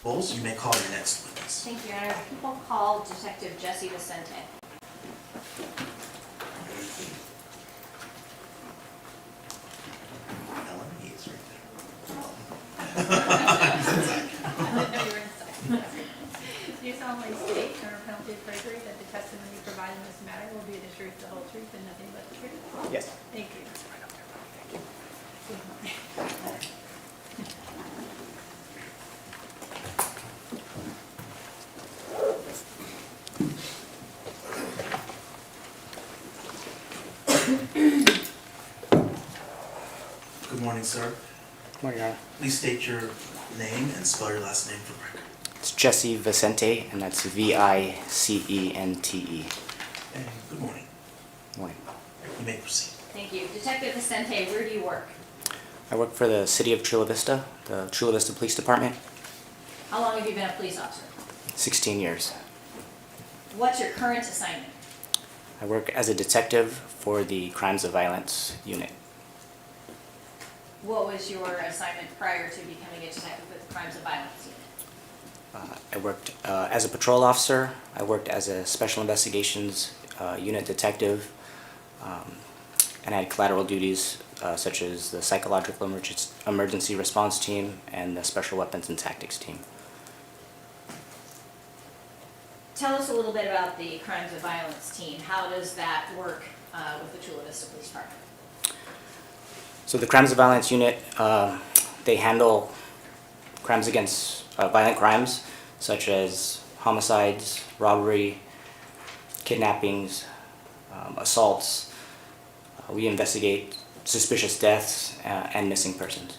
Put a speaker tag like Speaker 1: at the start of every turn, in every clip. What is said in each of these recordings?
Speaker 1: Bowles, you may call your next witness.
Speaker 2: Thank you, Your Honor. People call Detective Jesse Vicente.
Speaker 1: Ellen, he is right there.
Speaker 3: Do you solemnly state, under penalty of perjury, that the testimony you provide in this matter will be the truth, the whole truth, and nothing but the truth?
Speaker 4: Yes.
Speaker 3: Thank you.
Speaker 1: Good morning, sir.
Speaker 4: Morning, Your Honor.
Speaker 1: Please state your name and spell your last name for the record.
Speaker 4: It's Jesse Vicente, and that's Vicente.
Speaker 1: And good morning.
Speaker 4: Morning.
Speaker 1: You may proceed.
Speaker 2: Thank you. Detective Vicente, where do you work?
Speaker 4: I work for the city of Chula Vista, the Chula Vista Police Department.
Speaker 2: How long have you been a police officer?
Speaker 4: 16 years.
Speaker 2: What's your current assignment?
Speaker 4: I work as a detective for the Crimes of Violence unit.
Speaker 2: What was your assignment prior to becoming a detective with the Crimes of Violence unit?
Speaker 4: I worked as a patrol officer. I worked as a special investigations unit detective, and I had collateral duties such as the psychological emergency response team and the special weapons and tactics team.
Speaker 2: Tell us a little bit about the Crimes of Violence team. How does that work with the Chula Vista Police Department?
Speaker 4: So the Crimes of Violence unit, they handle crimes against violent crimes such as homicides, robbery, kidnappings, assaults. We investigate suspicious deaths and missing persons.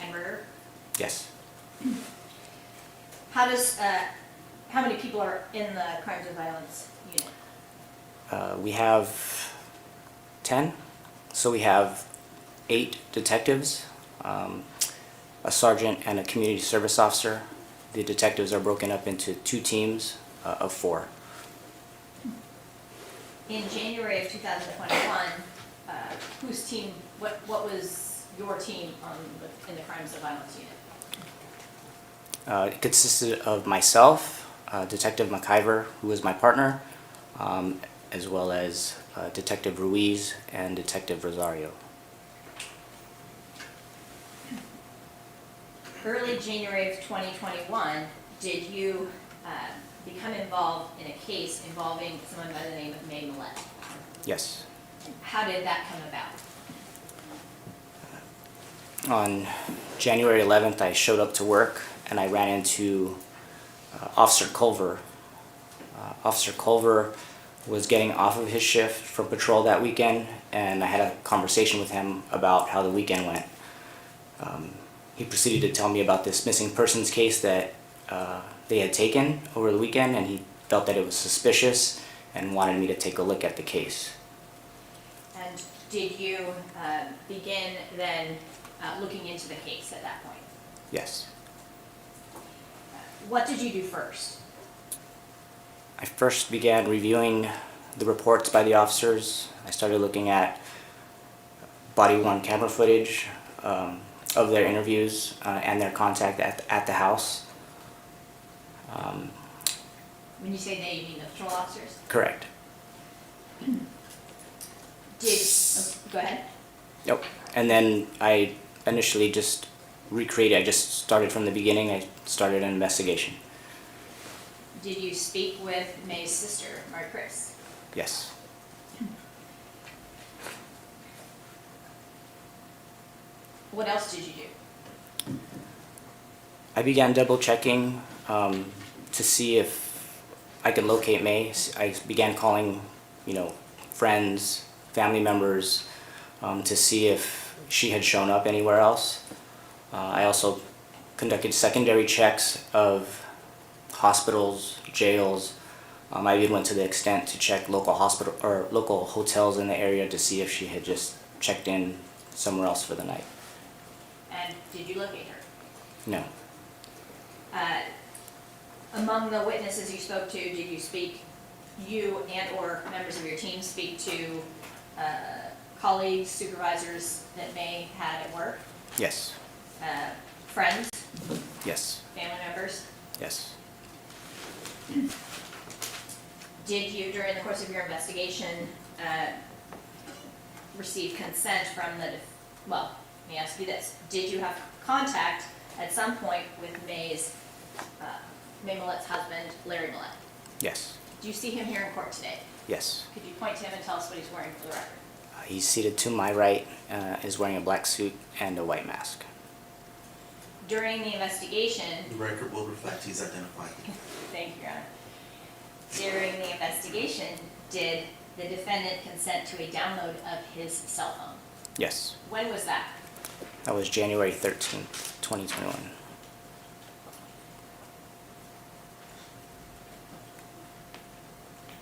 Speaker 2: And murder?
Speaker 4: Yes.
Speaker 2: How many people are in the Crimes of Violence unit?
Speaker 4: We have 10. So we have 8 detectives, a sergeant, and a community service officer. The detectives are broken up into 2 teams of 4.
Speaker 2: In January of 2021, whose team, what was your team in the Crimes of Violence unit?
Speaker 4: It consisted of myself, Detective McIver, who was my partner, as well as Detective Ruiz and Detective Rosario.
Speaker 2: Early January of 2021, did you become involved in a case involving someone by the name of Larry Millete?
Speaker 4: Yes.
Speaker 2: How did that come about?
Speaker 4: On January 11th, I showed up to work and I ran into Officer Culver. Officer Culver was getting off of his shift from patrol that weekend, and I had a conversation with him about how the weekend went. He proceeded to tell me about this missing persons case that they had taken over the weekend, and he felt that it was suspicious and wanted me to take a look at the case.
Speaker 2: And did you begin then looking into the case at that point?
Speaker 4: Yes.
Speaker 2: What did you do first?
Speaker 4: I first began reviewing the reports by the officers. I started looking at body-worn camera footage of their interviews and their contact at the house.
Speaker 2: When you say they, you mean the patrol officers?
Speaker 4: Correct.
Speaker 2: Go ahead.
Speaker 4: Yep. And then I initially just recreated, I just started from the beginning, I started an investigation.
Speaker 2: Did you speak with May's sister, Mary Chris?
Speaker 4: Yes.
Speaker 2: What else did you do?
Speaker 4: I began double checking to see if I could locate May. I began calling, friends, family members to see if she had shown up anywhere else. I also conducted secondary checks of hospitals, jails. I even went to the extent to check local hotels in the area to see if she had just checked in somewhere else for the night.
Speaker 2: And did you locate her?
Speaker 4: No.
Speaker 2: Among the witnesses you spoke to, did you and or members of your team speak to colleagues, supervisors that May had at work?
Speaker 4: Yes.
Speaker 2: Friends?
Speaker 4: Yes.
Speaker 2: Family members?
Speaker 4: Yes.
Speaker 2: Did you, during the course of your investigation, receive consent from the, well, let me ask you this. Did you have contact at some point with May Millete's husband, Larry Millete?
Speaker 4: Yes.
Speaker 2: Do you see him here in court today?
Speaker 4: Yes.
Speaker 2: Could you point to him and tell us what he's wearing for the record?
Speaker 4: He's seated to my right, is wearing a black suit and a white mask.
Speaker 2: During the investigation,
Speaker 1: The record will reflect he's identified.
Speaker 2: thank you, Your Honor. During the investigation, did the defendant consent to a download of his cell phone?
Speaker 4: Yes.
Speaker 2: When was that?
Speaker 4: That was January 13th, 2021.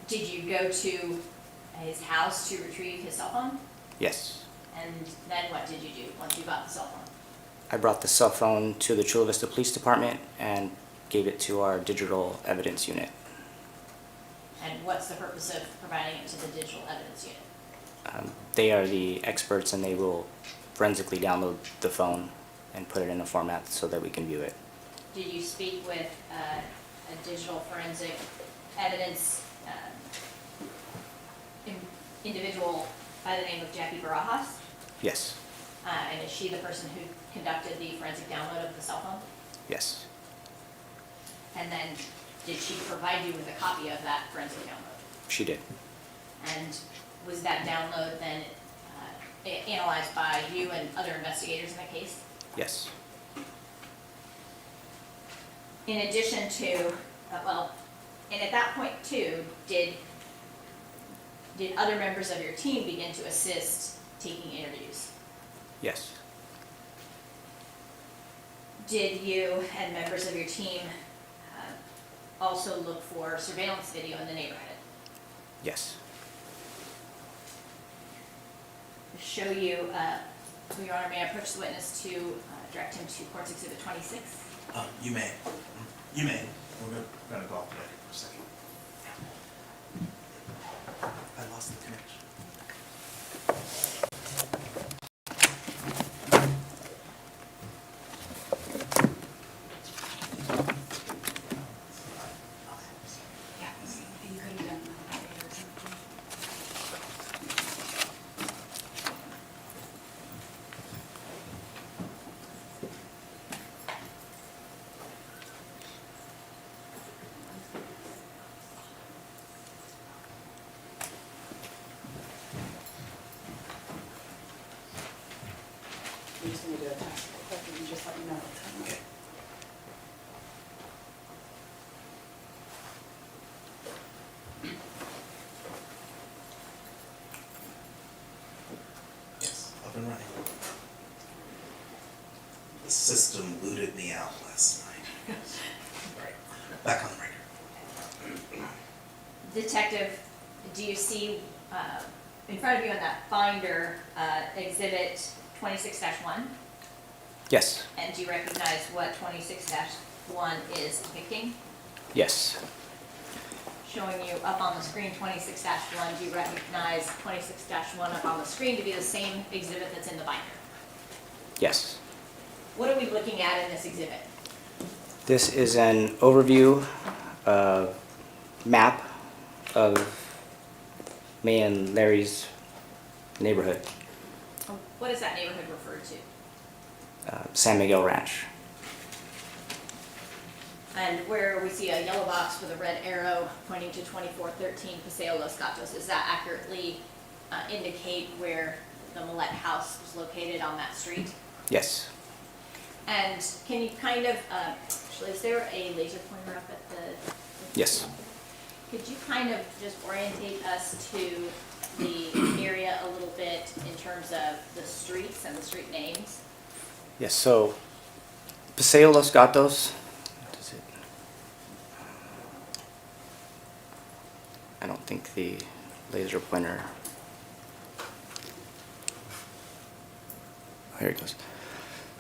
Speaker 2: Did you go to his house to retrieve his cell phone?
Speaker 4: Yes.
Speaker 2: And then what did you do once you got the cell phone?
Speaker 4: I brought the cell phone to the Chula Vista Police Department and gave it to our digital evidence unit.
Speaker 2: And what's the purpose of providing it to the digital evidence unit?
Speaker 4: They are the experts and they will forensically download the phone and put it in a format so that we can view it.
Speaker 2: Did you speak with a digital forensic evidence individual by the name of Jackie Barajas?
Speaker 4: Yes.
Speaker 2: And is she the person who conducted the forensic download of the cell phone?
Speaker 4: Yes.
Speaker 2: And then did she provide you with a copy of that forensic download?
Speaker 4: She did.
Speaker 2: And was that download then analyzed by you and other investigators in the case?
Speaker 4: Yes.
Speaker 2: In addition to, and at that point too, did other members of your team begin to assist taking interviews?
Speaker 4: Yes.
Speaker 2: Did you and members of your team also look for surveillance video in the neighborhood?
Speaker 4: Yes.
Speaker 2: Show you, Your Honor, may I approach the witness to direct him to Court's Exhibit 26?
Speaker 1: You may. You may. We're gonna go off the record for a second. I lost the connection.
Speaker 2: Yeah, you could have done that or something.
Speaker 5: You just need to ask a question, you just let me know what time.
Speaker 1: Okay. Yes, up and running. The system booted me out last night. Right. Back on the record.
Speaker 2: Detective, do you see in front of you on that binder Exhibit 26-1?
Speaker 4: Yes.
Speaker 2: And do you recognize what 26-1 is depicting?
Speaker 4: Yes.
Speaker 2: Showing you up on the screen 26-1, do you recognize 26-1 up on the screen to be the same exhibit that's in the binder?
Speaker 4: Yes.
Speaker 2: What are we looking at in this exhibit?
Speaker 4: This is an overview map of May and Larry's neighborhood,
Speaker 2: What is that neighborhood referred to?
Speaker 4: San Miguel Ranch.
Speaker 2: And where we see a yellow box with a red arrow pointing to 2413 Paseo Los Gatos, does that accurately indicate where the Millete house was located on that street?
Speaker 4: Yes.
Speaker 2: And can you kind of, actually, is there a laser pointer up at the?
Speaker 4: Yes.
Speaker 2: Could you kind of just orientate us to the area a little bit in terms of the streets and the street names?
Speaker 4: Yes, so Paseo Los Gatos, what is it? I don't think the laser pointer, here it goes.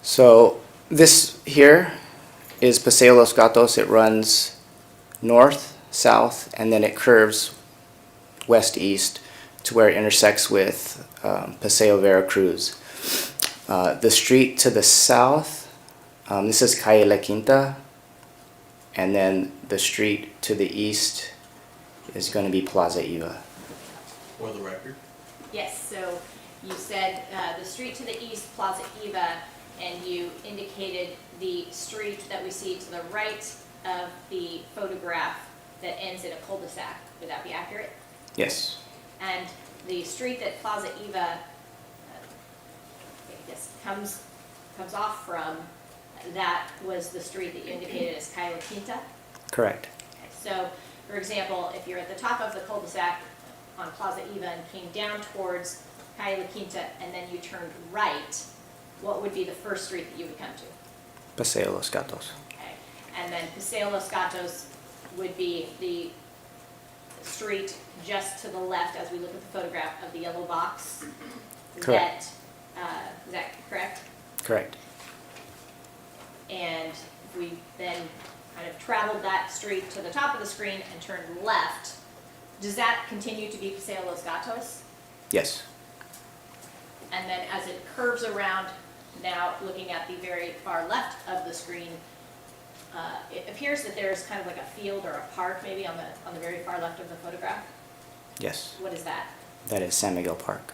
Speaker 4: So this here is Paseo Los Gatos. It runs north, south, and then it curves west-east to where it intersects with Paseo Veracruz. The street to the south This is Calle La Quinta, and then the street to the east is going to be Plaza Eva.
Speaker 1: For the record.
Speaker 2: Yes, so you said the street to the east, Plaza Eva, and you indicated the street that we see to the right of the photograph that ends in a cul-de-sac. Would that be accurate?
Speaker 4: Yes,
Speaker 2: And the street that Plaza Eva, I guess, comes off from, that was the street that you indicated as Calle La Quinta?
Speaker 4: correct.
Speaker 2: Okay, so, for example, if you're at the top of the cul-de-sac on Plaza Eva and came down towards Calle La Quinta and then you turned right, what would be the first street that you would come to?
Speaker 4: Paseo Los Gatos.
Speaker 2: Okay, and then Paseo Los Gatos would be the street just to the left as we look at the photograph of the yellow box.
Speaker 4: Correct.
Speaker 2: Is that correct?
Speaker 4: Correct.
Speaker 2: And if we then kind of traveled that street to the top of the screen and turned left, does that continue to be Paseo Los Gatos?
Speaker 4: Yes,
Speaker 2: And then as it curves around, now looking at the very far left of the screen, it appears that there's kind of like a field or a park maybe on the very far left of the photograph.
Speaker 4: yes.
Speaker 2: What is that?
Speaker 4: That is San Miguel Park.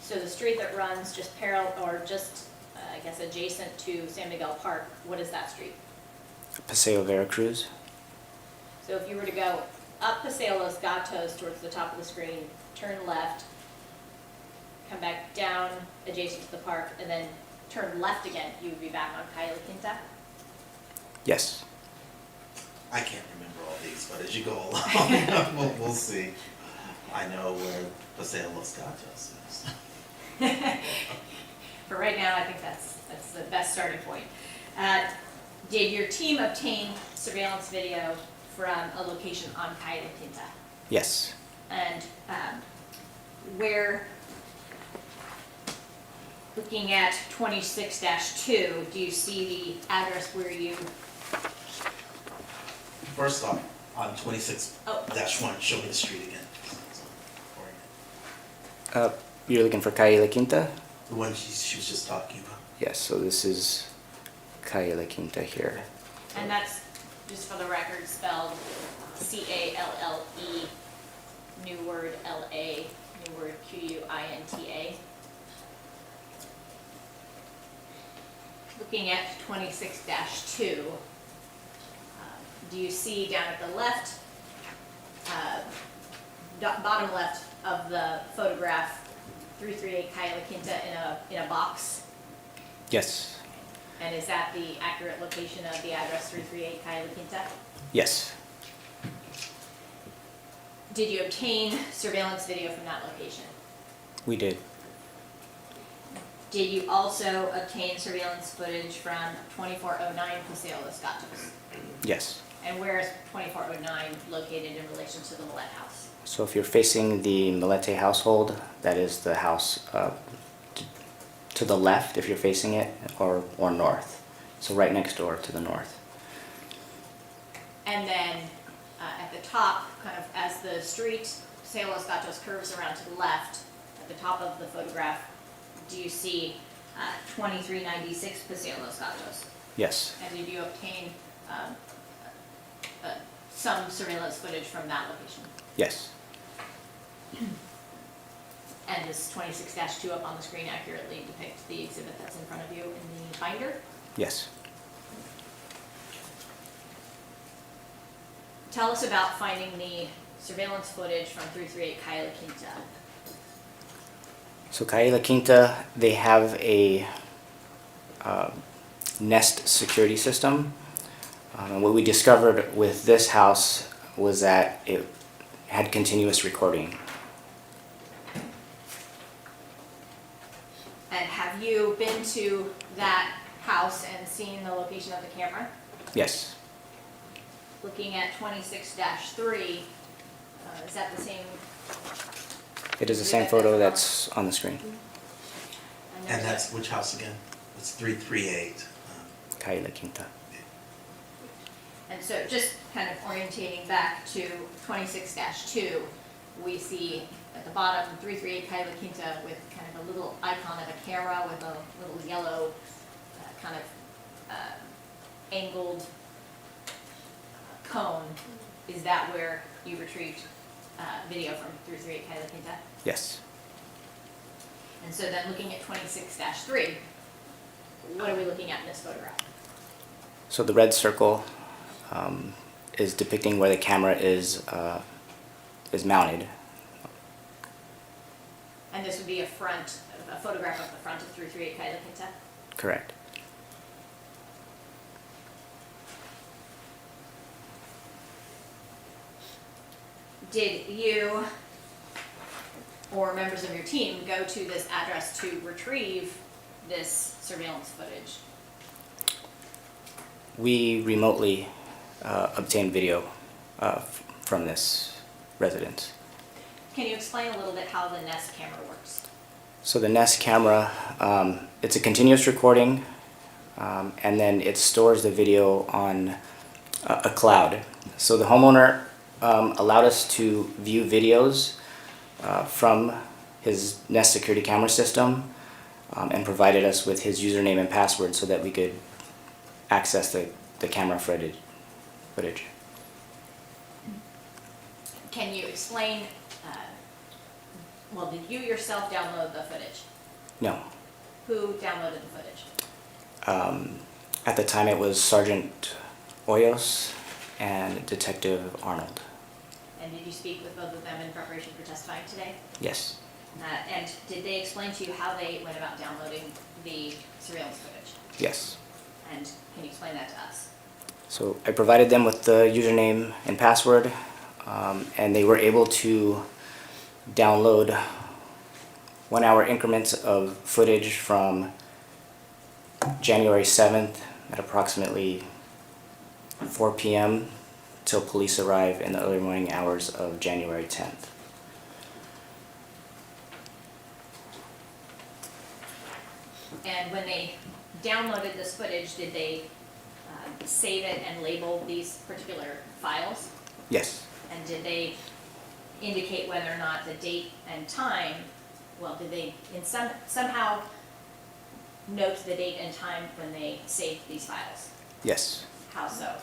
Speaker 2: So the street that runs just parallel or just, I guess, adjacent to San Miguel Park, what is that street?
Speaker 4: Paseo Veracruz.
Speaker 2: So if you were to go up Paseo Los Gatos towards the top of the screen, turn left, come back down adjacent to the park, and then turn left again, you would be back on Calle La Quinta?
Speaker 4: Yes.
Speaker 1: I can't remember all these, but as you go along, we'll see. I know where Paseo Los Gatos is.
Speaker 2: For right now, I think that's the best starting point. Did your team obtain surveillance video from a location on Calle La Quinta?
Speaker 4: Yes.
Speaker 2: And where, looking at 26-2, do you see the address where you,
Speaker 1: First off, on 26-1, show me the street again.
Speaker 4: You're looking for Calle La Quinta?
Speaker 1: The one she was just talking about.
Speaker 4: Yes, so this is Calle La Quinta here.
Speaker 2: and that's, just for the record, spelled C-A-L-L-E, new word L-A, new word Q-U-I-N-T-A. Looking at 26-2, do you see down at the left, bottom left of the photograph, 338 Calle La Quinta in a box?
Speaker 4: Yes.
Speaker 2: And is that the accurate location of the address 338 Calle La Quinta?
Speaker 4: Yes.
Speaker 2: Did you obtain surveillance video from that location?
Speaker 4: We did.
Speaker 2: Did you also obtain surveillance footage from 2409 Paseo Los Gatos?
Speaker 4: Yes.
Speaker 2: And where is 2409 located in relation to the Millete house?
Speaker 4: So if you're facing the Millete household, that is the house to the left if you're facing it, or north. So right next door to the north.
Speaker 2: And then at the top, kind of as the street, Paseo Los Gatos curves around to the left, at the top of the photograph, do you see 2396 Paseo Los Gatos?
Speaker 4: Yes.
Speaker 2: And did you obtain some surveillance footage from that location?
Speaker 4: Yes.
Speaker 2: And this 26-2 up on the screen accurately depicts the exhibit that's in front of you in the binder?
Speaker 4: Yes.
Speaker 2: Tell us about finding the surveillance footage from 338 Calle La Quinta.
Speaker 4: So Calle La Quinta, they have a Nest security system. What we discovered with this house was that it had continuous recording.
Speaker 2: And have you been to that house and seen the location of the camera?
Speaker 4: Yes.
Speaker 2: Looking at 26-3, is that the same?
Speaker 4: It is the same photo that's on the screen.
Speaker 1: And that's which house again? It's 338.
Speaker 4: Calle La Quinta.
Speaker 2: And so just kind of orientating back to 26-2, we see at the bottom 338 Calle La Quinta with kind of a little icon of a camera with a little yellow kind of angled cone, is that where you retrieved video from 338 Calle Quinta?
Speaker 4: Yes.
Speaker 2: And so then looking at 26-3, what are we looking at in this photograph?
Speaker 4: So the red circle is depicting where the camera is mounted.
Speaker 2: And this would be a photograph of the front of 338 Calle Quinta?
Speaker 4: Correct.
Speaker 2: Did you or members of your team go to this address to retrieve this surveillance footage?
Speaker 4: We remotely obtained video from this residence.
Speaker 2: Can you explain a little bit how the Nest camera works?
Speaker 4: So the Nest camera, it's a continuous recording, and then it stores the video on a cloud. So the homeowner allowed us to view videos from his Nest security camera system and provided us with his username and password so that we could access the camera footage.
Speaker 2: Can you explain, did you yourself download the footage?
Speaker 4: No.
Speaker 2: Who downloaded the footage?
Speaker 4: At the time it was Sergeant Hoyos and Detective Arnold.
Speaker 2: And did you speak with both of them in preparation for testifying today?
Speaker 4: Yes.
Speaker 2: And did they explain to you how they went about downloading the surveillance footage?
Speaker 4: Yes.
Speaker 2: And can you explain that to us?
Speaker 4: So I provided them with the username and password, and they were able to download 1 hour increments of footage from January 7th at approximately 4 p.m. till police arrive in the early morning hours of January 10th.
Speaker 2: And when they downloaded this footage, did they save it and label these particular files?
Speaker 4: Yes.
Speaker 2: And did they indicate whether or not the date and time, did they somehow note the date and time when they saved these files?
Speaker 4: Yes.
Speaker 2: How so?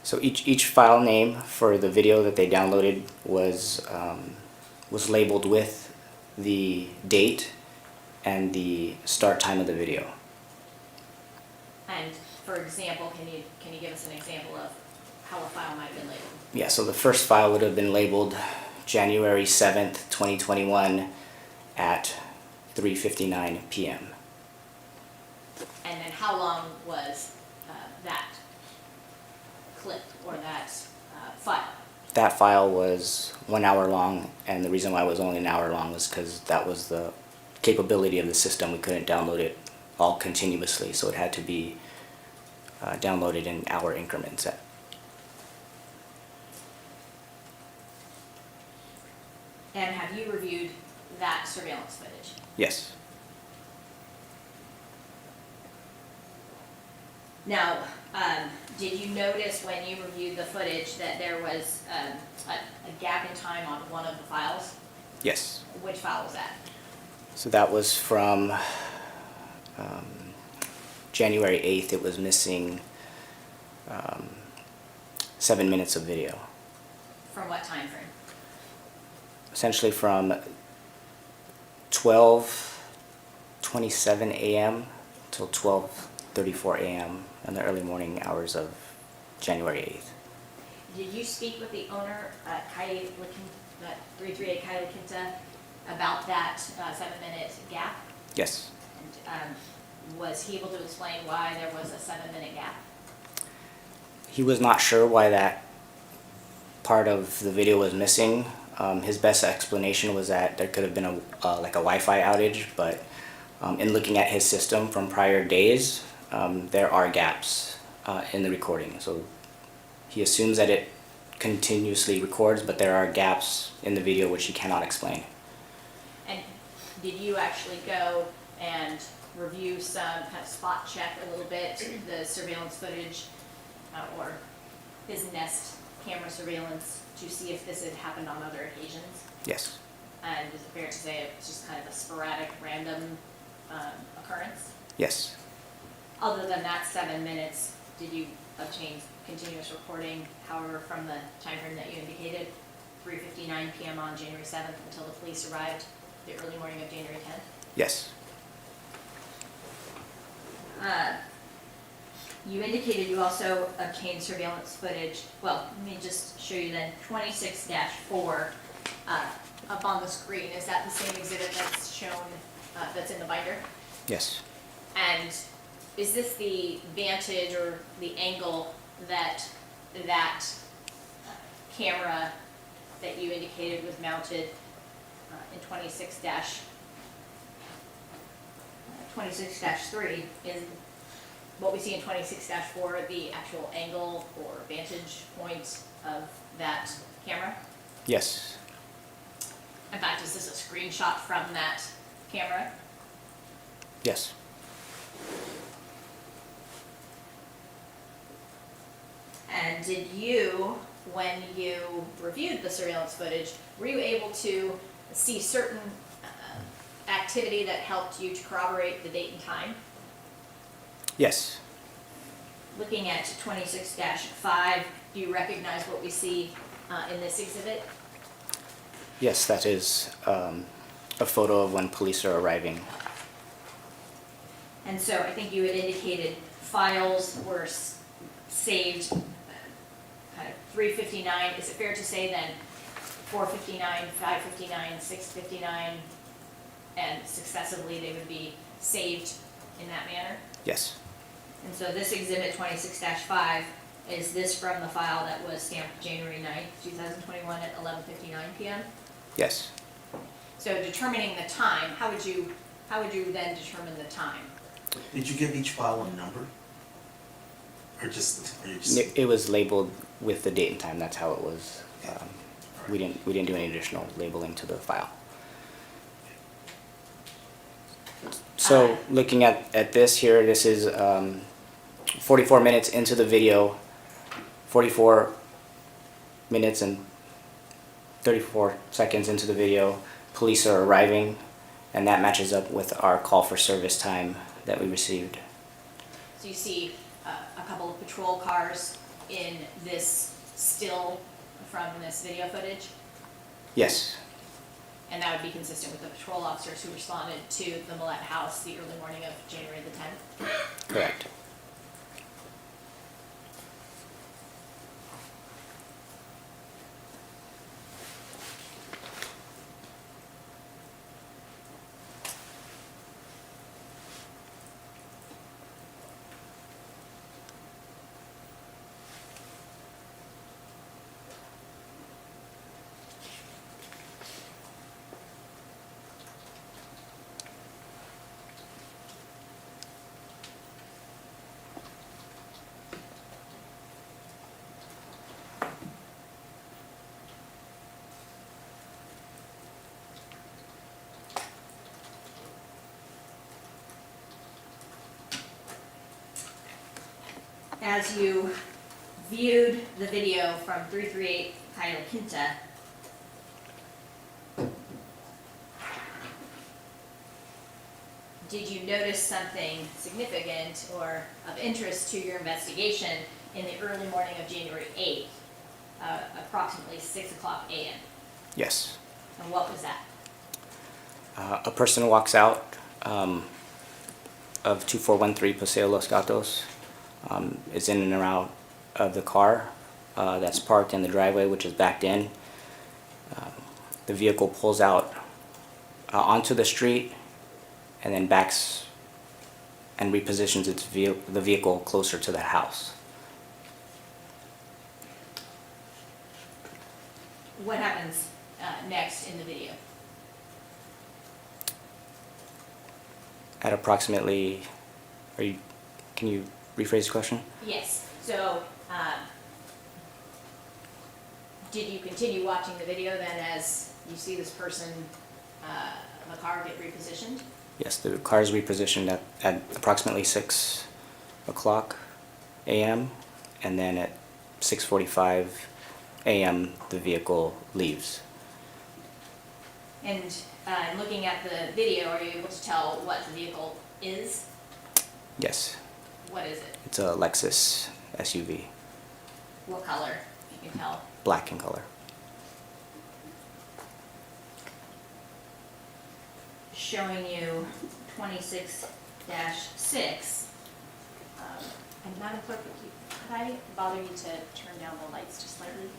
Speaker 4: So each file name for the video that they downloaded was labeled with the date and the start time of the video.
Speaker 2: And for example, can you give us an example of how a file might have been labeled?
Speaker 4: Yeah, so the first file would have been labeled January 7th, 2021 at 3:59 p.m.
Speaker 2: And then how long was that clip or that file?
Speaker 4: That file was 1 hour long, and the reason why it was only an hour long was because that was the capability of the system. We couldn't download it all continuously, so it had to be downloaded in hour increments.
Speaker 2: And have you reviewed that surveillance footage?
Speaker 4: Yes.
Speaker 2: Now, did you notice when you reviewed the footage that there was a gap in time on one of the files?
Speaker 4: Yes.
Speaker 2: Which file was that?
Speaker 4: So that was from January 8th. It was missing 7 minutes of video.
Speaker 2: From what time frame?
Speaker 4: Essentially from 12:27 a.m. till 12:34 a.m. in the early morning hours of January 8th.
Speaker 2: Did you speak with the owner at 338 Calle Quinta about that 7-minute gap?
Speaker 4: Yes.
Speaker 2: And was he able to explain why there was a 7-minute gap?
Speaker 4: He was not sure why that part of the video was missing. His best explanation was that there could have been like a Wi-Fi outage, but in looking at his system from prior days, there are gaps in the recording. So he assumes that it continuously records, but there are gaps in the video which he cannot explain.
Speaker 2: And did you actually go and review some, kind of spot check a little bit, the surveillance footage or his Nest camera surveillance to see if this had happened on other occasions?
Speaker 4: Yes.
Speaker 2: And is it fair to say it's just kind of a sporadic, random occurrence?
Speaker 4: Yes.
Speaker 2: Other than that 7 minutes, did you obtain continuous recording, however, from the time frame that you indicated, 3:59 PM on January 7th until the police arrived the early morning of January 10th?
Speaker 4: Yes.
Speaker 2: You indicated you also obtained surveillance footage. Well, let me just show you then 26-4 up on the screen. Is that the same exhibit that's shown, that's in the binder?
Speaker 4: Yes.
Speaker 2: And is this the vantage or the angle that camera that you indicated was mounted in 26-3 is what we see in 26-4, the actual angle or vantage point of that camera?
Speaker 4: Yes.
Speaker 2: In fact, is this a screenshot from that camera?
Speaker 4: Yes.
Speaker 2: And did you, when you reviewed the surveillance footage, were you able to see certain activity that helped you to corroborate the date and time?
Speaker 4: Yes.
Speaker 2: Looking at 26-5, do you recognize what we see in this exhibit?
Speaker 4: Yes, that is a photo of when police are arriving.
Speaker 2: And so I think you had indicated files were saved kind of 3:59. Is it fair to say then 4:59, 5:59, 6:59, and successively they would be saved in that manner?
Speaker 4: Yes.
Speaker 2: And so this exhibit 26-5, is this from the file that was stamped January 9th, 2021 at 11:59 PM?
Speaker 4: Yes.
Speaker 2: So determining the time, how would you then determine the time?
Speaker 1: Did you give each file a number? Or just,
Speaker 4: It was labeled with the date and time. That's how it was.
Speaker 1: Okay.
Speaker 4: We didn't do any additional labeling to the file. So looking at this here, this is 44 minutes into the video, 44 minutes and 34 seconds into the video, police are arriving, and that matches up with our call for service time that we received.
Speaker 2: So you see a couple of patrol cars in this still from this video footage?
Speaker 4: Yes.
Speaker 2: And that would be consistent with the patrol officers who responded to the Millete house the early morning of January the 10th?
Speaker 4: Correct.
Speaker 2: As you viewed the video from 338 Cayo Quinta, did you notice something significant or of interest to your investigation in the early morning of January 8th, approximately 6:00 a.m.?
Speaker 4: Yes.
Speaker 2: And what was that?
Speaker 4: A person walks out of 2413 Paseo Los Gatos, is in and out of the car that's parked in the driveway, which is backed in. The vehicle pulls out onto the street and then backs and repositions the vehicle closer to the house.
Speaker 2: What happens next in the video?
Speaker 4: At approximately, can you rephrase the question?
Speaker 2: Yes, so did you continue watching the video then as you see this person, the car get repositioned?
Speaker 4: Yes, the car is repositioned at approximately 6:00 a.m. and then at 6:45 a.m. the vehicle leaves.
Speaker 2: And looking at the video, are you able to tell what the vehicle is?
Speaker 4: Yes.
Speaker 2: What is it?
Speaker 4: It's a Lexus SUV,
Speaker 2: What color? You can tell.
Speaker 4: black in color.
Speaker 2: Showing you 26-6. And Madam Clerk, could I bother you to turn down the lights just slightly?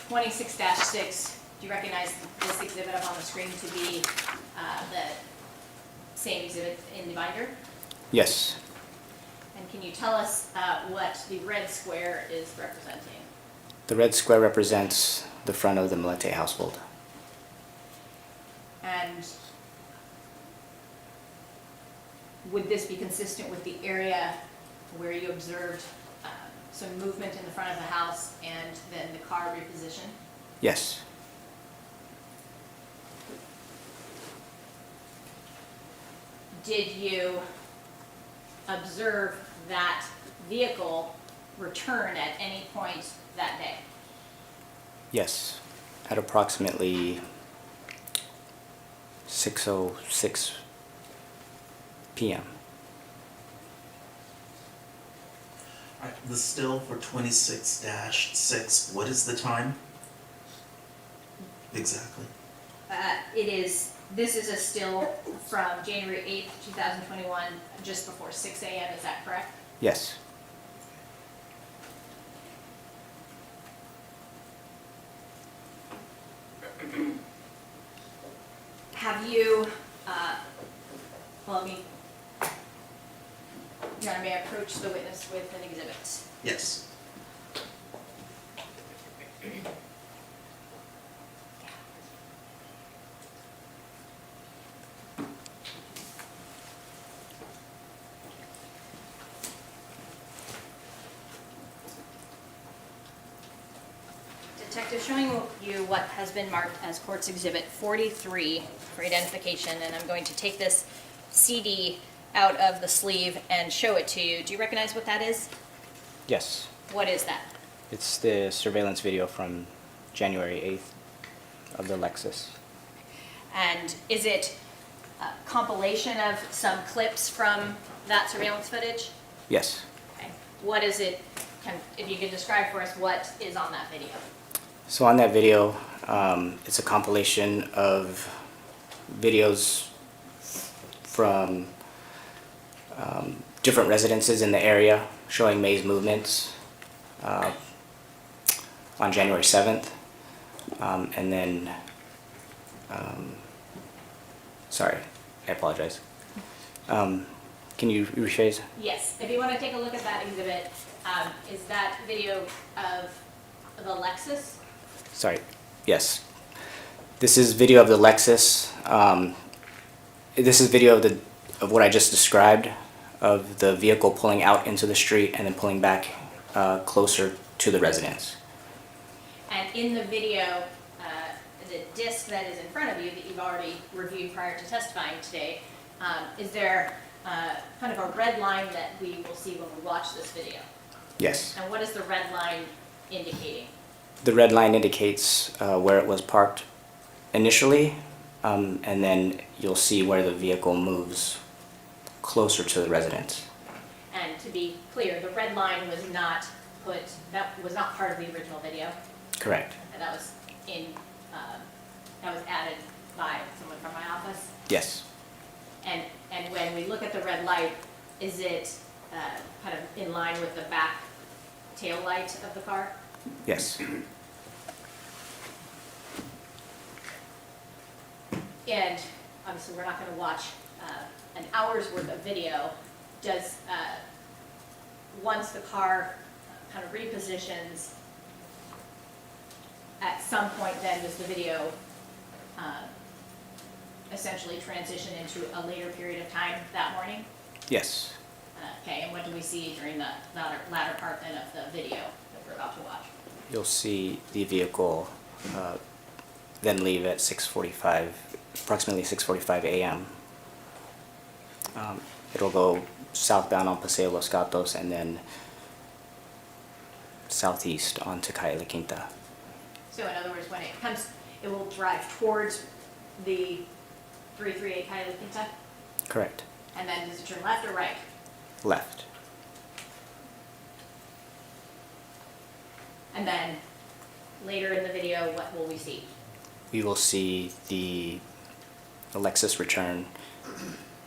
Speaker 2: 26-6, do you recognize this exhibit up on the screen to be the same exhibit in the binder?
Speaker 4: Yes.
Speaker 2: And can you tell us what the red square is representing?
Speaker 4: The red square represents the front of the Millete household.
Speaker 2: And would this be consistent with the area where you observed some movement in the front of the house and then the car reposition?
Speaker 4: Yes.
Speaker 2: Did you observe that vehicle return at any point that day?
Speaker 4: Yes. At approximately 6:06 p.m.
Speaker 1: All right, the still for 26-6, what is the time? Exactly.
Speaker 2: This is a still from January 8th, 2021, just before 6 a.m., is that correct?
Speaker 4: Yes.
Speaker 2: Have you, Your Honor, may I approach the witness with an exhibit?
Speaker 1: Yes.
Speaker 2: Detective, showing you what has been marked as Court's Exhibit 43 for identification, and I'm going to take this CD out of the sleeve and show it to you. Do you recognize what that is?
Speaker 4: Yes.
Speaker 2: What is that?
Speaker 4: It's the surveillance video from January 8th of the Lexus.
Speaker 2: And is it a compilation of some clips from that surveillance footage?
Speaker 4: Yes.
Speaker 2: Okay. What is it, if you could describe for us what is on that video?
Speaker 4: So on that video, it's a compilation of videos from different residences in the area showing May's movements on January 7th. And then, sorry, I apologize. Can you rephrase?
Speaker 2: Yes, if you want to take a look at that exhibit, is that video of the Lexus?
Speaker 4: Sorry, yes. This is video of the Lexus. This is video of what I just described, of the vehicle pulling out into the street and then pulling back closer to the residence.
Speaker 2: And in the video, the disc that is in front of you that you've already reviewed prior to testifying today, is there kind of a red line that we will see when we watch this video?
Speaker 4: Yes.
Speaker 2: And what is the red line indicating?
Speaker 4: The red line indicates where it was parked initially, and then you'll see where the vehicle moves closer to the residence.
Speaker 2: And to be clear, the red line was not that was not part of the original video?
Speaker 4: Correct.
Speaker 2: And that was that was added by someone from my office?
Speaker 4: Yes.
Speaker 2: And when we look at the red light, is it kind of in line with the back tail light of the car?
Speaker 4: Yes.
Speaker 2: And obviously, we're not going to watch an hour's worth of video. Does, once the car kind of repositions, at some point then does the video essentially transition into a later period of time that morning?
Speaker 4: Yes.
Speaker 2: Okay, and what do we see during the latter part then of the video that we're about to watch?
Speaker 4: You'll see the vehicle then leave at 6:45, approximately 6:45 a.m. It'll go southbound on Paseo Los Gatos and then southeast onto Calle La Quinta.
Speaker 2: So in other words, when it comes, it will drive towards the 338 Calle La Quinta,
Speaker 4: Correct.
Speaker 2: and then does it turn left or right?
Speaker 4: left.
Speaker 2: And then later in the video, what will we see?
Speaker 4: We will see the Lexus return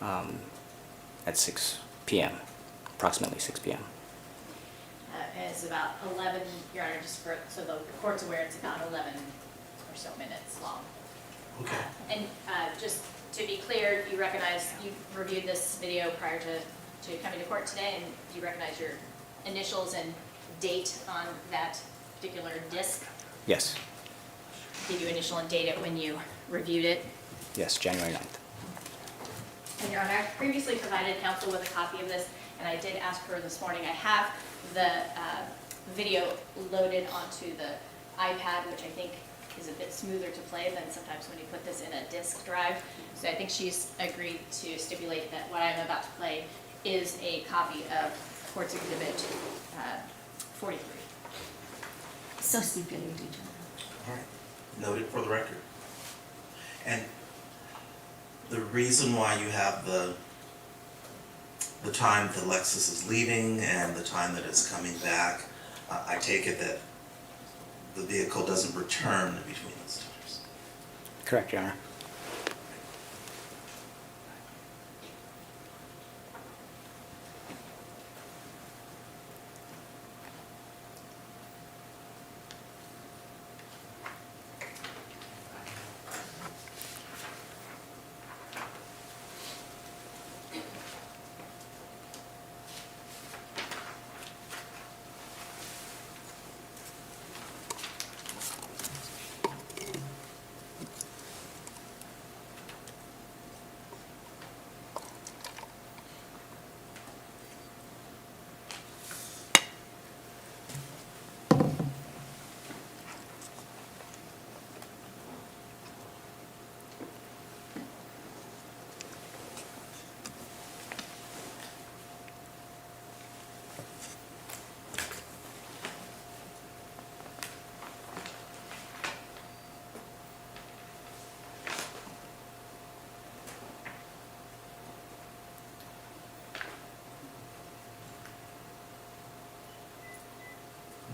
Speaker 4: at 6 p.m., approximately 6 p.m.
Speaker 2: And it's about 11, Your Honor, just for, so the court's aware, it's about 11 or so minutes long.
Speaker 1: Okay.
Speaker 2: And just to be clear, you recognize, you reviewed this video prior to coming to court today, and you recognize your initials and date on that particular disc?
Speaker 4: Yes,
Speaker 2: Did you initial and date it when you reviewed it?
Speaker 4: yes, January 9th.
Speaker 2: And Your Honor, I previously provided counsel with a copy of this, and I did ask her this morning. I have the video loaded onto the iPad, which I think is a bit smoother to play than sometimes when you put this in a disk drive. So I think she's agreed to stipulate that what I'm about to play is a copy of Court's Exhibit 43.
Speaker 5: So stipulated.
Speaker 1: All right, noted for the record. And the reason why you have the time that Lexus is leaving and the time that it's coming back, I take it that the vehicle doesn't return between those times.
Speaker 4: Correct, Your Honor.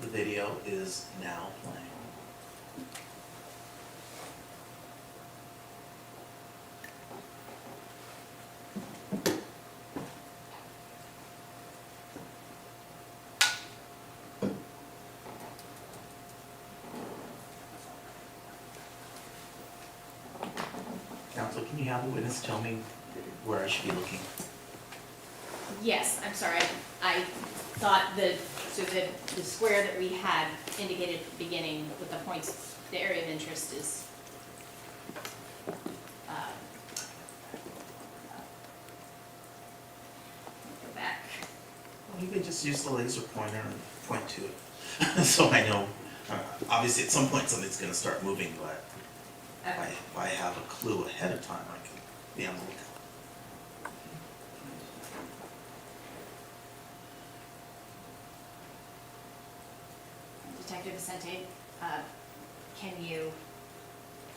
Speaker 1: The video is now playing. Counsel, can you have the witness tell me where I should be looking?
Speaker 2: Yes, I'm sorry, I thought the square that we had indicated at the beginning with the points, the area of interest is, go back.
Speaker 1: Well, you can just use the laser pointer and point to it. So I know, obviously at some point something's gonna start moving, but if I have a clue ahead of time, I can be on the lookout.
Speaker 2: Detective Vicente, can you,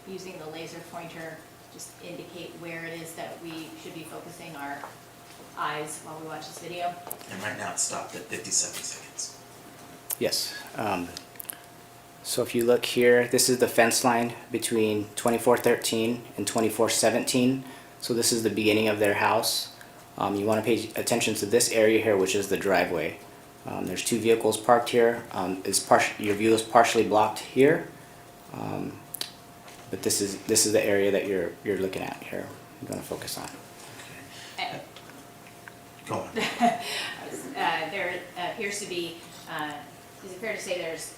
Speaker 2: using the laser pointer, just indicate where it is that we should be focusing our eyes while we watch this video?
Speaker 1: And right now it's stopped at 57 seconds.
Speaker 4: Yes. So if you look here, this is the fence line between 2413 and 2417. So this is the beginning of their house. You want to pay attention to this area here, which is the driveway. There's two vehicles parked here. Your view is partially blocked here, but this is the area that you're looking at here. You're going to focus on.
Speaker 1: Okay. Go on.
Speaker 2: There appears to be, is it fair to say there's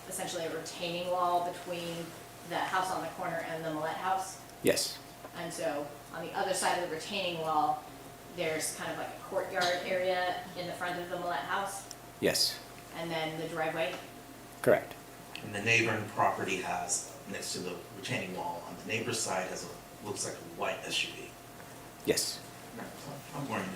Speaker 2: essentially a retaining wall between the house on the corner and the Millete house?
Speaker 4: Yes.
Speaker 2: And so on the other side of the retaining wall, there's kind of like a courtyard area in the front of the Millete house,
Speaker 4: Yes.
Speaker 2: and then the driveway.
Speaker 4: Correct.
Speaker 1: And the neighboring property has, next to the retaining wall, on the neighbor's side has a, looks like a white SUV.
Speaker 4: Yes.
Speaker 1: I'm wearing it.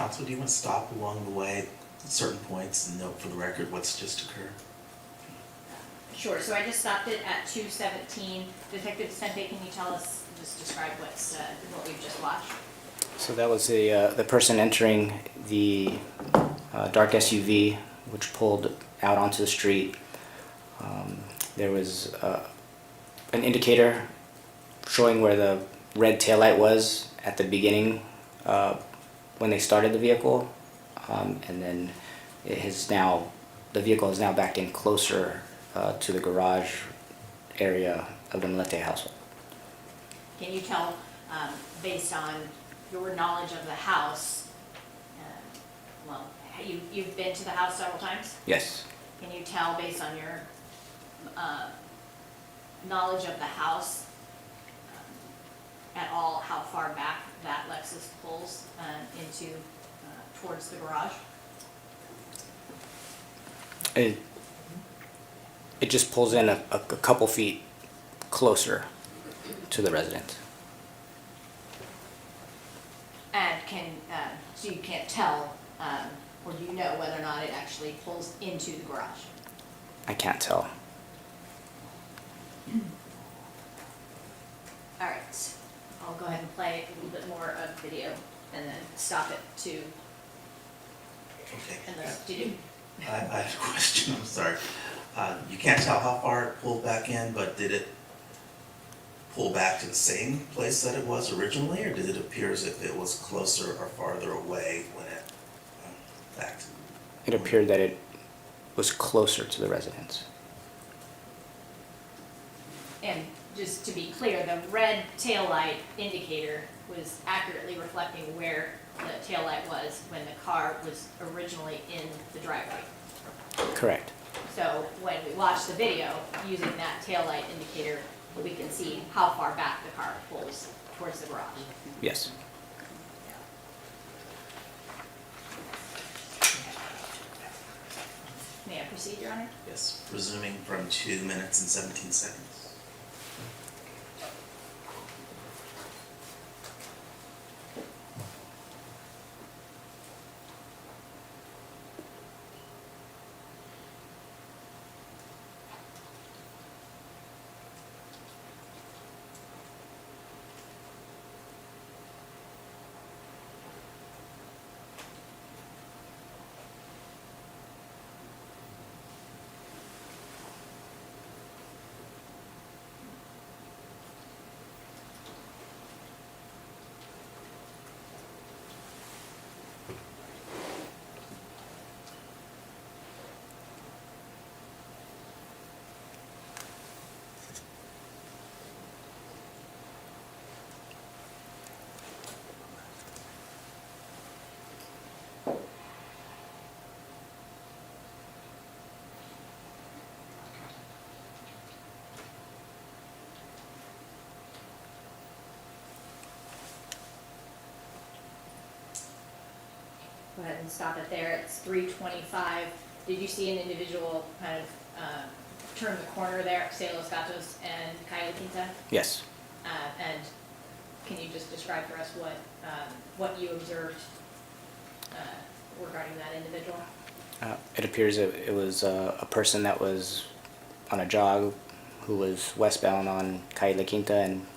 Speaker 1: Council, do you want to stop along the way at certain points and note for the record what's just occurred?
Speaker 2: Sure, so I just stopped it at 217. Detective Sente, can you tell us, just describe what we've just watched?
Speaker 4: So that was the person entering the dark SUV, which pulled out onto the street. There was an indicator showing where the red taillight was at the beginning when they started the vehicle, and then the vehicle is now backed in closer to the garage area of the Millete household.
Speaker 2: Can you tell, based on your knowledge of the house, well, you've been to the house several times?
Speaker 4: Yes.
Speaker 2: Can you tell, based on your knowledge of the house, at all how far back that Lexus pulls into towards the garage?
Speaker 4: It just pulls in a couple feet closer to the residence.
Speaker 2: And so you can't tell, or do you know whether or not it actually pulls into the garage?
Speaker 4: I can't tell.
Speaker 2: All right, I'll go ahead and play a little bit more of video and then stop it to,
Speaker 1: Okay.
Speaker 2: unless, do you?
Speaker 1: I have a question, I'm sorry. You can't tell how far it pulled back in, but did it pull back to the same place that it was originally, or did it appear as if it was closer or farther away when it backed?
Speaker 4: It appeared that it was closer to the residence.
Speaker 2: And just to be clear, the red taillight indicator was accurately reflecting where the taillight was when the car was originally in the driveway.
Speaker 4: Correct.
Speaker 2: So when we watch the video, using that taillight indicator, we can see how far back the car pulls towards the garage.
Speaker 4: Yes.
Speaker 2: May I proceed, Your Honor?
Speaker 1: Yes, resuming from 2 minutes and 17 seconds.
Speaker 2: Go ahead and stop it there. It's 3:25. Did you see an individual kind of turn the corner there, Say Los Gatos and Calle Quinta?
Speaker 4: Yes.
Speaker 2: And can you just describe for us what you observed regarding that individual?
Speaker 4: It appears it was a person that was on a jog who was westbound on Calle Quinta and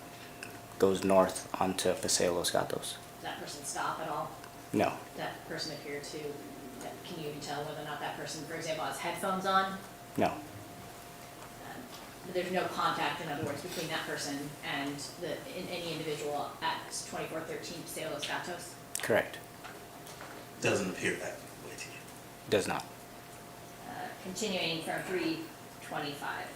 Speaker 4: goes north onto Paseo Los Gatos.
Speaker 2: Did that person stop at all?
Speaker 4: No.
Speaker 2: That person appeared to, can you tell whether or not that person, for example, has headphones on?
Speaker 4: No.
Speaker 2: But there's no contact, in other words, between that person and any individual at 2413 Paseo Los Gatos?
Speaker 4: Correct.
Speaker 1: Doesn't appear that way to you.
Speaker 4: Does not.
Speaker 2: Continuing from 3:25.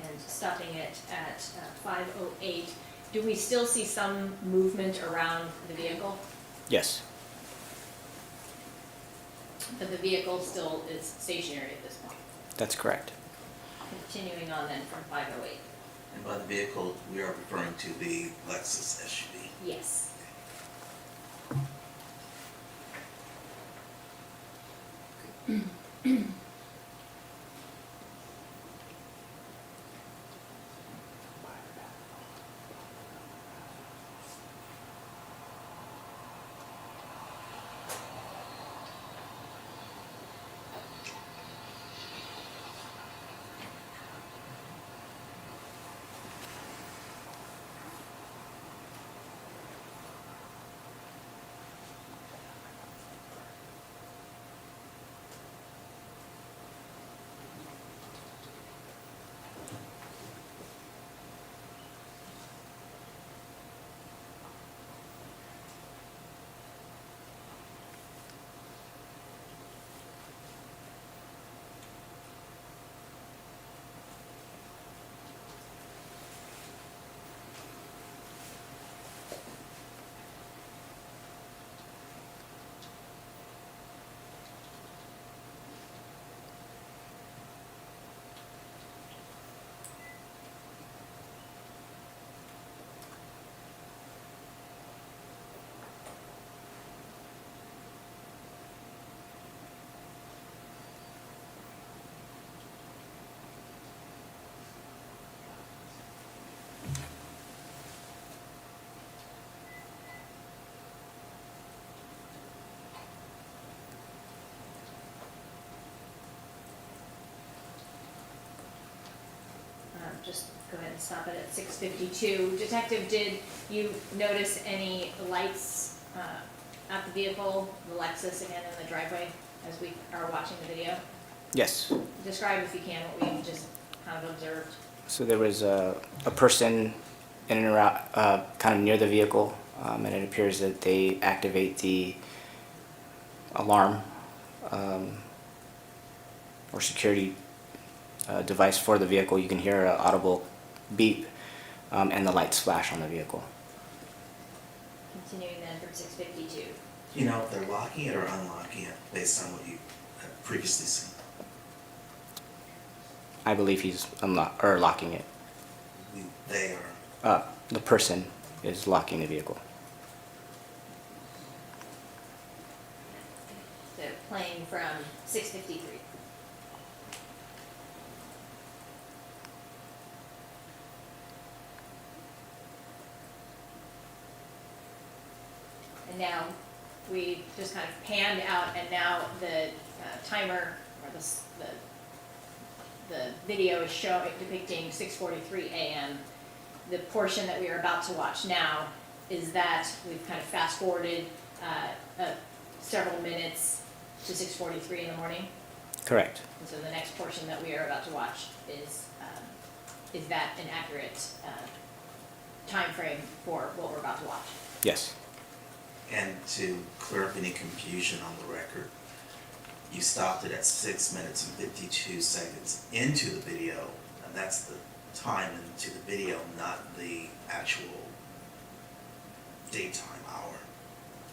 Speaker 2: and stopping it at 5:08. Do we still see some movement around the vehicle?
Speaker 4: Yes,
Speaker 2: But the vehicle still is stationary at this point?
Speaker 4: that's correct.
Speaker 2: Continuing on then from 5:08.
Speaker 1: And by the vehicle, we are referring to the Lexus SUV.
Speaker 2: Yes. Just go ahead and stop it at 6:52. Detective, did you notice any lights at the vehicle, the Lexus again in the driveway, as we are watching the video?
Speaker 4: Yes.
Speaker 2: Describe, if you can, what we just kind of observed.
Speaker 4: So there was a person in and around, kind of near the vehicle, and it appears that they activate the alarm or security device for the vehicle. You can hear an audible beep, and the lights flash on the vehicle.
Speaker 2: Continuing then from 6:52.
Speaker 1: You know if they're locking it or unlocking it based on what you have previously seen.
Speaker 4: I believe he's locking it.
Speaker 1: They are.
Speaker 4: The person is locking the vehicle.
Speaker 2: So playing from 6:53. And now we just kind of panned out, and now the timer or the video is depicting 6:43 a.m. The portion that we are about to watch now is that we've kind of fast forwarded several minutes to 6:43 in the morning.
Speaker 4: Correct.
Speaker 2: And so the next portion that we are about to watch is that an accurate time frame for what we're about to watch?
Speaker 4: Yes.
Speaker 1: And to clear up any confusion on the record, you stopped it at 6 minutes and 52 seconds into the video, and that's the time into the video, not the actual daytime hour.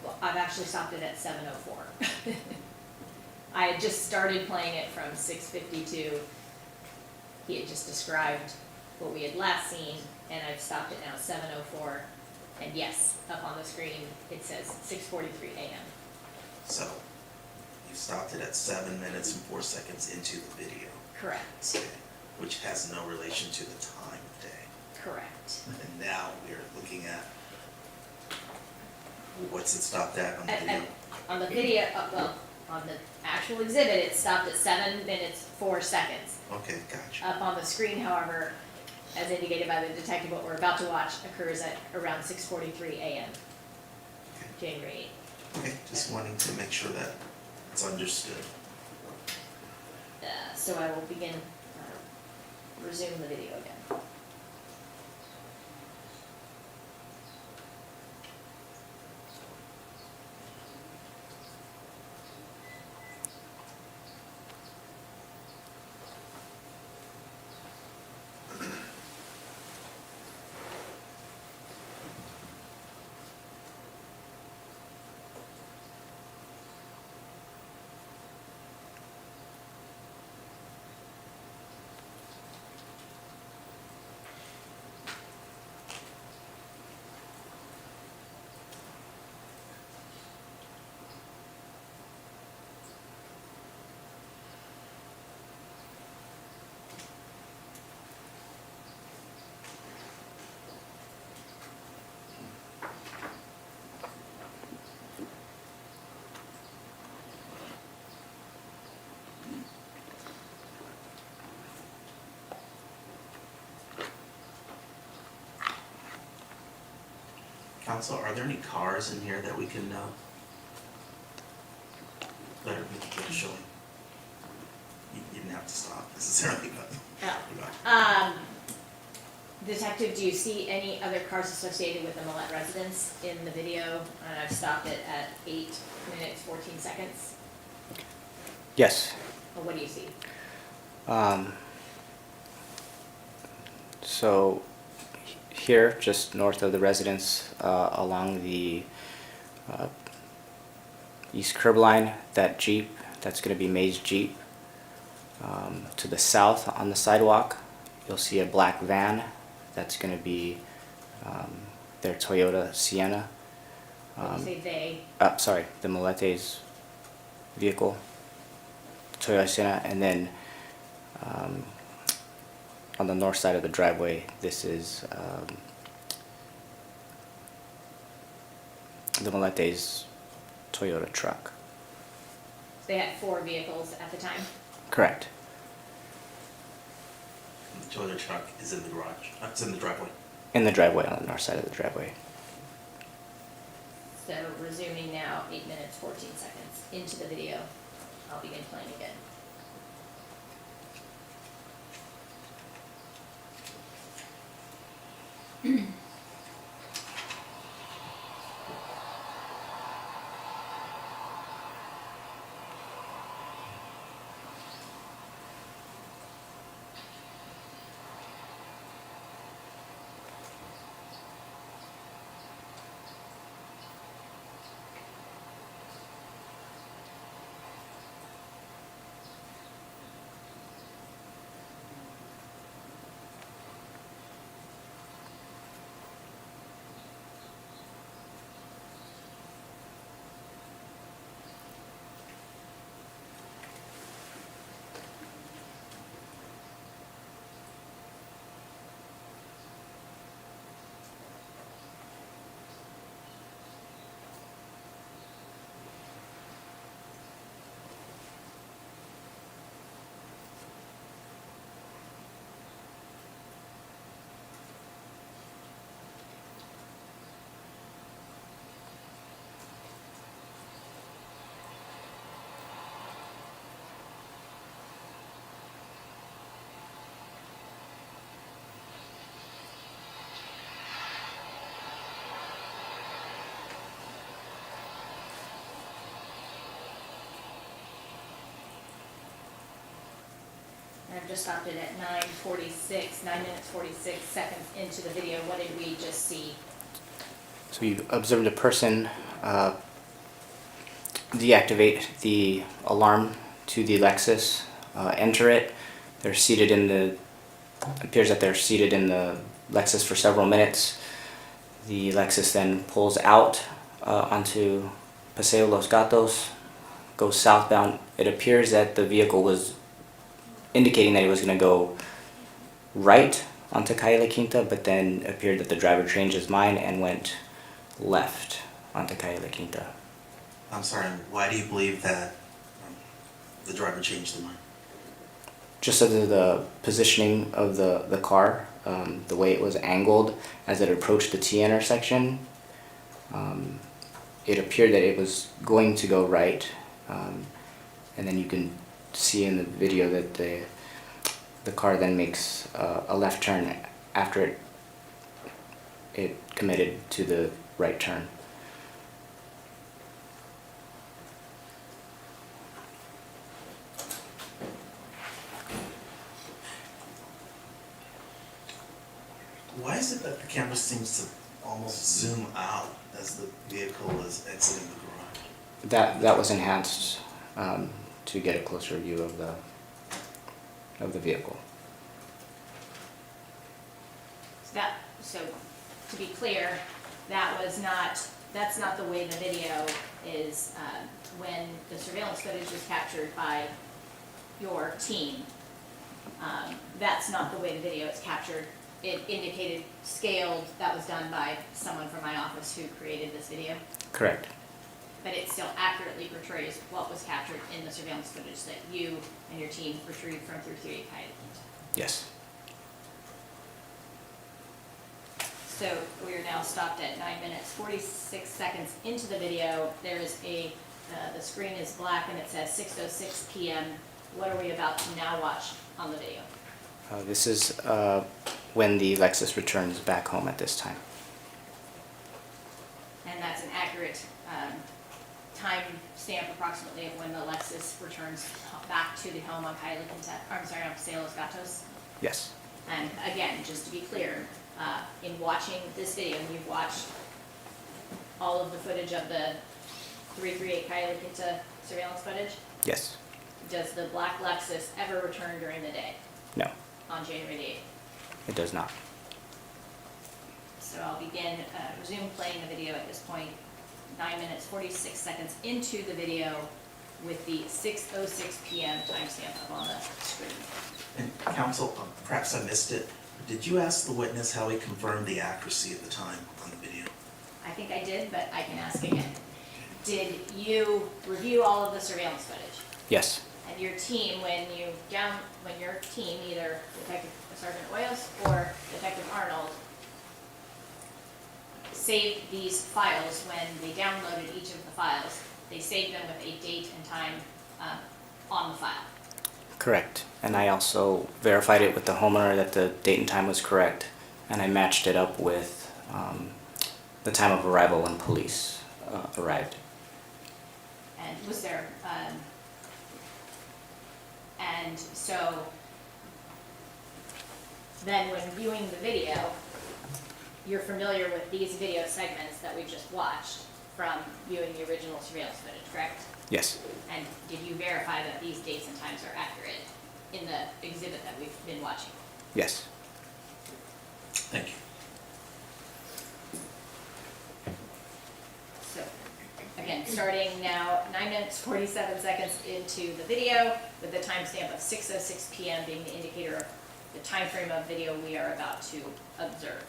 Speaker 2: Well, I've actually stopped it at 7:04. I had just started playing it from 6:52. He had just described what we had last seen, and I've stopped it now at 7:04. And yes, up on the screen, it says 6:43 a.m.
Speaker 1: So you stopped it at 7 minutes and 4 seconds into the video,
Speaker 2: Correct,
Speaker 1: okay, which has no relation to the time of day.
Speaker 2: correct.
Speaker 1: And now we're looking at, what's it stopped at on the video?
Speaker 2: On the video, on the actual exhibit, it stopped at 7 minutes, 4 seconds.
Speaker 1: Okay, gotcha.
Speaker 2: Up on the screen, however, as indicated by the detective, what we're about to watch occurs at around 6:43 a.m. January 8th.
Speaker 1: Okay, just wanting to make sure that it's understood.
Speaker 2: So I will begin, resume the video again.
Speaker 1: Council, are there any cars in here that we can, that are showing? You didn't have to stop necessarily, but.
Speaker 2: Oh. Detective, do you see any other cars associated with the Millete residence in the video? And I've stopped it at 8 minutes, 14 seconds.
Speaker 4: Yes.
Speaker 2: Well, what do you see?
Speaker 4: So here, just north of the residence, along the east curb line, that Jeep, that's going to be May's Jeep. To the south on the sidewalk, you'll see a black van. That's going to be their Toyota Sienna.
Speaker 2: When you say they,
Speaker 4: Sorry, the Millete's vehicle, Toyota Sienna, and then on the north side of the driveway, this is the Millete's Toyota truck.
Speaker 2: they had 4 vehicles at the time.
Speaker 4: Correct.
Speaker 1: The Toyota truck is in the garage, it's in the driveway.
Speaker 4: In the driveway, on the north side of the driveway.
Speaker 2: So resuming now, 8 minutes, 14 seconds into the video. I'll begin playing again. I've just stopped it at 9:46, 9 minutes 46 seconds into the video. What did we just see?
Speaker 4: So you observed a person deactivate the alarm to the Lexus, enter it. They're seated in the, appears that they're seated in the Lexus for several minutes. The Lexus then pulls out onto Paseo Los Gatos, goes southbound. It appears that the vehicle was indicating that it was going to go right onto Calle La Quinta, but then appeared that the driver changed his mind and went left onto Calle La Quinta.
Speaker 1: I'm sorry, why do you believe that the driver changed their mind?
Speaker 4: Just as of the positioning of the car, the way it was angled as it approached the T intersection, it appeared that it was going to go right, and then you can see in the video that the car then makes a left turn after it committed to the right turn.
Speaker 1: Why is it that the camera seems to almost zoom out as the vehicle is exiting the garage?
Speaker 4: That was enhanced to get a closer view of the vehicle.
Speaker 2: So to be clear, that's not the way the video is, when the surveillance footage is captured by your team. That's not the way the video is captured. It indicated scaled, that was done by someone from my office who created this video.
Speaker 4: Correct.
Speaker 2: But it still accurately portrays what was captured in the surveillance footage that you and your team retrieved from 338 Calle La Quinta.
Speaker 4: Yes.
Speaker 2: So we are now stopped at 9 minutes, 46 seconds into the video. There is the screen is black and it says 6:06 PM. What are we about to now watch on the video?
Speaker 4: This is when the Lexus returns back home at this time.
Speaker 2: And that's an accurate time stamp approximately of when the Lexus returns back to the home on Paseo Los Gatos.
Speaker 4: Yes.
Speaker 2: And again, just to be clear, in watching this video, and you've watched all of the footage of the 338 Calle La Quinta surveillance footage,
Speaker 4: Yes.
Speaker 2: does the black Lexus ever return during the day
Speaker 4: No,
Speaker 2: on January the 8th?
Speaker 4: it does not.
Speaker 2: So I'll begin, resume playing the video at this point, 9 minutes, 46 seconds into the video with the 6:06 PM timestamp up on the screen.
Speaker 1: And counsel, perhaps I missed it. Did you ask the witness how he confirmed the accuracy of the time on the video?
Speaker 2: I think I did, but I can ask again. Did you review all of the surveillance footage?
Speaker 4: Yes.
Speaker 2: And your team, when your team, either Detective Sergeant Hoyos or Detective Arnold, saved these files when they downloaded each of the files, they saved them with a date and time on the file?
Speaker 4: Correct. And I also verified it with the homeowner that the date and time was correct, and I matched it up with the time of arrival when police arrived.
Speaker 2: And was there, and so then when viewing the video, you're familiar with these video segments that we've just watched from viewing the original surveillance footage, correct?
Speaker 4: Yes.
Speaker 2: And did you verify that these dates and times are accurate in the exhibit that we've been watching?
Speaker 4: Yes.
Speaker 1: Thank you.
Speaker 2: So, again, starting now, 9 minutes, 47 seconds into the video, with the timestamp of 6:06 PM being the indicator of the time frame of video we are about to observe.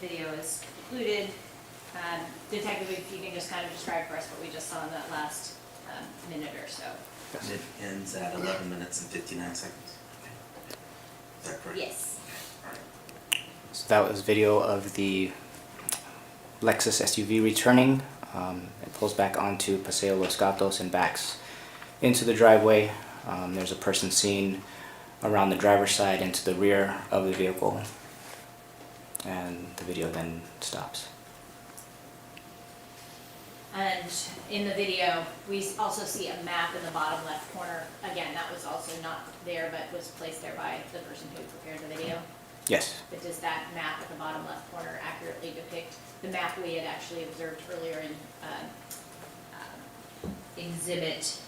Speaker 2: Video is concluded. Detective, if you can just kind of describe for us what we just saw in that last minute or so.
Speaker 1: And it ends at 11 minutes and 59 seconds. Is that correct?
Speaker 2: Yes.
Speaker 1: All right.
Speaker 4: So that was video of the Lexus SUV returning. It pulls back onto Paseo Los Gatos and backs into the driveway. There's a person seen around the driver's side into the rear of the vehicle. And the video then stops.
Speaker 2: And in the video, we also see a map in the bottom left corner. Again, that was also not there, but was placed there by the person who prepared the video.
Speaker 4: Yes.
Speaker 2: But does that map at the bottom left corner accurately depict the map we had actually observed earlier in exhibit,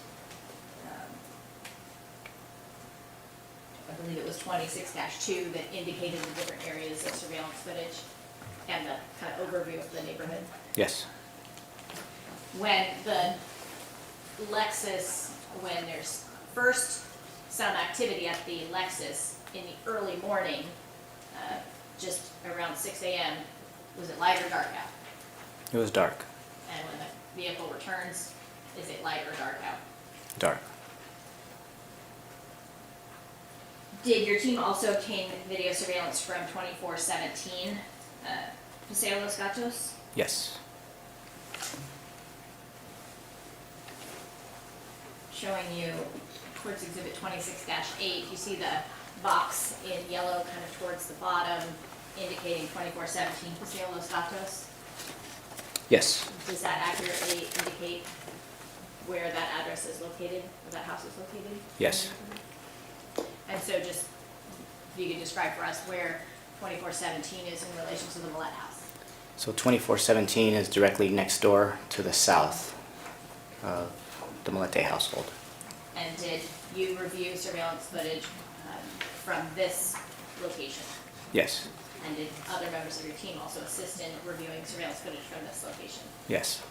Speaker 2: I believe it was 26-2 that indicated the different areas of surveillance footage and the kind of overview of the neighborhood?
Speaker 4: Yes.
Speaker 2: When the Lexus, when there's first some activity at the Lexus in the early morning, just around 6 a.m., was it light or dark out?
Speaker 4: It was dark.
Speaker 2: And when the vehicle returns, is it light or dark out?
Speaker 4: Dark.
Speaker 2: Did your team also obtain video surveillance from 2417 Paseo Los Gatos?
Speaker 4: Yes.
Speaker 2: Showing you towards exhibit 26-8, you see the box in yellow kind of towards the bottom indicating 2417 Paseo Los Gatos.
Speaker 4: Yes.
Speaker 2: Does that accurately indicate where that address is located, where that house is located?
Speaker 4: Yes.
Speaker 2: And so just, if you could describe for us where 2417 is in relation to the Millete house?
Speaker 4: So 2417 is directly next door to the south of the Millete household.
Speaker 2: And did you review surveillance footage from this location?
Speaker 4: Yes.
Speaker 2: And did other members of your team also assist in reviewing surveillance footage from this location?
Speaker 4: Yes.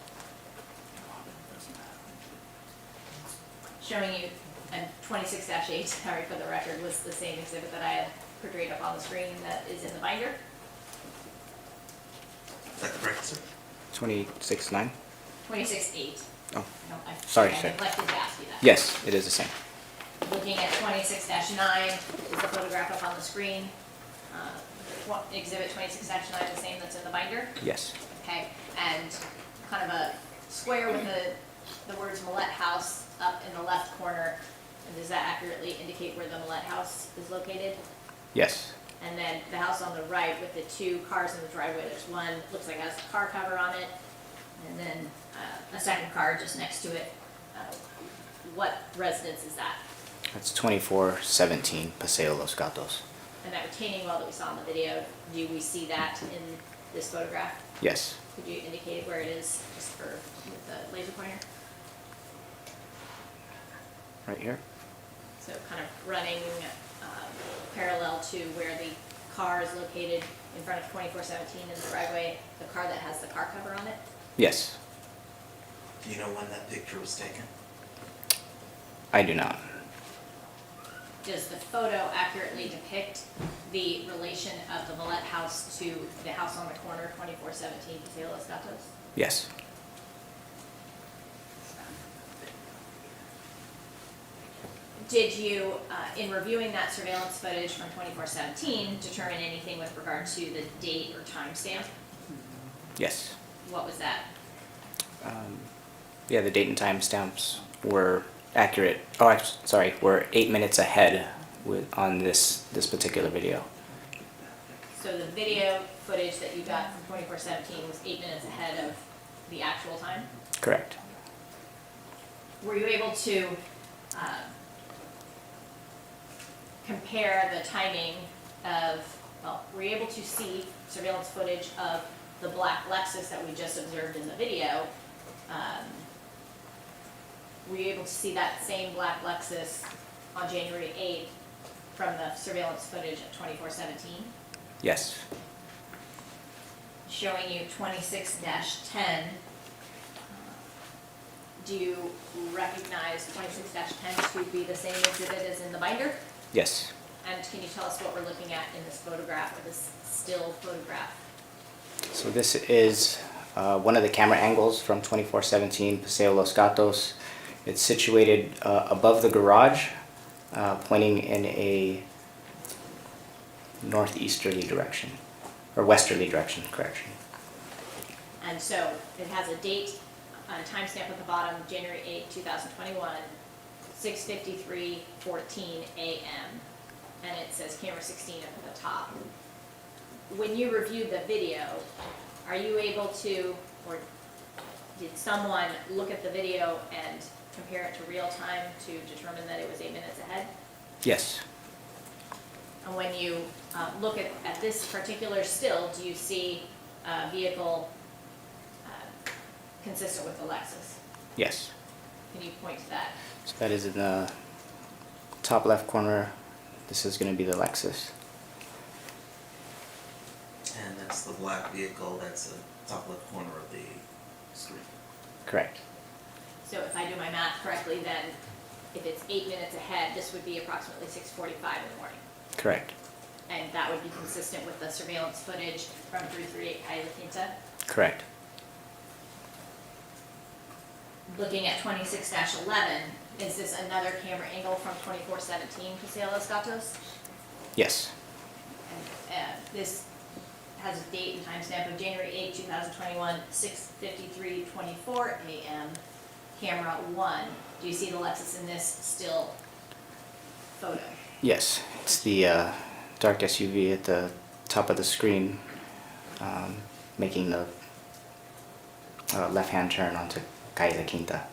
Speaker 2: Showing you, and 26-8, sorry for the record, was the same exhibit that I had portrayed up on the screen that is in the binder.
Speaker 1: Is that correct, sir?
Speaker 4: 26-9?
Speaker 2: 26-8.
Speaker 4: Oh.
Speaker 2: No, I
Speaker 4: Sorry,
Speaker 2: I
Speaker 4: sir.
Speaker 2: neglected to ask you that.
Speaker 4: Yes, it is the same.
Speaker 2: Looking at 26-9 is the photograph up on the screen. Exhibit 26-9, the same that's in the binder?
Speaker 4: Yes.
Speaker 2: Okay, and kind of a square with the words Millete House up in the left corner. And does that accurately indicate where the Millete House is located?
Speaker 4: Yes.
Speaker 2: And then the house on the right with the two cars in the driveway, there's one, looks like it has a car cover on it, and then a second car just next to it. What residence is that?
Speaker 4: That's 2417 Paseo Los Gatos.
Speaker 2: And that retaining wall that we saw in the video, do we see that in this photograph?
Speaker 4: Yes.
Speaker 2: Could you indicate where it is, just for, with the laser pointer?
Speaker 4: Right here?
Speaker 2: So kind of running parallel to where the car is located in front of 2417 in the driveway, the car that has the car cover on it?
Speaker 4: Yes.
Speaker 1: Do you know when that picture was taken?
Speaker 4: I do not.
Speaker 2: Does the photo accurately depict the relation of the Millete house to the house on the corner, 2417 Paseo Los Gatos?
Speaker 4: Yes.
Speaker 2: Did you, in reviewing that surveillance footage from 2417, determine anything with regard to the date or timestamp?
Speaker 4: Yes.
Speaker 2: What was that?
Speaker 4: Yeah, the date and time stamps were accurate. Oh, sorry, were 8 minutes ahead on this particular video.
Speaker 2: So the video footage that you got from 2417 was 8 minutes ahead of the actual time?
Speaker 4: Correct.
Speaker 2: Were you able to compare the timing of, well, were you able to see surveillance footage of the black Lexus that we just observed in the video? Were you able to see that same black Lexus on January 8th from the surveillance footage at 2417?
Speaker 4: Yes.
Speaker 2: Showing you 26-10. Do you recognize 26-10 to be the same exhibit as in the binder?
Speaker 4: Yes.
Speaker 2: And can you tell us what we're looking at in this photograph, or this still photograph?
Speaker 4: So this is one of the camera angles from 2417 Paseo Los Gatos. It's situated above the garage, pointing in a northeasterly direction, or westerly direction, correction.
Speaker 2: And so it has a date, a timestamp at the bottom, January 8, 2021, 6:53:14 a.m. And it says camera 16 at the top. When you reviewed the video, are you able to, or did someone look at the video and compare it to real time to determine that it was 8 minutes ahead?
Speaker 4: Yes,
Speaker 2: And when you look at this particular still, do you see a vehicle consistent with the Lexus?
Speaker 4: yes.
Speaker 2: Can you point to that?
Speaker 4: So that is in the top left corner. This is going to be the Lexus.
Speaker 1: And that's the black vehicle, that's the top left corner of the screen.
Speaker 4: Correct.
Speaker 2: So if I do my math correctly, then if it's 8 minutes ahead, this would be approximately 6:45 in the morning.
Speaker 4: Correct.
Speaker 2: And that would be consistent with the surveillance footage from 338 Calle La Quinta.
Speaker 4: Correct.
Speaker 2: Looking at 26-11, is this another camera angle from 2417 Paseo Los Gatos?
Speaker 4: Yes.
Speaker 2: And this has a date and timestamp of January 8, 2021, 6:53:24 a.m. Camera 1. Do you see the Lexus in this still photo?
Speaker 4: Yes. It's the dark SUV at the top of the screen, making the left-hand turn onto Calle La Quinta.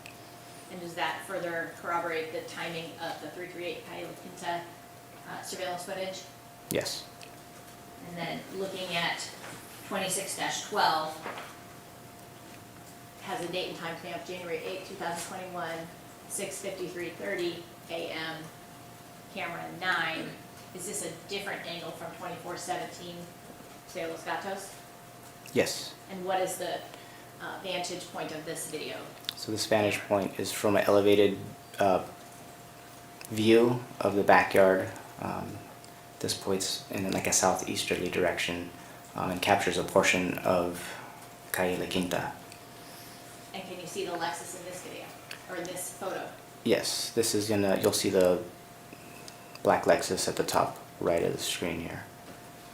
Speaker 2: And does that further corroborate the timing of the 338 Calle La Quinta surveillance footage?
Speaker 4: Yes.
Speaker 2: And then looking at 26-12, has a date and time stamp, January 8, 2021, 6:53:30 a.m., camera 9. Is this a different angle from 2417 Paseo Los Gatos?
Speaker 4: Yes.
Speaker 2: And what is the vantage point of this video?
Speaker 4: So this vantage point is from an elevated view of the backyard. This points in like a southeasterly direction and captures a portion of Calle La Quinta.
Speaker 2: And can you see the Lexus in this video, or in this photo?
Speaker 4: Yes, this is you'll see the black Lexus at the top right of the screen here.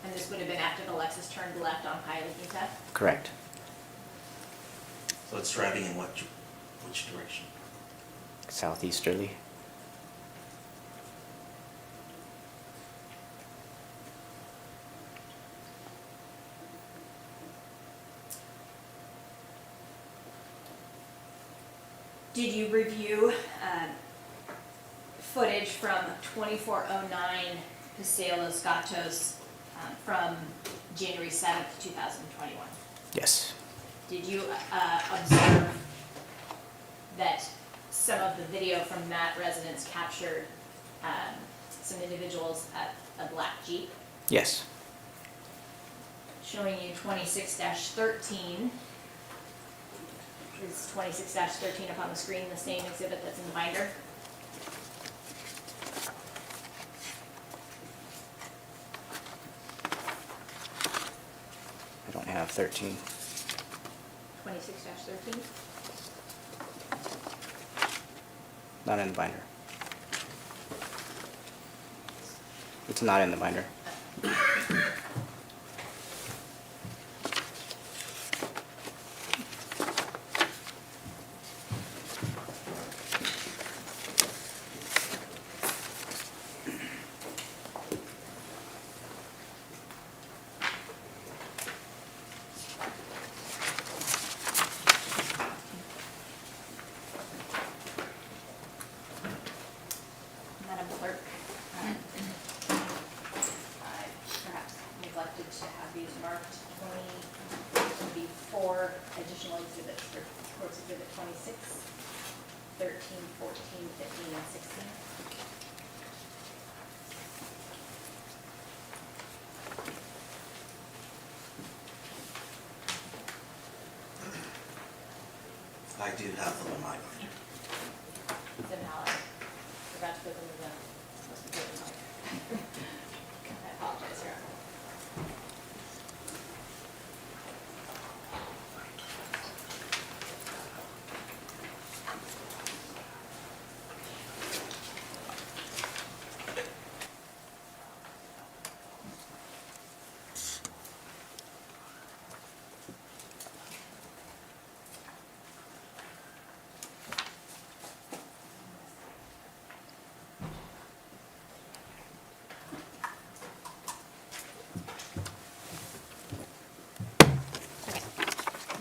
Speaker 2: And this would have been after the Lexus turned left on Calle La Quinta?
Speaker 4: Correct.
Speaker 1: So it's driving in which direction?
Speaker 4: Southeasterly.
Speaker 2: Did you review footage from 2409 Paseo Los Gatos from January 7th, 2021?
Speaker 4: Yes.
Speaker 2: Did you observe that some of the video from that residence captured some individuals at a black Jeep?
Speaker 4: Yes.
Speaker 2: Showing you 26-13. Is 26-13 up on the screen the same exhibit that's in the binder?
Speaker 4: I don't have 13.
Speaker 2: 26-13?
Speaker 4: Not in the binder. It's not in the binder.
Speaker 2: Madam Clerk, I perhaps neglected to have these marked. 24 additional exhibits for courts exhibit 26, 13, 14, 15, and 16.
Speaker 1: I do have them in my binder.
Speaker 2: So now I forgot to put them in the, must be put in my, I apologize, Your Honor.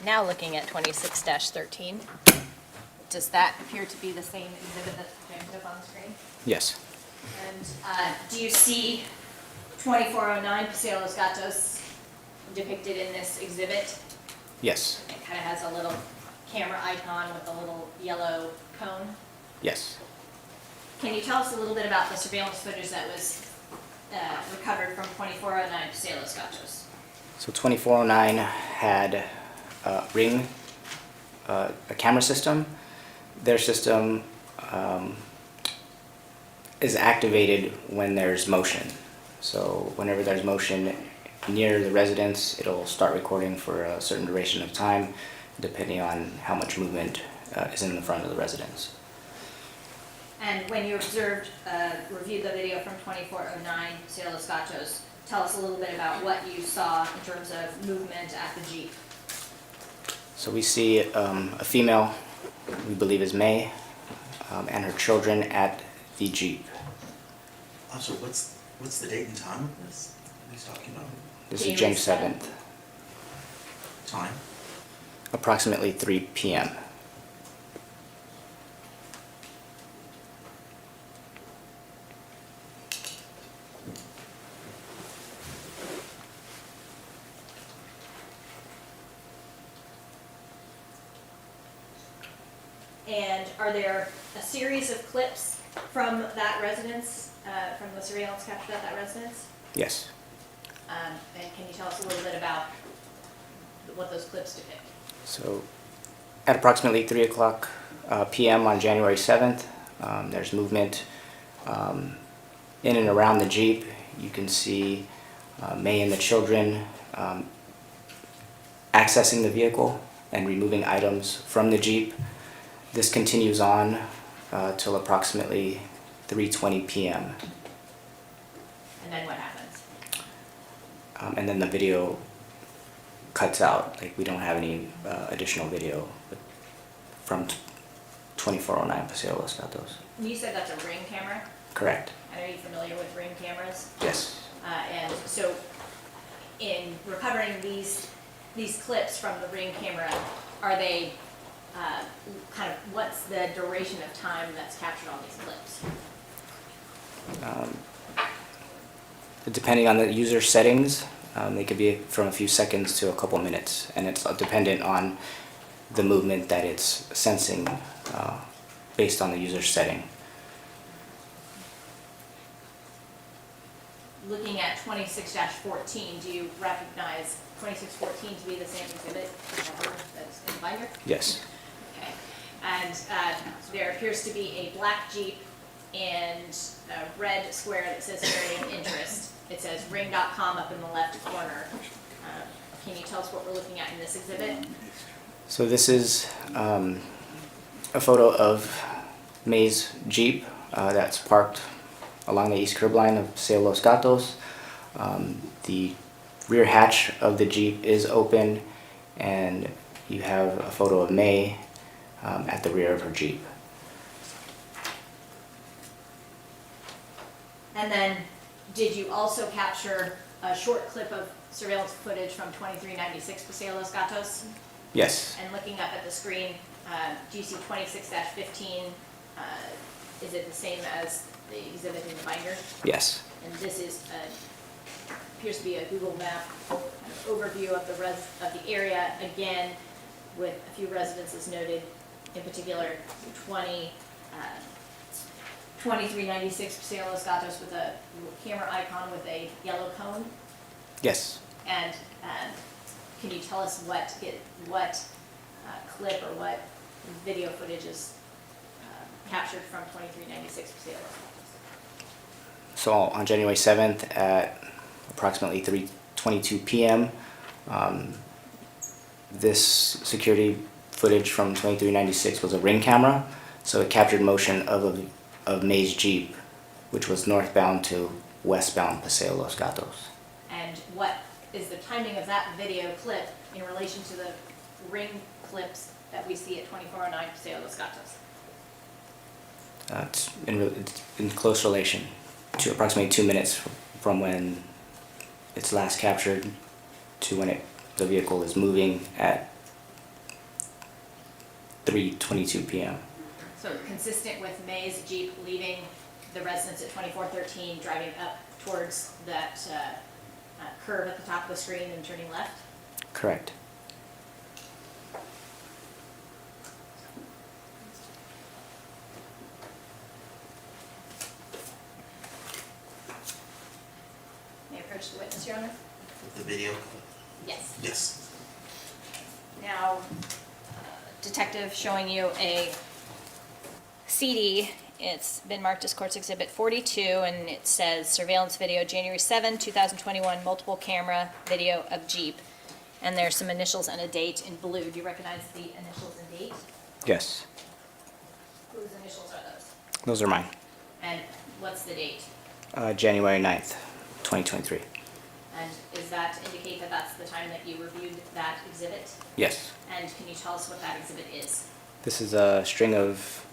Speaker 2: now looking at 26-13. Does that appear to be the same exhibit that's framed up on the screen?
Speaker 4: Yes.
Speaker 2: And do you see 2409 Paseo Los Gatos depicted in this exhibit?
Speaker 4: Yes.
Speaker 2: It kind of has a little camera icon with a little yellow cone.
Speaker 4: Yes.
Speaker 2: Can you tell us a little bit about the surveillance footage that was recovered from 2409 Paseo Los Gatos?
Speaker 4: So 2409 had Ring, a camera system. Their system is activated when there's motion. So whenever there's motion near the residence, it'll start recording for a certain duration of time, depending on how much movement is in the front of the residence.
Speaker 2: And when you reviewed the video from 2409 Paseo Los Gatos, tell us a little bit about what you saw in terms of movement at the Jeep.
Speaker 4: So we see a female, we believe is May, and her children at the Jeep.
Speaker 1: Also, what's the date and time of this? What he's talking about?
Speaker 4: This is January
Speaker 2: January
Speaker 4: 7th,
Speaker 1: Time?
Speaker 4: approximately 3 p.m.
Speaker 2: And are there a series of clips from that residence, from the surveillance captured at that residence?
Speaker 4: Yes.
Speaker 2: And can you tell us a little bit about what those clips depict?
Speaker 4: So at approximately 3 o'clock p.m. on January 7th, there's movement in and around the Jeep. You can see May and the children accessing the vehicle and removing items from the Jeep. This continues on till approximately 3:20 p.m.
Speaker 2: And then what happens?
Speaker 4: And then the video cuts out. Like, we don't have any additional video from 2409 Paseo Los Gatos.
Speaker 2: You said that's a Ring camera.
Speaker 4: Correct.
Speaker 2: And are you familiar with Ring cameras?
Speaker 4: Yes.
Speaker 2: And so in recovering these clips from the Ring camera, are they kind of, what's the duration of time that's captured on these clips?
Speaker 4: Depending on the user settings, they could be from a few seconds to a couple minutes, and it's dependent on the movement that it's sensing based on the user setting.
Speaker 2: Looking at 26-14, do you recognize 2614 to be the same exhibit that's in the binder?
Speaker 4: Yes.
Speaker 2: Okay. And there appears to be a black Jeep and a red square that says area of interest. It says ring.com up in the left corner. Can you tell us what we're looking at in this exhibit?
Speaker 4: So this is a photo of May's Jeep that's parked along the east curb line of Paseo Los Gatos. The rear hatch of the Jeep is open, and you have a photo of May at the rear of her Jeep.
Speaker 2: And then, did you also capture a short clip of surveillance footage from 2396 Paseo Los Gatos?
Speaker 4: Yes.
Speaker 2: And looking up at the screen, do you see 26-15? Is it the same as the exhibit in the binder?
Speaker 4: Yes.
Speaker 2: And this is appears to be a Google map kind of overview of the area, again, with a few residences noted, in particular 2396 Paseo Los Gatos with a camera icon with a yellow cone.
Speaker 4: Yes.
Speaker 2: And can you tell us what clip or what video footage is captured from 2396 Paseo Los Gatos?
Speaker 4: So on January 7th at approximately 3:22 p.m., this security footage from 2396 was a Ring camera, so it captured motion of May's Jeep, which was northbound to westbound Paseo Los Gatos.
Speaker 2: And what is the timing of that video clip in relation to the Ring clips that we see at 2409 Paseo Los Gatos?
Speaker 4: It's in close relation to approximately 2 minutes from when it's last captured to when the vehicle is moving at 3:22 p.m.
Speaker 2: So consistent with May's Jeep leaving the residence at 2413, driving up towards that curve at the top of the screen and turning left?
Speaker 4: Correct.
Speaker 2: May I approach the witness, Your Honor?
Speaker 1: The video?
Speaker 2: Yes.
Speaker 1: Yes.
Speaker 2: Now, detective showing you a CD. It's been marked as Courts Exhibit 42, and it says surveillance video, January 7, 2021, multiple camera video of Jeep. And there's some initials and a date in blue. Do you recognize the initials and date?
Speaker 4: Yes.
Speaker 2: Whose initials are those?
Speaker 4: Those are mine.
Speaker 2: And what's the date?
Speaker 4: January 9th, 2023.
Speaker 2: And does that indicate that that's the time that you reviewed that exhibit?
Speaker 4: Yes.
Speaker 2: And can you tell us what that exhibit is?
Speaker 4: This is a string of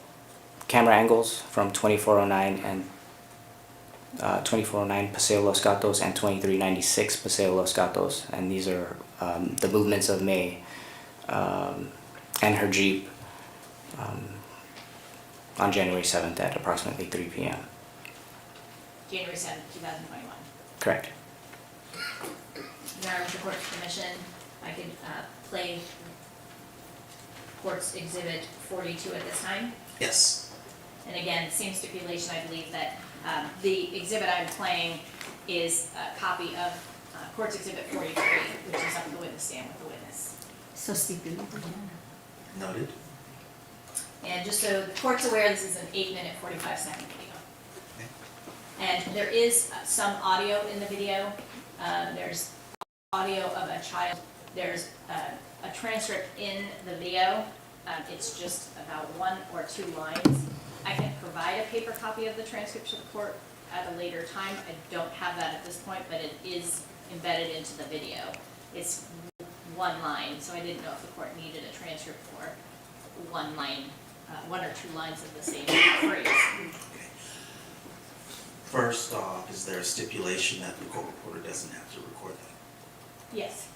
Speaker 4: camera angles from 2409 and 2409 Paseo Los Gatos and 2396 Paseo Los Gatos, and these are the movements of May and her Jeep on January 7th at approximately 3 p.m.
Speaker 2: January 7, 2021.
Speaker 4: Correct.
Speaker 2: Your Honor, with the court's permission, I could play Court's Exhibit 42 at this time.
Speaker 1: Yes.
Speaker 2: And again, same stipulation, I believe that the exhibit I'm playing is a copy of Court's Exhibit 43, which is up at the witness stand with the witness.
Speaker 5: So stipulated, yeah.
Speaker 1: Noted.
Speaker 2: And just so the court's aware, this is an 8-minute, 45-second video. And there is some audio in the video. There's audio of a child. There's a transcript in the video. It's just about 1 or 2 lines. I can provide a paper copy of the transcript to the court at a later time. I don't have that at this point, but it is embedded into the video. It's 1 line, so I didn't know if the court needed a transcript for 1 line, 1 or 2 lines of the same phrase.
Speaker 1: Okay. First off, is there a stipulation that the court reporter doesn't have to record that?
Speaker 2: Yes.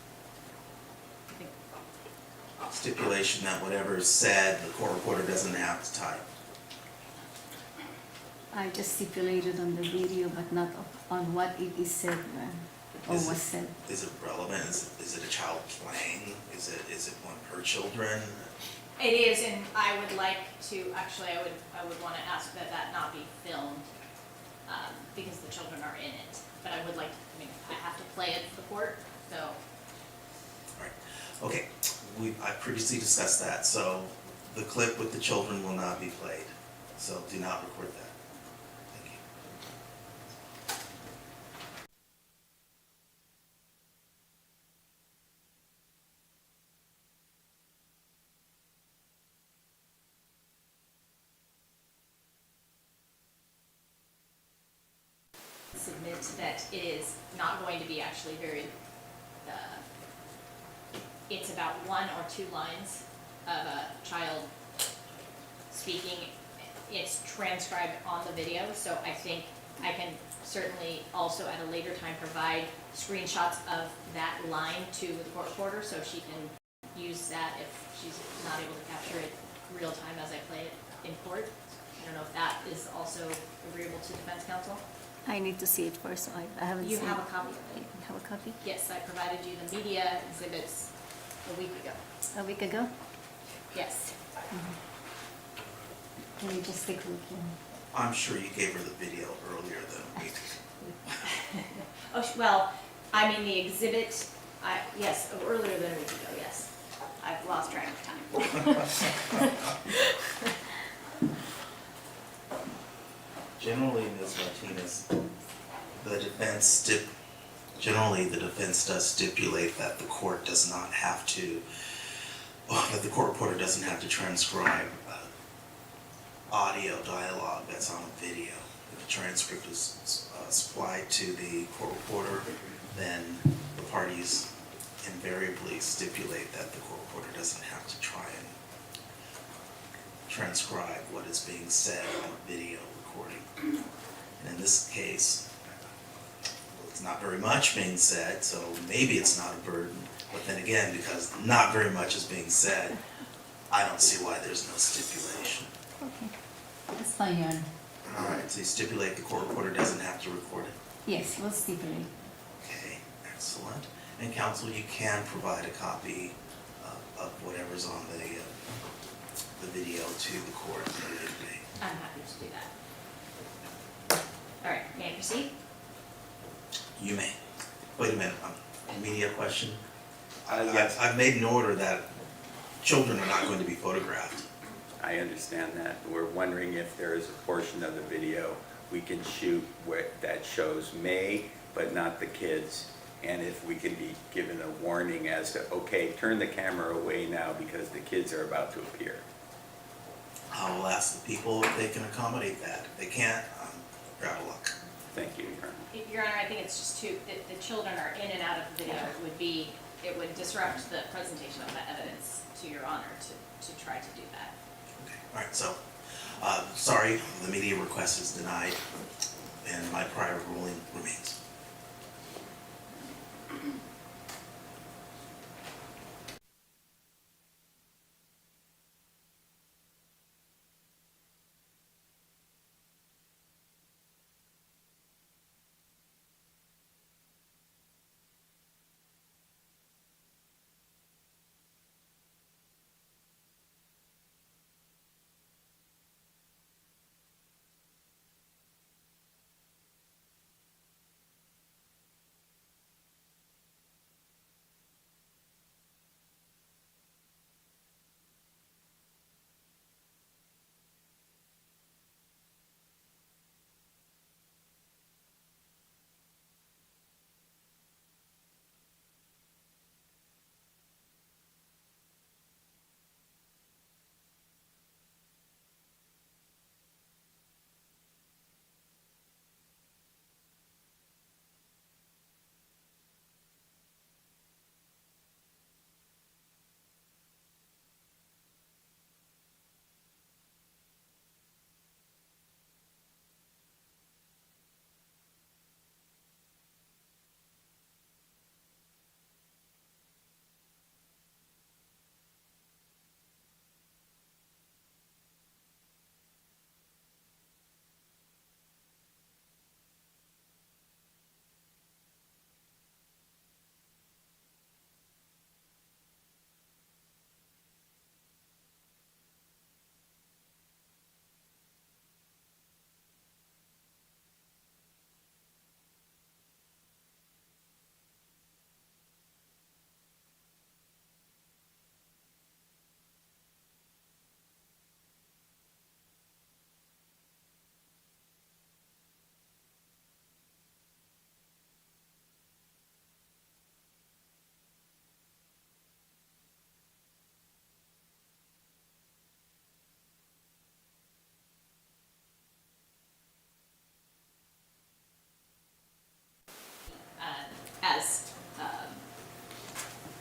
Speaker 1: Stipulation that whatever is said, the court reporter doesn't have to type.
Speaker 5: I just stipulated on the video, but not on what it is said or
Speaker 1: Is it-
Speaker 5: was said.
Speaker 1: Is it relevant? Is it a child playing? Is it one per children?
Speaker 2: It is, and I would like to, actually, I would want to ask that that not be filmed, because the children are in it. But I would like, I have to play it for the court, so.
Speaker 1: Right. Okay, I previously discussed that, so the clip with the children will not be played. So do not record that. Thank you.
Speaker 2: Submit that it is not going to be actually very, it's about 1 or 2 lines of a child speaking. It's transcribed on the video, so I think I can certainly also at a later time provide screenshots of that line to the court reporter, so she can use that if she's not able to capture it real time as I play it in court. I don't know if that is also agreeable to defense counsel.
Speaker 5: I need to see it first, so I haven't seen
Speaker 2: You
Speaker 5: it.
Speaker 2: have a copy of it.
Speaker 5: You have a copy?
Speaker 2: Yes, I provided you the media exhibits a week ago.
Speaker 5: A week ago?
Speaker 2: Yes.
Speaker 5: Can you just take a look in?
Speaker 1: I'm sure you gave her the video earlier than a week.
Speaker 2: Oh, well, I mean the exhibit, yes, earlier than a week ago, yes. I've lost track of time.
Speaker 1: Generally, Ms. Martinez, generally the defense does stipulate that the court does not have to, that the court reporter doesn't have to transcribe audio dialogue that's on a video. If the transcript is supplied to the court reporter, then the parties invariably stipulate that the court reporter doesn't have to try and transcribe what is being said on a video recording. And in this case, well, it's not very much being said, so maybe it's not a burden. But then again, because not very much is being said, I don't see why there's no stipulation.
Speaker 5: Okay, that's fine, Your Honor.
Speaker 1: All right, so you stipulate the court reporter doesn't have to record it.
Speaker 5: Yes, we'll stipulate.
Speaker 1: Okay, excellent. And counsel, you can provide a copy of whatever's on the video to the court at a later date.
Speaker 2: I'm happy to do that. All right, may I proceed?
Speaker 1: You may. Wait a minute, immediate question.
Speaker 6: Yes,
Speaker 1: I've made an order that children are not going to be photographed.
Speaker 6: I understand that. We're wondering if there is a portion of the video we can shoot that shows May, but not the kids. And if we can be given a warning as to, okay, turn the camera away now because the kids are about to appear.
Speaker 1: I will ask the people if they can accommodate that. If they can't, grab a luck.
Speaker 6: Thank you, Your Honor.
Speaker 2: Your Honor, I think it's just the children are in and out of the video. It would disrupt the presentation of that evidence to Your Honor to try to do that.
Speaker 1: Okay, all right, so, sorry, the media request is denied, and my prior ruling remains.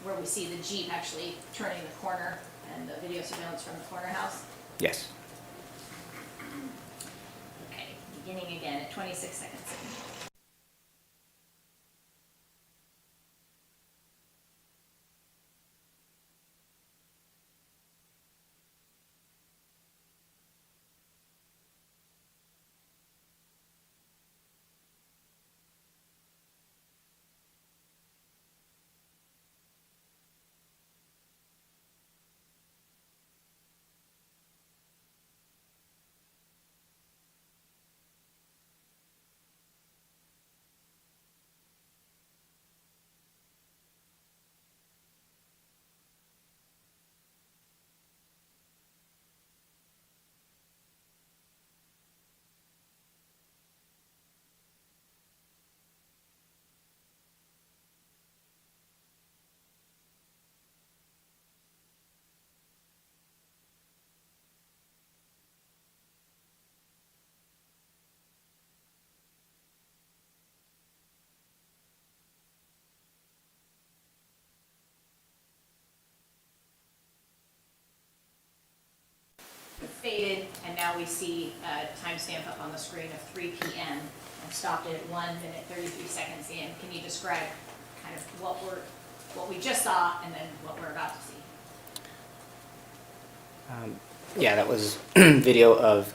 Speaker 2: Where we see the Jeep actually turning the corner and the video surveillance from the corner house.
Speaker 4: Yes.
Speaker 2: Okay, beginning again at 26 seconds. Faded, and now we see a timestamp up on the screen of 3 p.m. and stopped it at 1 minute 33 seconds in. Can you describe kind of what we just saw and then what we're about to see?
Speaker 4: Yeah, that was video of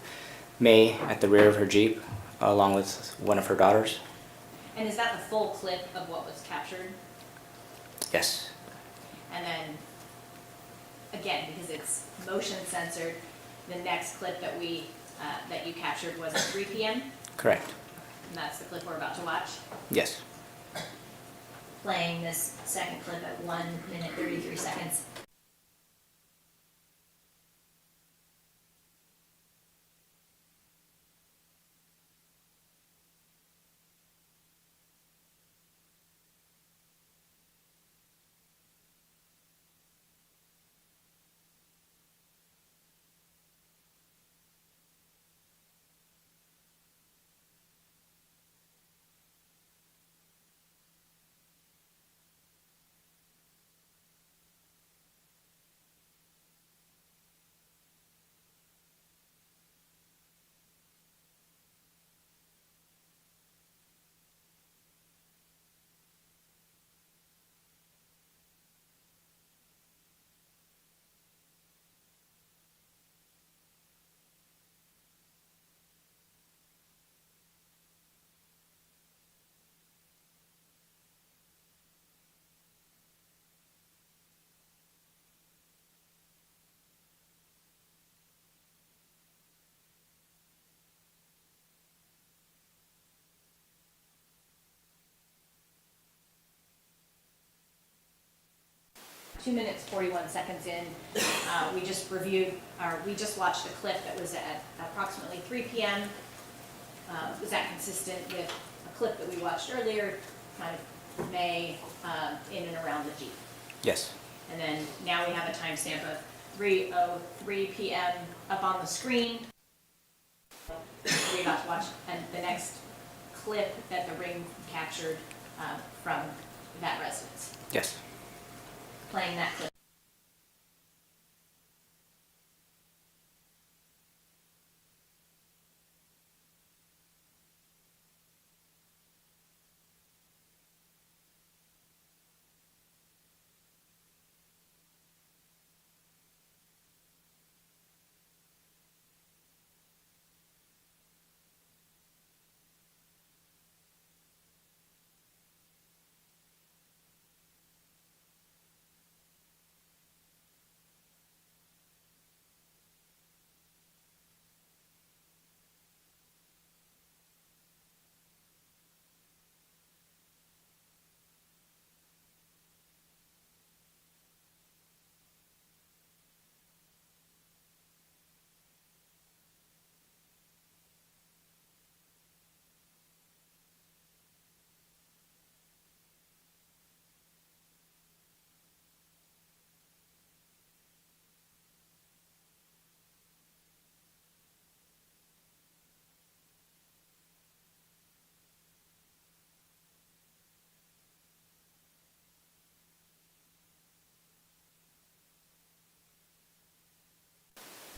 Speaker 4: May at the rear of her Jeep, along with one of her daughters.
Speaker 2: And is that the full clip of what was captured?
Speaker 4: Yes,
Speaker 2: And then, again, because it's motion censored, the next clip that that you captured was at 3 p.m.?
Speaker 4: correct.
Speaker 2: And that's the clip we're about to watch?
Speaker 4: Yes.
Speaker 2: Playing this second clip at 1 minute 33 seconds. Two minutes, 41 seconds in, we just watched a clip that was at approximately 3 p.m. Was that consistent with a clip that we watched earlier, kind of May, in and around the Jeep?
Speaker 4: Yes.
Speaker 2: And then now we have a timestamp of 3:03 p.m. up on the screen. We're about to watch the next clip that the ring captured from that residence.
Speaker 4: Yes.
Speaker 2: Playing that clip.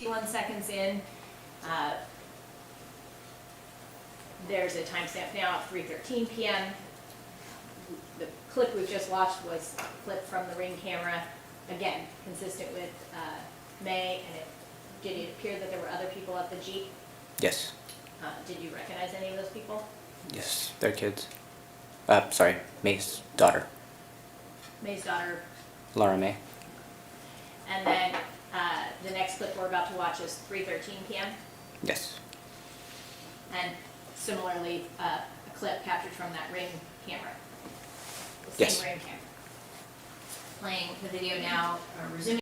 Speaker 2: One seconds in, there's a timestamp now at 3:13 p.m. The clip we've just watched was a clip from the ring camera, again, consistent with May, and did it appear that there were other people at the Jeep?
Speaker 4: Yes.
Speaker 2: Did you recognize any of those people?
Speaker 4: Yes. They're kids. Sorry, May's daughter,
Speaker 2: May's daughter,
Speaker 4: Laura May.
Speaker 2: and then the next clip we're about to watch is 3:13 p.m.
Speaker 4: Yes.
Speaker 2: And similarly, a clip captured from that ring camera. The
Speaker 4: Yes.
Speaker 2: same ring camera. Playing the video now, or resuming.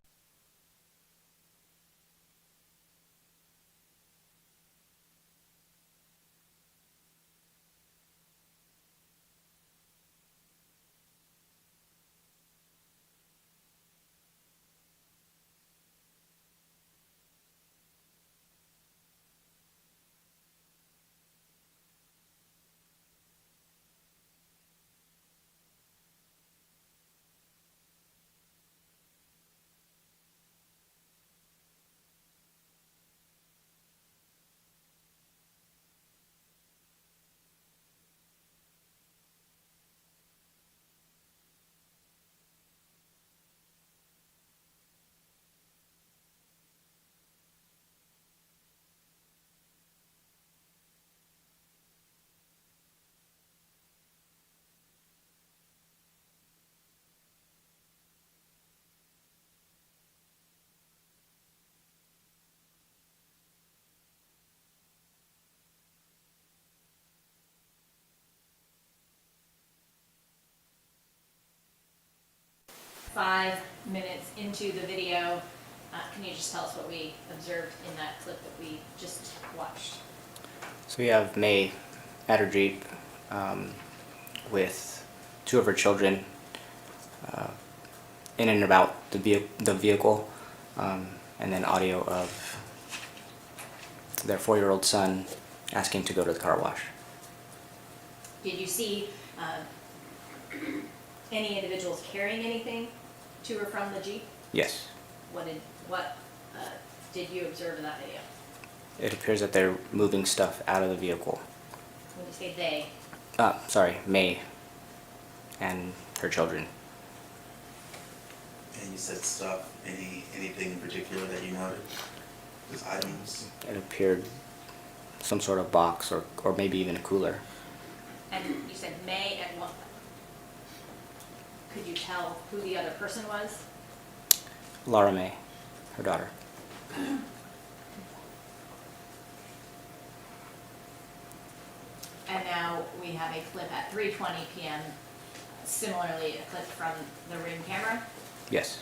Speaker 2: 5 minutes into the video, can you just tell us what we observed in that clip that we just watched?
Speaker 4: So we have May at her Jeep with two of her children in and about the vehicle, and then audio of their 4-year-old son asking to go to the car wash.
Speaker 2: Did you see any individuals carrying anything to or from the Jeep?
Speaker 4: Yes.
Speaker 2: What did you observe in that video?
Speaker 4: It appears that they're moving stuff out of the vehicle.
Speaker 2: When you say they,
Speaker 4: Sorry, May and her children.
Speaker 1: And you said stuff, anything in particular that you noted? Just items?
Speaker 4: It appeared some sort of box or maybe even a cooler.
Speaker 2: and you said May and what? Could you tell who the other person was?
Speaker 4: Laura May, her daughter.
Speaker 2: And now we have a clip at 3:20 PM, similarly a clip from the ring camera.
Speaker 4: Yes.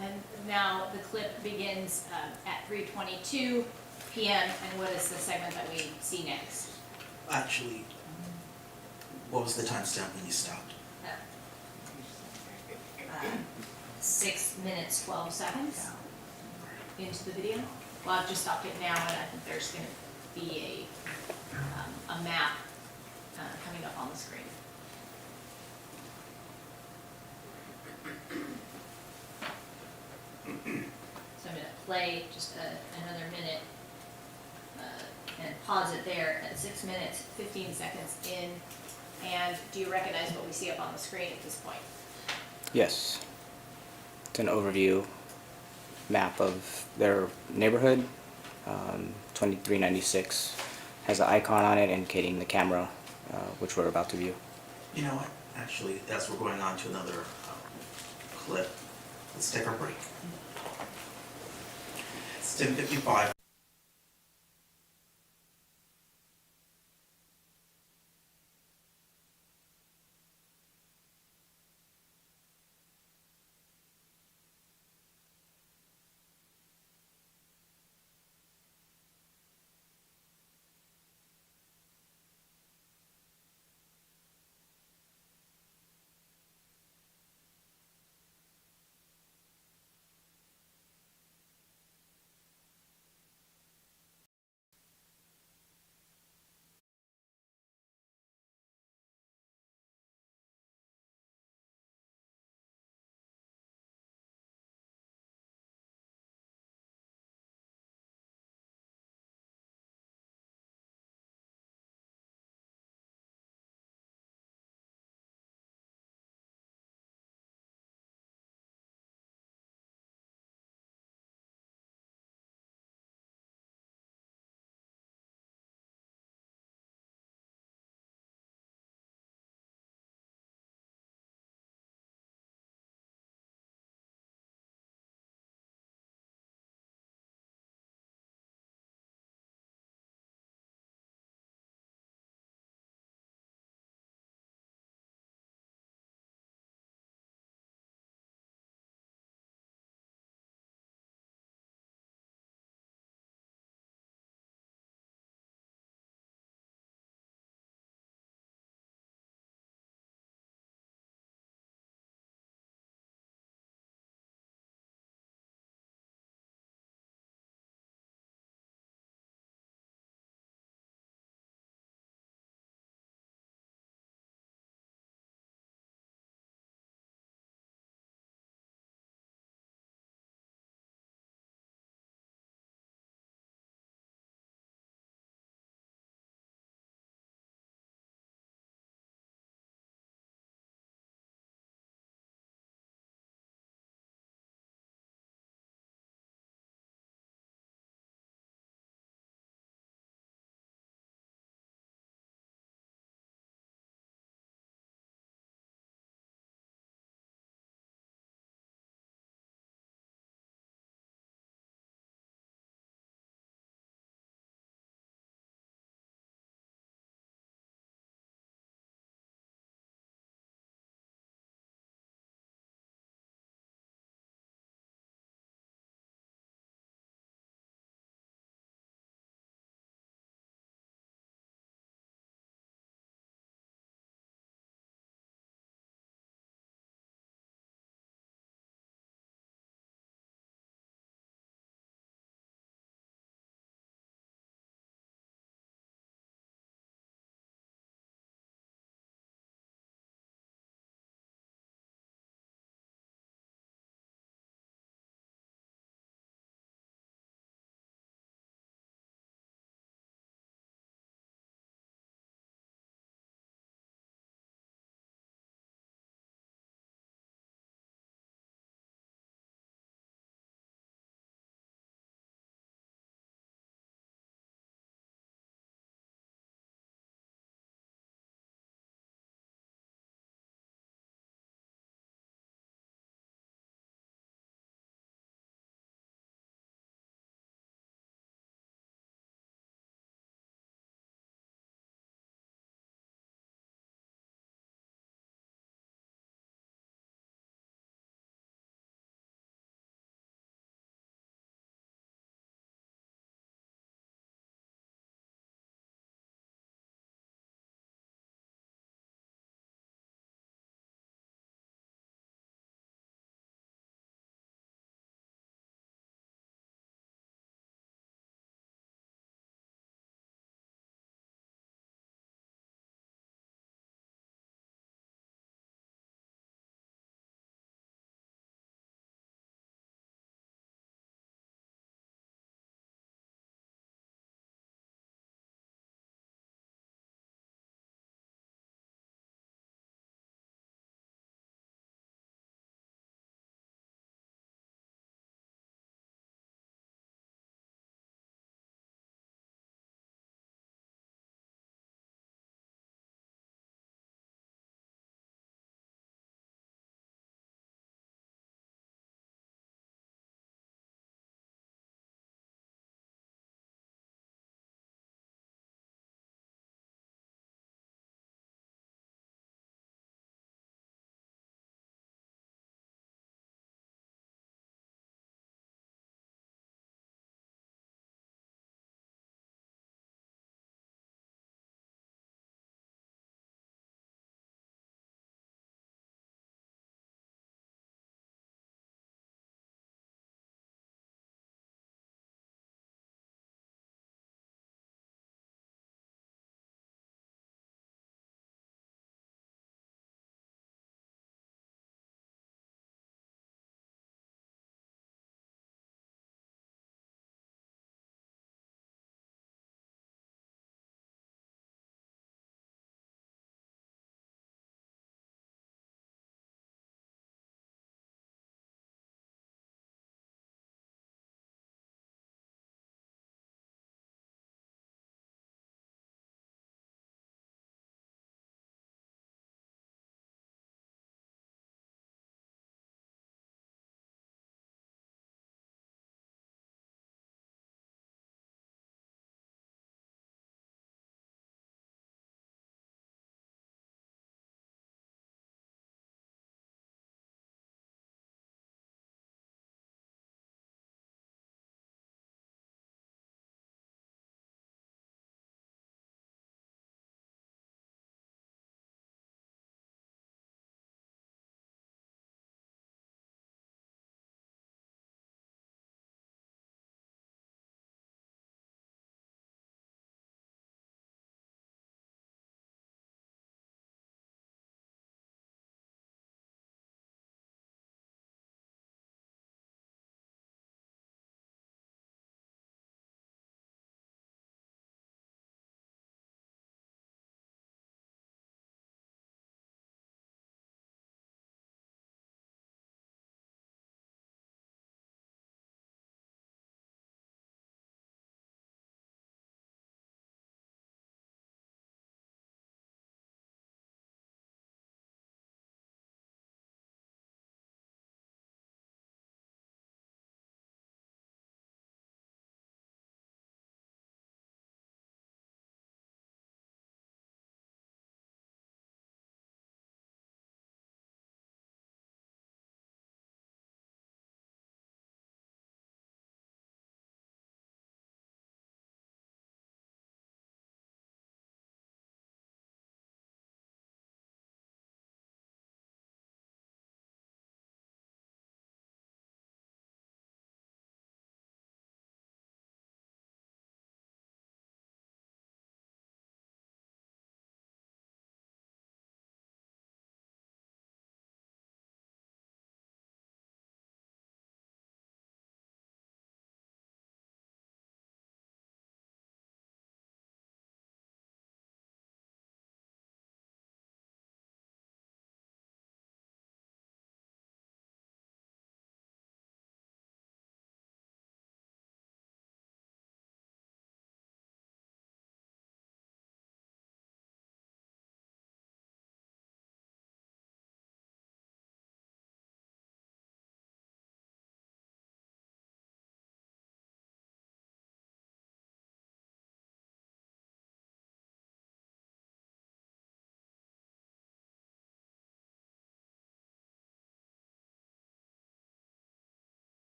Speaker 2: And now the clip begins at 3:22 PM, and what is the segment that we see next?
Speaker 1: Actually, what was the timestamp when you stopped?
Speaker 2: 6 minutes, 12 seconds into the video. Well, I've just stopped it now, and I think there's gonna be a map coming up on the screen. So I'm gonna play just another minute and pause it there at 6 minutes, 15 seconds in. And do you recognize what we see up on the screen at this point?
Speaker 4: Yes. It's an overview map of their neighborhood. 2396 has an icon on it indicating the camera, which we're about to view.
Speaker 1: You know what, actually, as we're going on to another clip, let's take our break. It's 10:55.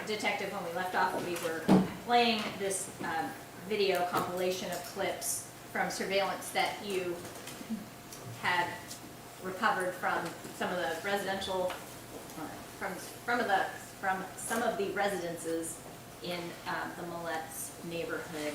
Speaker 2: Detective, when we left off, we were playing this video compilation of clips from surveillance that you had recovered from some of the residential, from some of the residences in the Millete's neighborhood.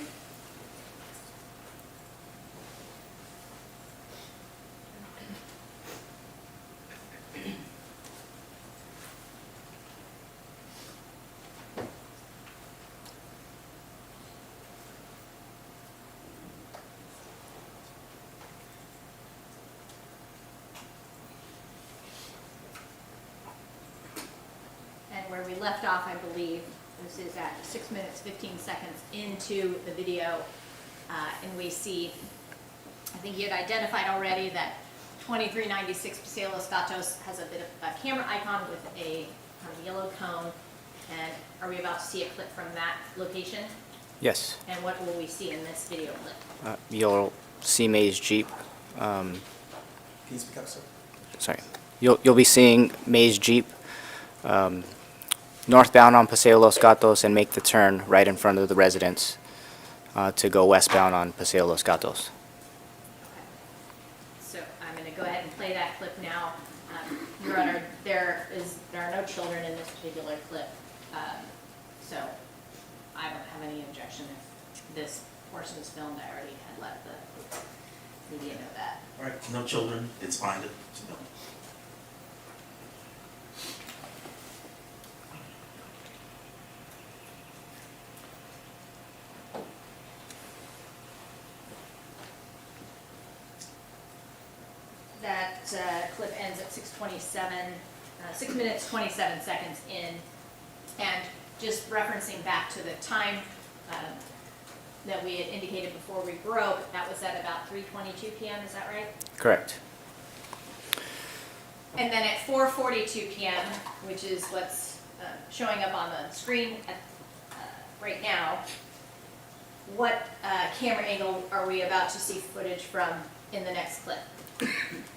Speaker 2: And where we left off, I believe, this is at 6 minutes, 15 seconds into the video, and we see, I think you had identified already that 2396 Paseo Los Gatos has a bit of a camera icon with a kind of yellow cone, and are we about to see a clip from that location?
Speaker 4: Yes.
Speaker 2: And what will we see in this video clip?
Speaker 4: You'll see May's Jeep.
Speaker 1: Can you speak up, sir?
Speaker 4: Sorry. You'll be seeing May's Jeep northbound on Paseo Los Gatos and make the turn right in front of the residence to go westbound on Paseo Los Gatos.
Speaker 2: So I'm going to go ahead and play that clip now. Your Honor, there are no children in this particular clip, so I don't have any objection if this portion is filmed. I already had let the media know that.
Speaker 1: All right, no children, it's fine to know.
Speaker 2: That clip ends at 6:27, 6 minutes, 27 seconds in. And just referencing back to the time that we had indicated before we broke, that was at about 3:22 p.m., is that right?
Speaker 4: Correct.
Speaker 2: And then at 4:42 p.m., which is what's showing up on the screen right now, what camera angle are we about to see footage from in the next clip?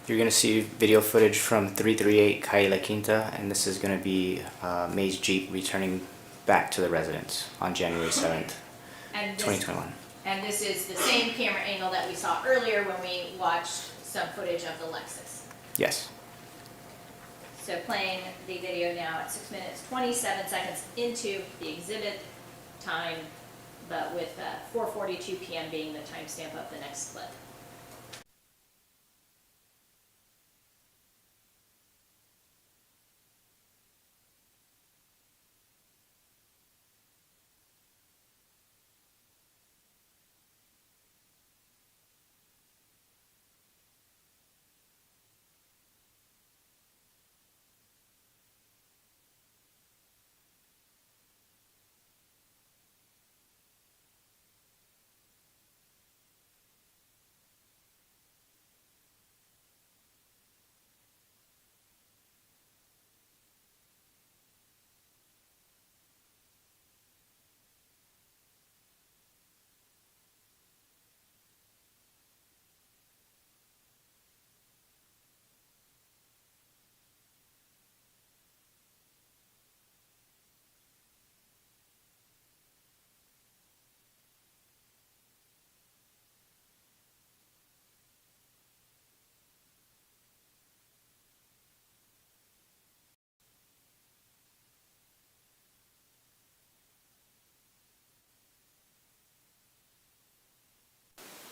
Speaker 4: You're going to see video footage from 338 Calle La Quinta, and this is going to be May's Jeep returning back to the residence on January 7th,
Speaker 2: And this,
Speaker 4: 2021.
Speaker 2: and this is the same camera angle that we saw earlier when we watched some footage of the Lexus.
Speaker 4: Yes.
Speaker 2: So playing the video now at 6 minutes, 27 seconds into the exhibit time, but with 4:42 p.m. being the timestamp of the next clip.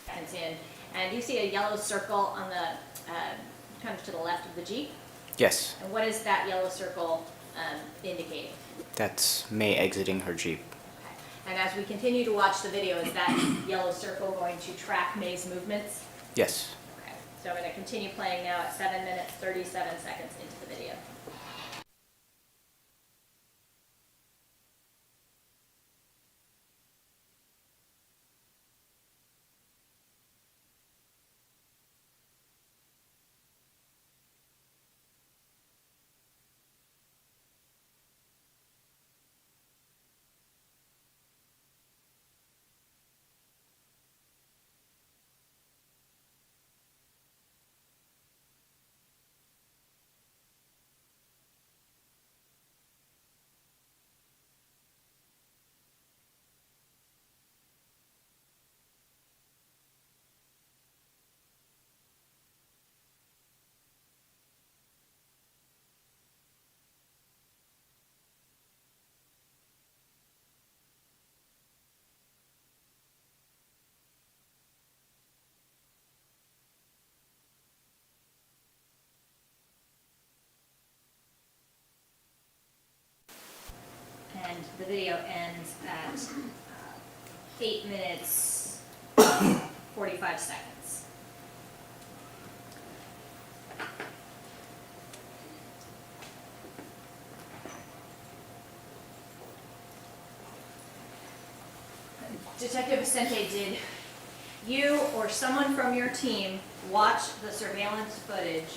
Speaker 2: Seconds in, and you see a yellow circle on the kind of to the left of the Jeep.
Speaker 4: Yes.
Speaker 2: And what is that yellow circle indicating?
Speaker 4: That's May exiting her Jeep.
Speaker 2: Okay. And as we continue to watch the video, is that yellow circle going to track May's movements?
Speaker 4: Yes.
Speaker 2: Okay. So I'm going to continue playing now at 7 minutes, 37 seconds into the video. and the video ends at 8 minutes 45 seconds. Detective Vicente, did you or someone from your team watch the surveillance footage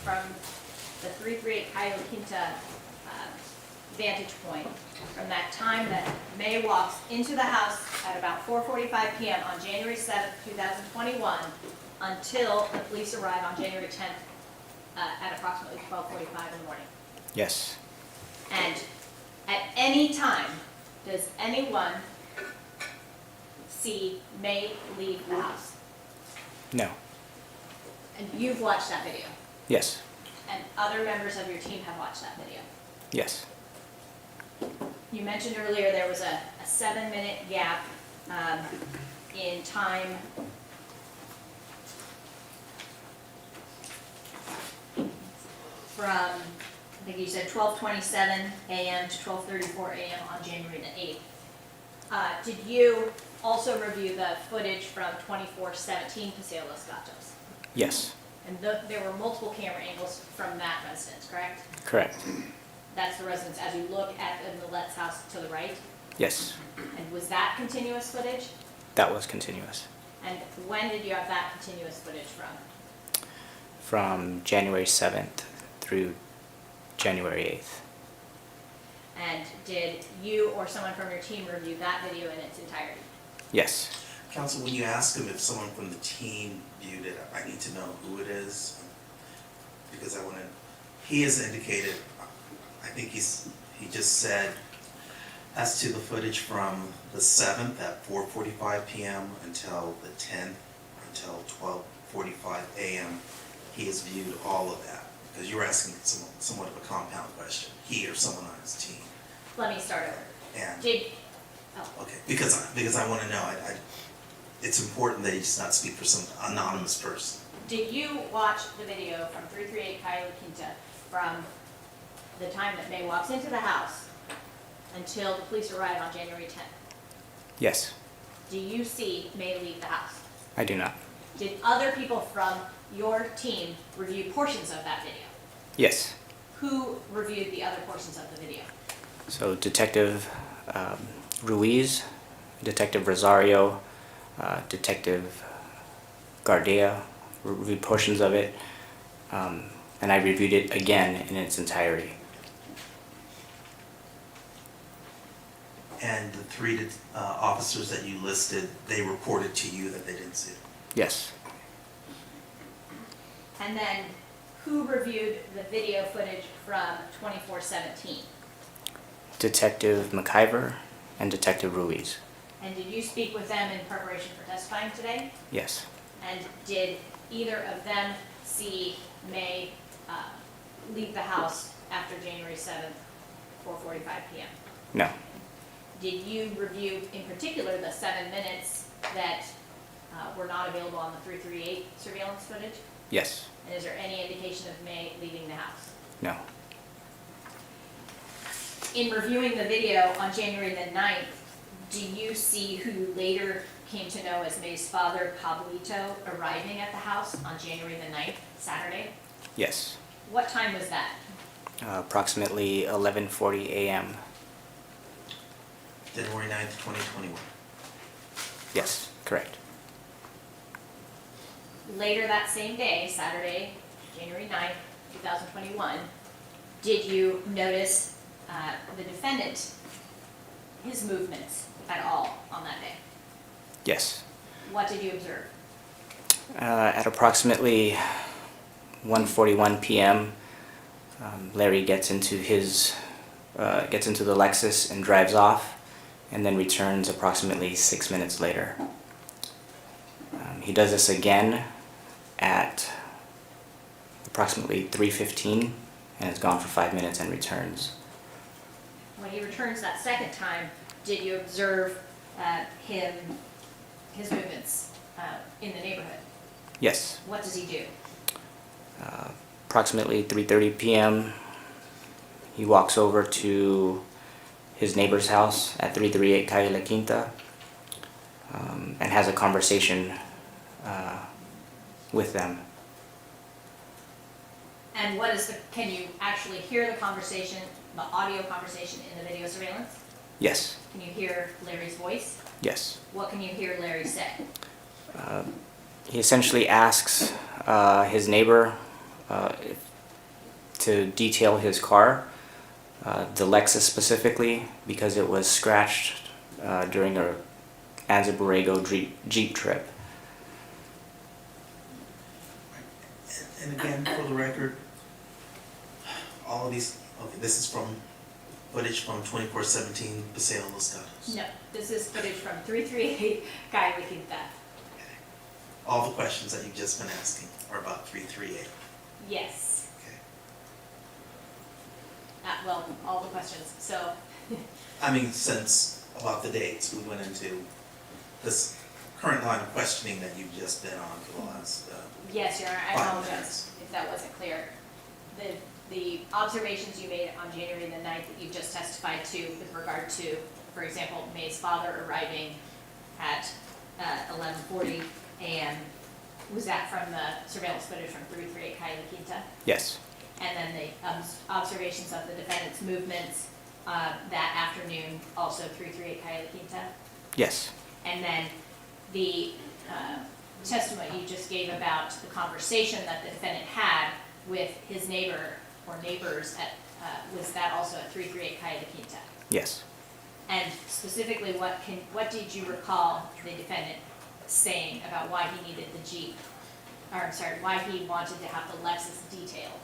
Speaker 2: from the 338 Cayo Quinta vantage point from that time that May walks into the house at about 4:45 p.m. on January 7th, 2021, until the police arrive on January 10th at approximately 12:45 in the morning?
Speaker 4: Yes.
Speaker 2: And at any time, does anyone see May leave the house?
Speaker 4: No.
Speaker 2: And you've watched that video?
Speaker 4: Yes.
Speaker 2: And other members of your team have watched that video?
Speaker 4: Yes.
Speaker 2: You mentioned earlier there was a 7-minute gap in time from, I think you said 12:27 a.m. to 12:34 a.m. on January the 8th. Did you also review the footage from 2417 Paseo Los Gatos?
Speaker 4: Yes.
Speaker 2: And there were multiple camera angles from that residence, correct?
Speaker 4: Correct.
Speaker 2: That's the residence as you look at the Millete's house to the right?
Speaker 4: Yes.
Speaker 2: And was that continuous footage?
Speaker 4: That was continuous.
Speaker 2: And when did you have that continuous footage from?
Speaker 4: From January 7th through January 8th.
Speaker 2: And did you or someone from your team review that video in its entirety?
Speaker 4: Yes.
Speaker 1: Counsel, when you ask him if someone from the team viewed it, I need to know who it is, because I want to, he has indicated, I think he just said, as to the footage from the 7th at 4:45 p.m. until the 10th, until 12:45 a.m., he has viewed all of that. Because you were asking somewhat of a compound question, he or someone on his team.
Speaker 2: Let me start over.
Speaker 1: And,
Speaker 2: Oh,
Speaker 1: okay, because I want to know, it's important that he does not speak for some anonymous person.
Speaker 2: did you watch the video from 338 Cayo Quinta from the time that May walks into the house until the police arrive on January 10th?
Speaker 4: Yes.
Speaker 2: Do you see May leave the house?
Speaker 4: I do not.
Speaker 2: Did other people from your team review portions of that video?
Speaker 4: Yes.
Speaker 2: Who reviewed the other portions of the video?
Speaker 4: So Detective Ruiz, Detective Rosario, Detective Gardea reviewed portions of it, and I reviewed it again in its entirety.
Speaker 1: And the three officers that you listed, they reported to you that they didn't see it?
Speaker 4: Yes.
Speaker 2: And then who reviewed the video footage from 2417?
Speaker 4: Detective McIver and Detective Ruiz.
Speaker 2: And did you speak with them in preparation for testifying today?
Speaker 4: Yes.
Speaker 2: And did either of them see May leave the house after January 7th, 4:45 p.m.?
Speaker 4: No.
Speaker 2: Did you review in particular the 7 minutes that were not available on the 338 surveillance footage?
Speaker 4: Yes.
Speaker 2: And is there any indication of May leaving the house?
Speaker 4: No.
Speaker 2: In reviewing the video on January the 9th, do you see who later came to know as May's father, Pablito, arriving at the house on January the 9th, Saturday?
Speaker 4: Yes.
Speaker 2: What time was that?
Speaker 4: Approximately 11:40 a.m.
Speaker 1: January 9th, 2021.
Speaker 4: Yes, correct.
Speaker 2: Later that same day, Saturday, January 9th, 2021, did you notice the defendant, his movements at all on that day?
Speaker 4: Yes.
Speaker 2: What did you observe?
Speaker 4: At approximately 1:41 p.m., Larry gets into the Lexus and drives off, and then returns approximately 6 minutes later. He does this again at approximately 3:15 and is gone for 5 minutes and returns.
Speaker 2: When he returns that second time, did you observe his movements in the neighborhood?
Speaker 4: Yes.
Speaker 2: What does he do?
Speaker 4: Approximately 3:30 p.m., he walks over to his neighbor's house at 338 Calle La Quinta, and has a conversation with them.
Speaker 2: And can you actually hear the conversation, the audio conversation in the video surveillance?
Speaker 4: Yes,
Speaker 2: Can you hear Larry's voice?
Speaker 4: yes.
Speaker 2: What can you hear Larry say?
Speaker 4: He essentially asks his neighbor to detail his car, the Lexus specifically, because it was scratched during a Anza Borrego Jeep trip.
Speaker 1: And again, for the record, all of these, okay, this is from footage from 24/17 Paseo Los Gatos.
Speaker 2: No, this is footage from 338 Calle La Quinta.
Speaker 1: All the questions that you've just been asking are about 338.
Speaker 2: Yes,
Speaker 1: Okay.
Speaker 2: well, all the questions, so,
Speaker 1: I mean, since about the dates, we went into this current line of questioning that you've just been on for the last,
Speaker 2: yes, Your Honor, I
Speaker 1: Fine.
Speaker 2: apologize if that wasn't clear. The observations you made on January the 9th that you just testified to with regard to, for example, May's father arriving at 11:40 a.m., was that from the surveillance footage from 338 Calle La Quinta?
Speaker 4: Yes,
Speaker 2: And then the observations of the defendant's movements that afternoon, also 338 Calle La Quinta?
Speaker 4: yes,
Speaker 2: And then the testimony you just gave about the conversation that the defendant had with his neighbor or neighbors at, was that also at 338 Calle La Quinta?
Speaker 4: yes.
Speaker 2: And specifically, what did you recall the defendant saying about why he needed the Jeep? Or, I'm sorry, why he wanted to have the Lexus detailed?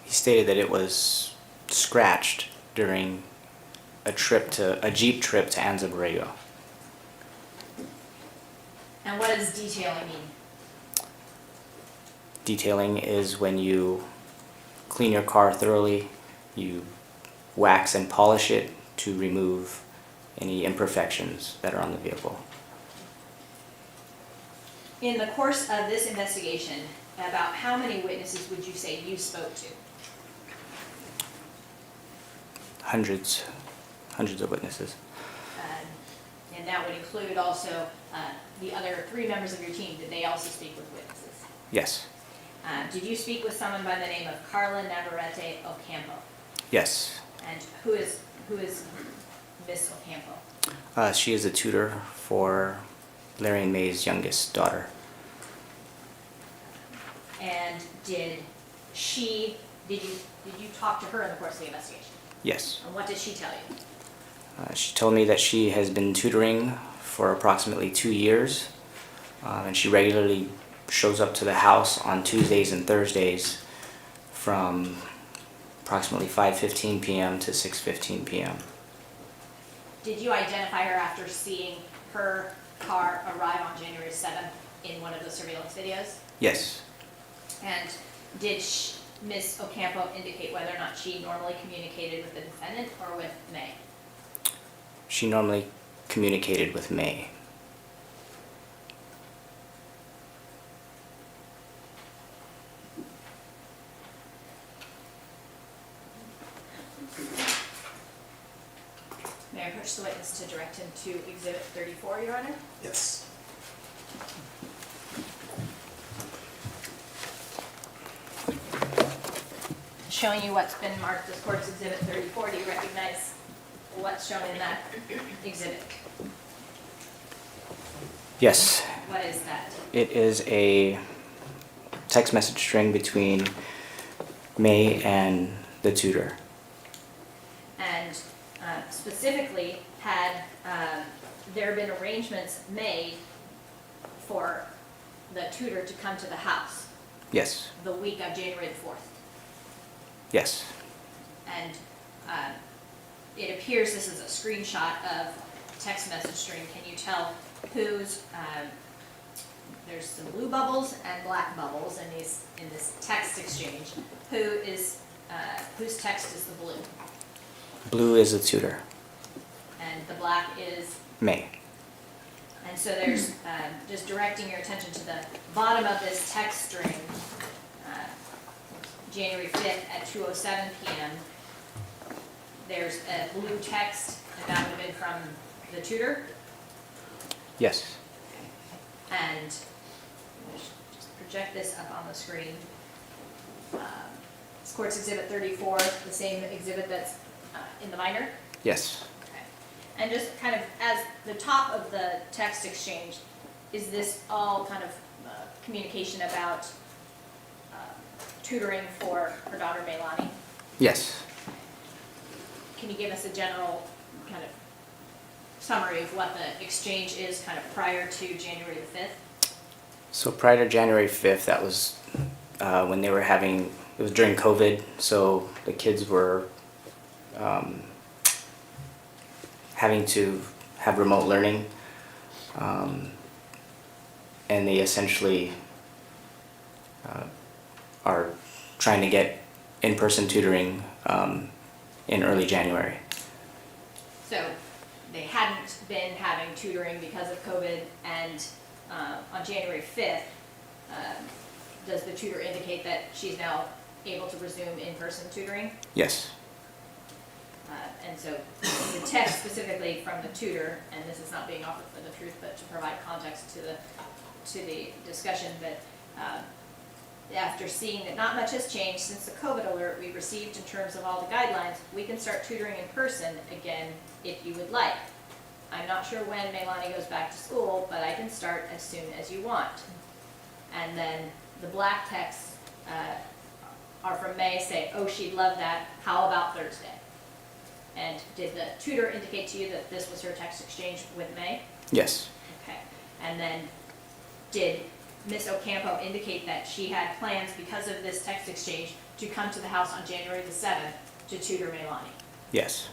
Speaker 4: He stated that it was scratched during a Jeep trip to Anza Borrego.
Speaker 2: And what does detailing mean?
Speaker 4: Detailing is when you clean your car thoroughly, you wax and polish it to remove any imperfections that are on the vehicle.
Speaker 2: In the course of this investigation, about how many witnesses would you say you spoke to?
Speaker 4: Hundreds of witnesses.
Speaker 2: And that would include also the other 3 members of your team. Did they also speak with witnesses?
Speaker 4: Yes,
Speaker 2: Did you speak with someone by the name of Carla Navarrete Ocampo?
Speaker 4: yes.
Speaker 2: And who is Miss Ocampo?
Speaker 4: She is a tutor for Larry and May's youngest daughter.
Speaker 2: And did you talk to her in the course of the investigation?
Speaker 4: Yes.
Speaker 2: And what did she tell you?
Speaker 4: She told me that she has been tutoring for approximately 2 years, and she regularly shows up to the house on Tuesdays and Thursdays from approximately 5:15 p.m. to 6:15 p.m.
Speaker 2: Did you identify her after seeing her car arrive on January 7th in one of the surveillance videos?
Speaker 4: Yes,
Speaker 2: And did Ms. Ocampo indicate whether or not she normally communicated with the defendant or with May?
Speaker 4: she normally communicated with May.
Speaker 2: May I approach the witness to direct him to Exhibit 34, Your Honor?
Speaker 1: Yes.
Speaker 2: Showing you what's been marked as Court's Exhibit 34, do you recognize what's shown in that exhibit?
Speaker 4: Yes,
Speaker 2: What is that?
Speaker 4: it is a text message string between May and the tutor.
Speaker 2: And specifically, had there been arrangements made for the tutor to come to the house
Speaker 4: Yes,
Speaker 2: the week of January the 4th?
Speaker 4: yes,
Speaker 2: And it appears this is a screenshot of text message string. Can you tell whose, there's some blue bubbles and black bubbles in this text exchange. Whose text is the blue?
Speaker 4: blue is the tutor,
Speaker 2: And the black is,
Speaker 4: May.
Speaker 2: and so there's, just directing your attention to the bottom of this text string, January 5th at 2:07 p.m. there's a blue text, and that would have been from the tutor.
Speaker 4: Yes.
Speaker 2: And just project this up on the screen. It's Courts Exhibit 34, the same exhibit that's in the binder.
Speaker 4: Yes.
Speaker 2: Okay. And just kind of as the top of the text exchange, is this all kind of communication about tutoring for her daughter Melani?
Speaker 4: Yes.
Speaker 2: Can you give us a general kind of summary of what the exchange is kind of prior to January the 5th?
Speaker 4: So prior to January 5th, that was when they were having, it was during COVID, so the kids were having to have remote learning, and they essentially are trying to get in-person tutoring in early January.
Speaker 2: So they hadn't been having tutoring because of COVID, and on January 5th, does the tutor indicate that she's now able to resume in-person tutoring?
Speaker 4: Yes.
Speaker 2: And so the text specifically from the tutor, and this is not being offered for the truth, but to provide context to the discussion, but after seeing that not much has changed since the COVID alert we received in terms of all the guidelines, we can start tutoring in person again if you would like. I'm not sure when Melani goes back to school, but I can start as soon as you want. And then the black texts are from May, say, oh, she'd love that, how about Thursday? And did the tutor indicate to you that this was her text exchange with May?
Speaker 4: Yes.
Speaker 2: Okay. And then did Ms. Ocampo indicate that she had plans because of this text exchange to come to the house on January the 7th to tutor Melani?
Speaker 4: Yes.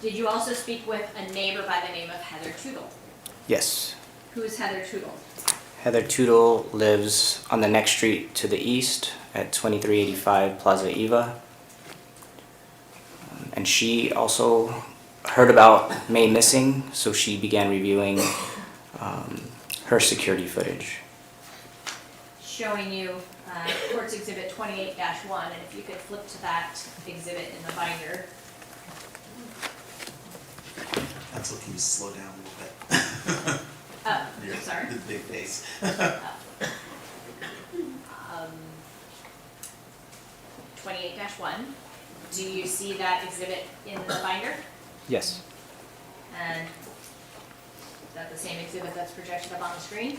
Speaker 2: Did you also speak with a neighbor by the name of Heather Tootle?
Speaker 4: Yes.
Speaker 2: Who is Heather Tootle?
Speaker 4: Heather Tootle lives on the next street to the east at 2385 Plaza Eva. And she also heard about May missing, so she began reviewing her security footage.
Speaker 2: Showing you Courts Exhibit 28-1, and if you could flip to that exhibit in the binder.
Speaker 1: That's what, can you slow down a little bit?
Speaker 2: Oh,
Speaker 1: Your-
Speaker 2: sorry.
Speaker 1: The big face.
Speaker 2: 28-1. Do you see that exhibit in the binder?
Speaker 4: Yes.
Speaker 2: And is that the same exhibit that's projected up on the screen?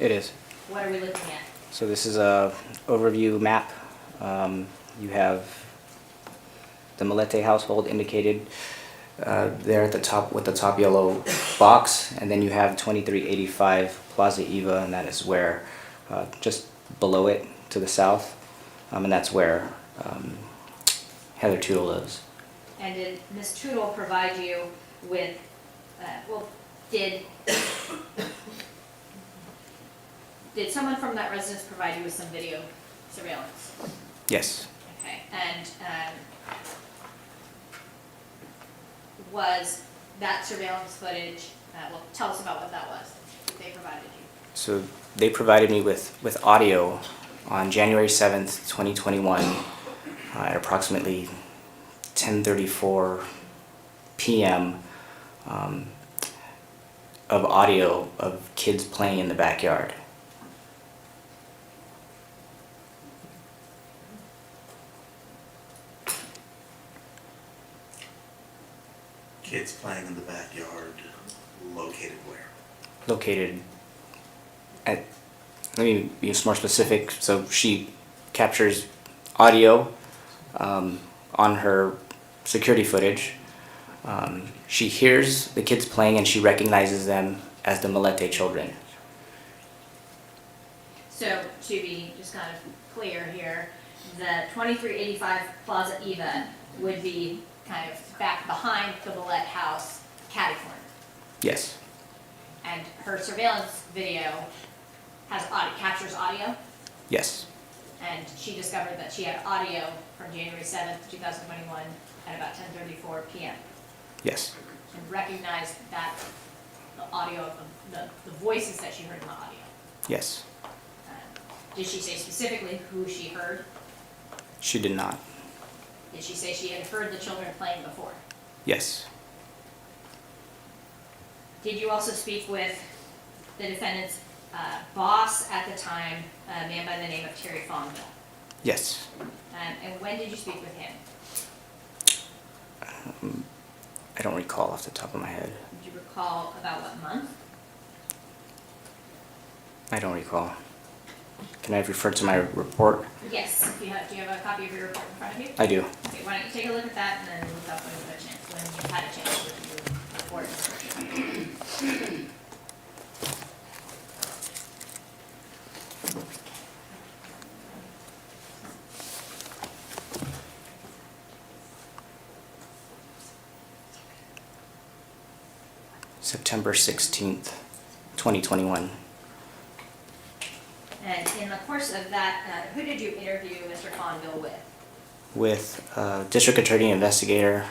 Speaker 4: It is.
Speaker 2: What are we looking at?
Speaker 4: So this is a overview map. You have the Millete household indicated there at the top with the top yellow box, and then you have 2385 Plaza Eva, and that is where just below it to the south, and that's where Heather Tootle lives.
Speaker 2: And did Ms. Tootle provide you with, did someone from that residence provide you with some video surveillance?
Speaker 4: Yes.
Speaker 2: Okay, and was that surveillance footage, tell us about what that was that they provided you.
Speaker 4: So they provided me with audio on January 7th, 2021 at approximately 10:34 p.m. Of audio of kids playing in the backyard.
Speaker 1: Kids playing in the backyard, located where?
Speaker 4: Located at, let me be more specific, so she captures audio on her security footage. She hears the kids playing and she recognizes them as the Millete children.
Speaker 2: So to be just kind of clear here, the 2385 Plaza Eva would be kind of back behind the Millete house, catty corner.
Speaker 4: Yes.
Speaker 2: And her surveillance video has audio, captures audio,
Speaker 4: Yes.
Speaker 2: and she discovered that she had audio from January 7th, 2021 at about 10:34 p.m.
Speaker 4: Yes.
Speaker 2: and recognized that the audio of the voices that she heard in the audio.
Speaker 4: Yes.
Speaker 2: Did she say specifically who she heard?
Speaker 4: She did not.
Speaker 2: Did she say she had heard the children playing before?
Speaker 4: Yes.
Speaker 2: Did you also speak with the defendant's boss at the time, a man by the name of Terry Fonville?
Speaker 4: Yes.
Speaker 2: And when did you speak with him?
Speaker 4: I don't recall off the top of my head.
Speaker 2: Do you recall about what month?
Speaker 4: I don't recall. Can I refer to my report?
Speaker 2: Yes, if you have, do you have a copy of your report in front of you?
Speaker 4: I do.
Speaker 2: Okay, why don't you take a look at that and then look up when you've had a chance, when you've had a chance to review the report description.
Speaker 4: September 16th, 2021.
Speaker 2: And in the course of that, who did you interview Mr. Fonville with?
Speaker 4: With District Attorney Investigator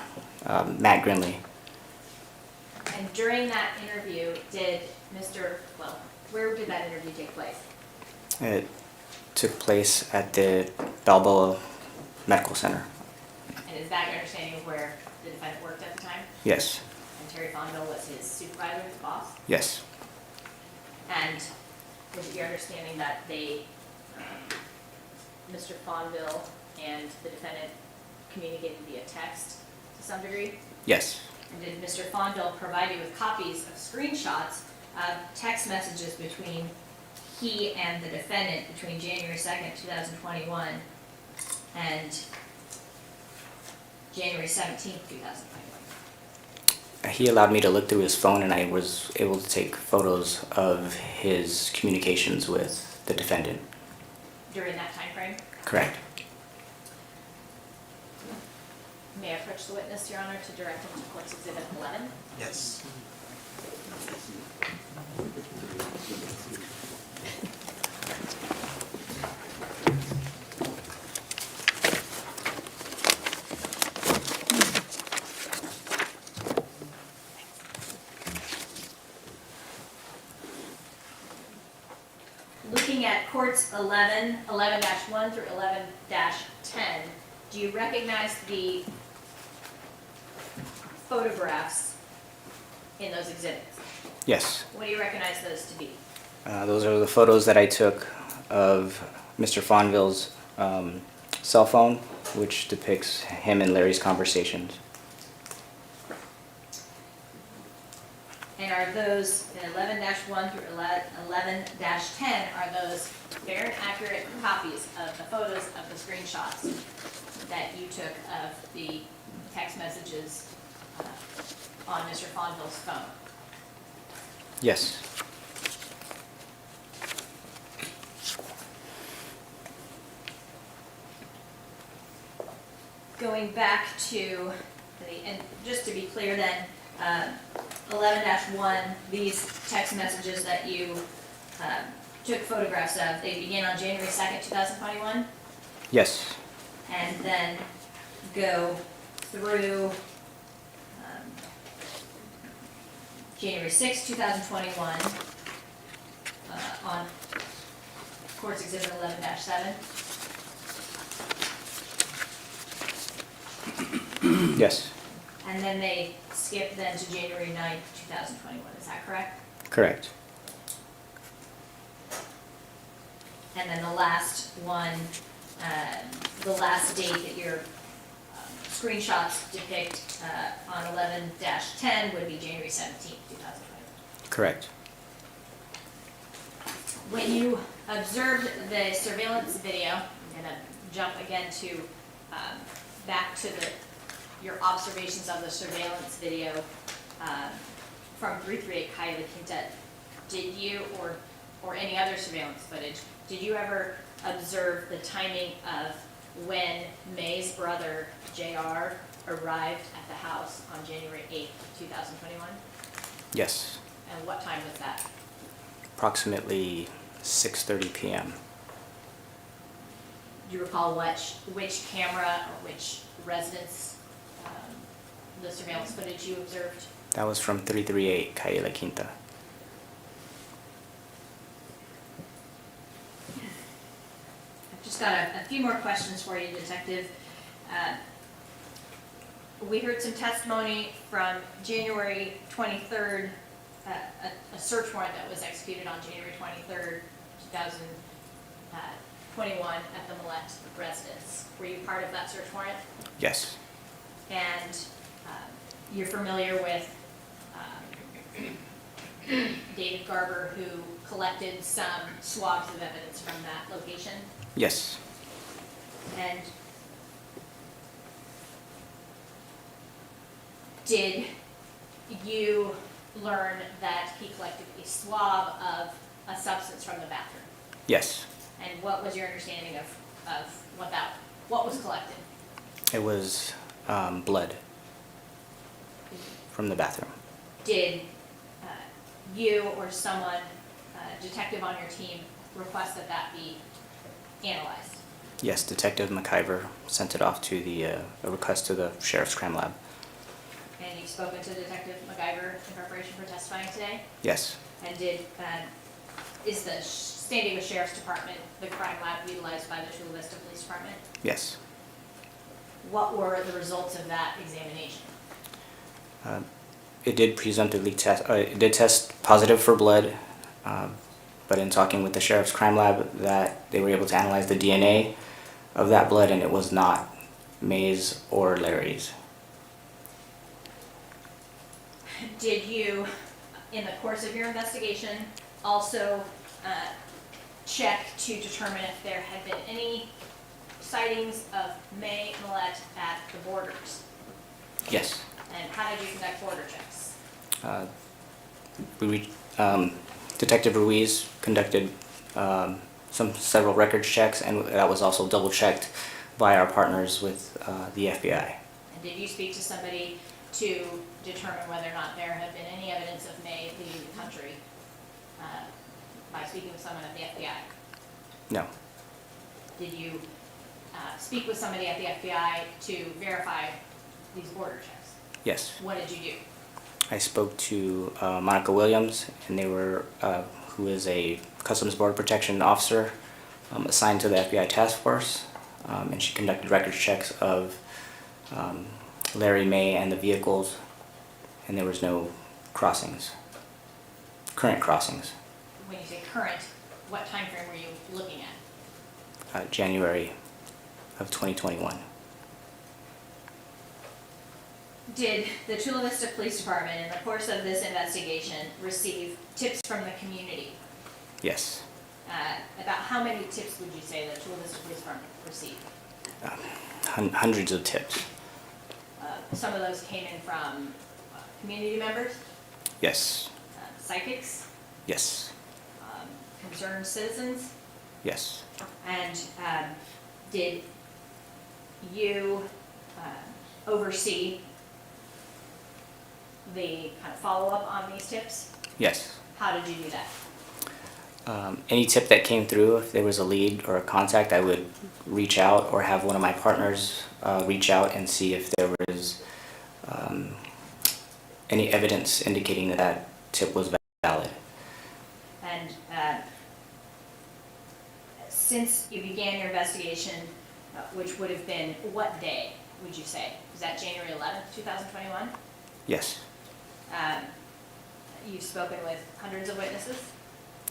Speaker 4: Matt Grinley.
Speaker 2: And during that interview, where did that interview take place?
Speaker 4: It took place at the Balboa Medical Center.
Speaker 2: And is that your understanding of where the defendant worked at the time?
Speaker 4: Yes.
Speaker 2: And Terry Fonville was his supervisor, his boss?
Speaker 4: Yes.
Speaker 2: And was it your understanding that Mr. Fonville and the defendant communicated via text to some degree?
Speaker 4: Yes.
Speaker 2: And did Mr. Fonville provide you with copies of screenshots of text messages between he and the defendant between January 2nd, 2021 and January 17th, 2021?
Speaker 4: He allowed me to look through his phone and I was able to take photos of his communications with the defendant.
Speaker 2: During that time frame?
Speaker 4: Correct.
Speaker 2: May I approach the witness, Your Honor, to direct him to Court's Exhibit 11?
Speaker 1: Yes.
Speaker 2: Looking at Courts 11, 11-1 through 11-10, do you recognize the photographs in those exhibits?
Speaker 4: Yes.
Speaker 2: What do you recognize those to be?
Speaker 4: Those are the photos that I took of Mr. Fonville's cell phone, which depicts him and Larry's conversations.
Speaker 2: And are those, in 11-1 through 11-10, are those fair and accurate copies of the photos of the screenshots that you took of the text messages on Mr. Fonville's phone?
Speaker 4: Yes.
Speaker 2: Going back to, and just to be clear then, 11-1, these text messages that you took photographs of, they began on January 2nd, 2021,
Speaker 4: Yes.
Speaker 2: and then go through January 6th, 2021, on Court's Exhibit 11-7.
Speaker 4: Yes.
Speaker 2: And then they skip then to January 9th, 2021, is that correct?
Speaker 4: Correct.
Speaker 2: And then the last one, the last date that your screenshots depict on 11-10 would be January 17th, 2021.
Speaker 4: Correct.
Speaker 2: When you observed the surveillance video, I'm gonna jump again to, back to your observations of the surveillance video from 338 Calle La Quinta, did you, or any other surveillance footage, did you ever observe the timing of when May's brother, JR, arrived at the house on January 8th, 2021?
Speaker 4: Yes.
Speaker 2: And what time was that?
Speaker 4: Approximately 6:30 p.m.
Speaker 2: Do you recall which camera or which residence the surveillance footage you observed?
Speaker 4: That was from 338 Calle La Quinta.
Speaker 2: I've just got a few more questions for you, Detective. We heard some testimony from January 23rd, a search warrant that was executed on January 23rd, 2021 at the Millete residence. Were you part of that search warrant?
Speaker 4: Yes.
Speaker 2: And you're familiar with David Garber, who collected some swabs of evidence from that location?
Speaker 4: Yes.
Speaker 2: And did you learn that he collected a swab of a substance from the bathroom?
Speaker 4: Yes.
Speaker 2: And what was your understanding of what was collected?
Speaker 4: It was blood from the bathroom.
Speaker 2: Did you or someone, detective on your team, request that that be analyzed?
Speaker 4: Yes, Detective McIver sent it off to a request to the Sheriff's Crime Lab.
Speaker 2: And you've spoken to Detective McIver in preparation for testifying today?
Speaker 4: Yes.
Speaker 2: And is the San Diego Sheriff's Department the crime lab utilized by the Chula Vista Police Department?
Speaker 4: Yes.
Speaker 2: What were the results of that examination?
Speaker 4: It did presumptively test. It did test positive for blood, but in talking with the Sheriff's Crime Lab, that they were able to analyze the DNA of that blood, and it was not May's or Larry's.
Speaker 2: Did you, in the course of your investigation, also check to determine if there had been any sightings of May Millete at the borders?
Speaker 4: Yes.
Speaker 2: And how did you conduct border checks?
Speaker 4: Detective Ruiz conducted several records checks, and that was also double checked by our partners with the FBI.
Speaker 2: And did you speak to somebody to determine whether or not there had been any evidence of May leaving the country by speaking with someone at the FBI?
Speaker 4: No.
Speaker 2: Did you speak with somebody at the FBI to verify these border checks?
Speaker 4: Yes.
Speaker 2: What did you do?
Speaker 4: I spoke to Monica Williams, and who is a Customs Border Protection officer assigned to the FBI task force, and she conducted records checks of Larry, May, and the vehicles, and there was no crossings, current crossings.
Speaker 2: When you say current, what time frame were you looking at?
Speaker 4: January of 2021.
Speaker 2: Did the Chula Vista Police Department, in the course of this investigation, receive tips from the community?
Speaker 4: Yes.
Speaker 2: About how many tips would you say the Chula Vista Police Department received?
Speaker 4: Hundreds of tips.
Speaker 2: Some of those came in from community members,
Speaker 4: Yes.
Speaker 2: psychics,
Speaker 4: Yes.
Speaker 2: concerned citizens,
Speaker 4: Yes.
Speaker 2: and did you oversee the kind of follow-up on these tips?
Speaker 4: Yes.
Speaker 2: How did you do that?
Speaker 4: Any tip that came through, if there was a lead or a contact, I would reach out or have one of my partners reach out and see if there was any evidence indicating that that tip was valid.
Speaker 2: And since you began your investigation, which would have been what day, would you say? Was that January 11th, 2021?
Speaker 4: Yes.
Speaker 2: You've spoken with hundreds of witnesses.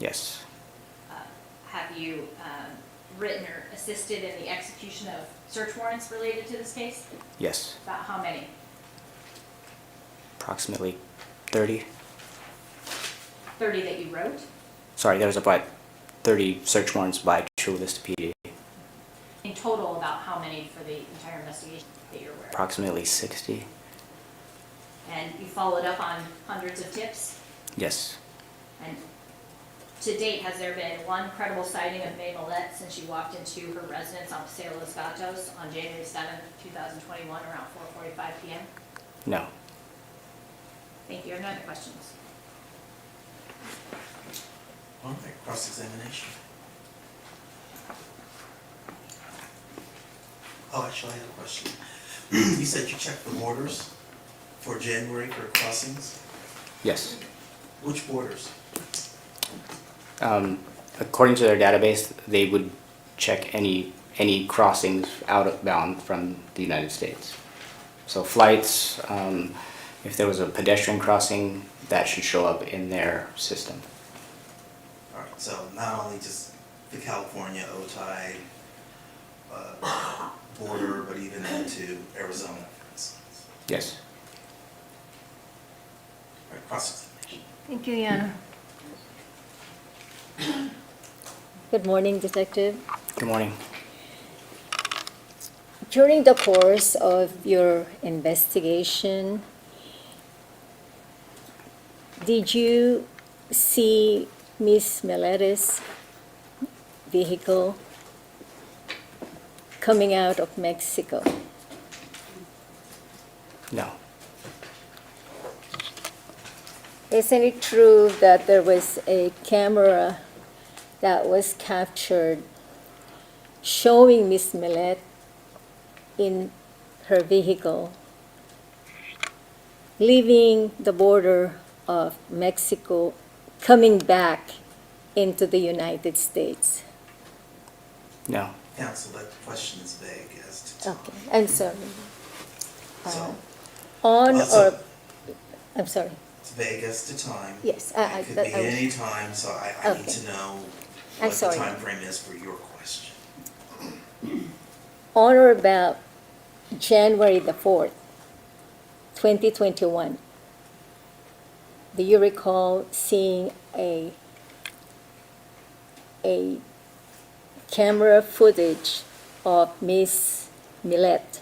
Speaker 4: Yes.
Speaker 2: Have you written or assisted in the execution of search warrants related to this case?
Speaker 4: Yes.
Speaker 2: About how many?
Speaker 4: Approximately 30.
Speaker 2: 30 that you wrote?
Speaker 4: Sorry, there was about 30 search warrants by Chula Vista PD.
Speaker 2: In total, about how many for the entire investigation that you're aware of?
Speaker 4: Approximately 60.
Speaker 2: And you followed up on hundreds of tips?
Speaker 4: Yes.
Speaker 2: And to date, has there been one credible sighting of May Millete since she walked into her residence on Paseo Los Gatos on January 7th, 2021, around 4:45 p.m.?
Speaker 4: No.
Speaker 2: Thank you. Are there other questions?
Speaker 1: All right, cross-examination. Oh, actually, I had a question. You said you checked the borders for January for crossings?
Speaker 4: Yes.
Speaker 1: Which borders?
Speaker 4: According to their database, they would check any any crossings outbound from the United States. So flights, if there was a pedestrian crossing, that should show up in their system.
Speaker 1: All right, so not only just the California OTI border, but even into Arizona, for instance.
Speaker 4: Yes.
Speaker 1: All right, cross-examination.
Speaker 7: Thank you, Your Honor. Good morning, Detective.
Speaker 4: Good morning.
Speaker 7: During the course of your investigation, did you see Miss Milete's vehicle coming out of Mexico?
Speaker 4: No.
Speaker 7: Isn't it true that there was a camera that was captured showing Miss Millete in her vehicle leaving the border of Mexico, coming back into the United States?
Speaker 4: No.
Speaker 1: Counsel, that question is vague as to time.
Speaker 7: Okay, I'm sorry.
Speaker 1: So,
Speaker 7: On
Speaker 1: Also-
Speaker 7: or, I'm sorry.
Speaker 1: it's vague as to time.
Speaker 7: Yes,
Speaker 1: It could be
Speaker 7: I was-
Speaker 1: any time, so I need
Speaker 7: Okay.
Speaker 1: to know
Speaker 7: I'm
Speaker 1: what the
Speaker 7: sorry.
Speaker 1: time frame is for your question.
Speaker 7: On or about January the 4th, 2021, do you recall seeing a camera footage of Miss Millete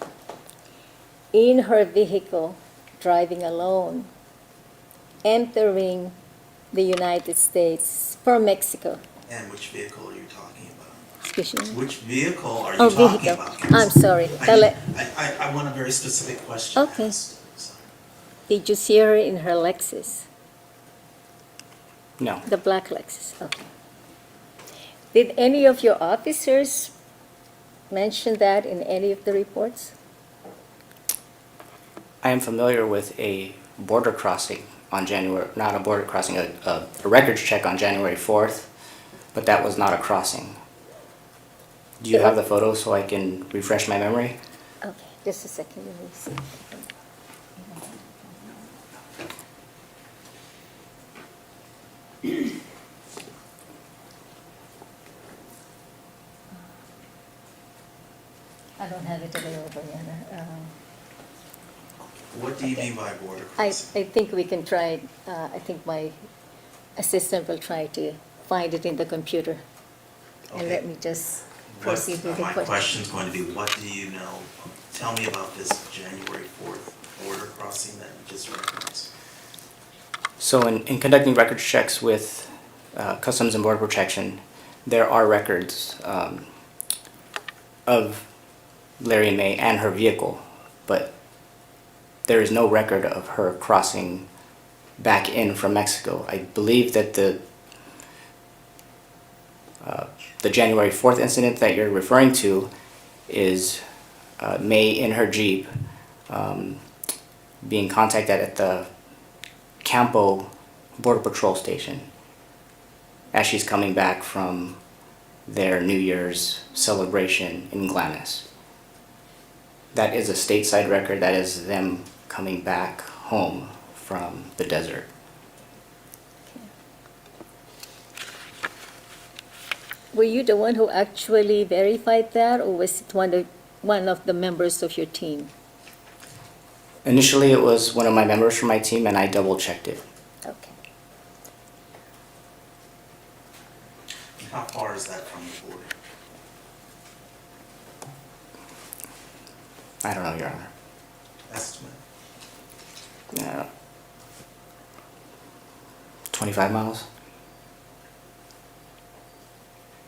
Speaker 7: in her vehicle driving alone, entering the United States from Mexico?
Speaker 1: And which vehicle are you talking about?
Speaker 7: Excuse me.
Speaker 1: Which vehicle are you
Speaker 7: Oh,
Speaker 1: talking
Speaker 7: vehicle.
Speaker 1: about?
Speaker 7: I'm
Speaker 1: counsel?
Speaker 7: sorry.
Speaker 1: I want a very specific question
Speaker 7: Okay.
Speaker 1: asked. So,
Speaker 7: Did you see her in her Lexus?
Speaker 4: No.
Speaker 7: The black Lexus, okay. Did any of your officers mention that in any of the reports?
Speaker 4: I am familiar with a border crossing on January, not a border crossing, a records check on January 4th, but that was not a crossing. Do you have the photo so I can refresh my memory?
Speaker 7: Okay, just a second, let me see. I don't have it available, Yana.
Speaker 1: what do you mean by border
Speaker 7: I
Speaker 1: crossing?
Speaker 7: think we can try, I think my assistant will try to find it in the computer. And let
Speaker 1: Okay.
Speaker 7: me just
Speaker 1: What-
Speaker 7: proceed with the
Speaker 1: My
Speaker 7: question.
Speaker 1: question's going to be, what do you know? Tell me about this January 4th border crossing that you just referenced.
Speaker 4: So in conducting records checks with Customs and Border Protection, there are records of Larry May and her vehicle, but there is no record of her crossing back in from Mexico. I believe that the January 4th incident that you're referring to is May in her Jeep being contacted at the Campo Border Patrol Station as she's coming back from their New Year's celebration in Glamis. That is a stateside record. That is them coming back home from the desert.
Speaker 7: Were you the one who actually verified that, or was it one of the members of your team?
Speaker 4: Initially, it was one of my members from my team, and I double-checked it.
Speaker 7: Okay.
Speaker 1: How far is that from the border?
Speaker 4: I don't know, Your Honor.
Speaker 1: Estimate?
Speaker 4: 25 miles?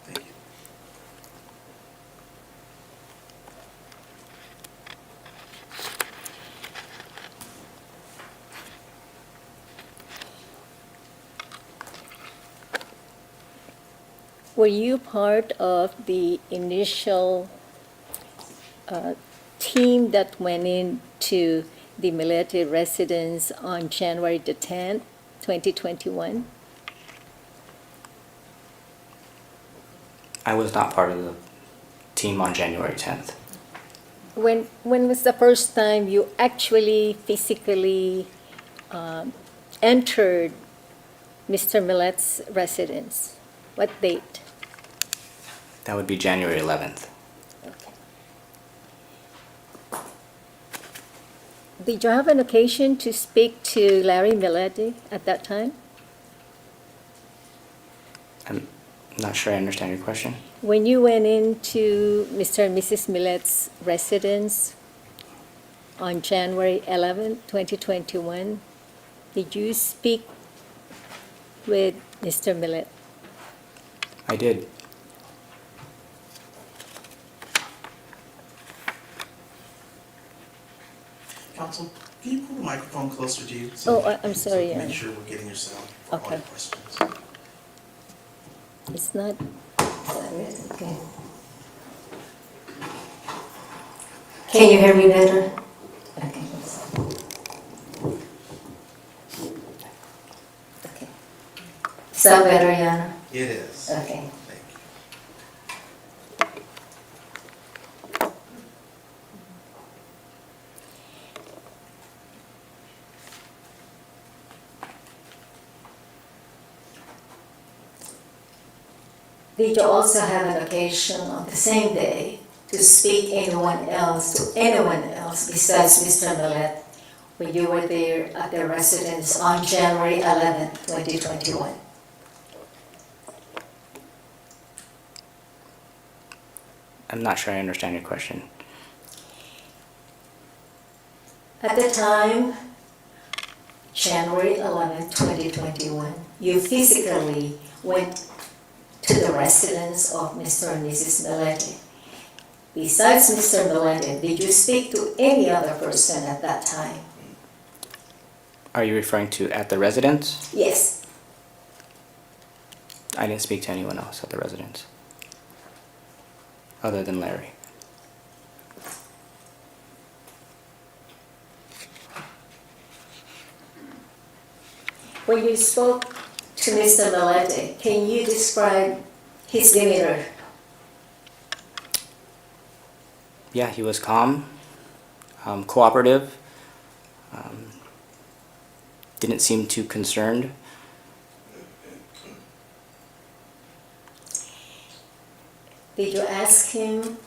Speaker 1: Thank you.
Speaker 7: Were you part of the initial team that went into the Millete residence on January the 10th, 2021?
Speaker 4: I was not part of the team on January 10th.
Speaker 7: When was the first time you actually physically entered Mr. Millete's residence? What date?
Speaker 4: That would be January 11th.
Speaker 7: Okay. Did you have an occasion to speak to Larry Millete at that time?
Speaker 4: I'm not sure I understand your question.
Speaker 7: When you went into Mr. and Mrs. Millete's residence on January 11, 2021, did you speak with Mr. Millete?
Speaker 4: I did.
Speaker 1: Counsel, can you pull the microphone closer to you?
Speaker 7: I'm sorry,
Speaker 1: So
Speaker 7: yeah.
Speaker 1: make sure we're getting your sound for all
Speaker 7: Okay.
Speaker 1: your questions.
Speaker 7: It's not, okay.
Speaker 8: Can you hear me better? Okay.
Speaker 7: Okay.
Speaker 8: Is that better, Yana?
Speaker 1: It is.
Speaker 8: Okay.
Speaker 1: Thank you.
Speaker 8: Did you also have an occasion on the same day to speak to anyone else besides Mr. Millete when you were there at their residence on January 11, 2021?
Speaker 4: I'm not sure I understand your question.
Speaker 8: At the time, January 11, 2021, you physically went to the residence of Mr. and Mrs. Millete. Besides Mr. Millete, did you speak to any other person at that time?
Speaker 4: Are you referring to at the residence?
Speaker 8: Yes.
Speaker 4: I didn't speak to anyone else at the residence, other than Larry.
Speaker 8: When you spoke to Mr. Millete, can you describe his demeanor?
Speaker 4: Yeah, he was calm, cooperative, didn't seem too concerned.
Speaker 8: Did you ask him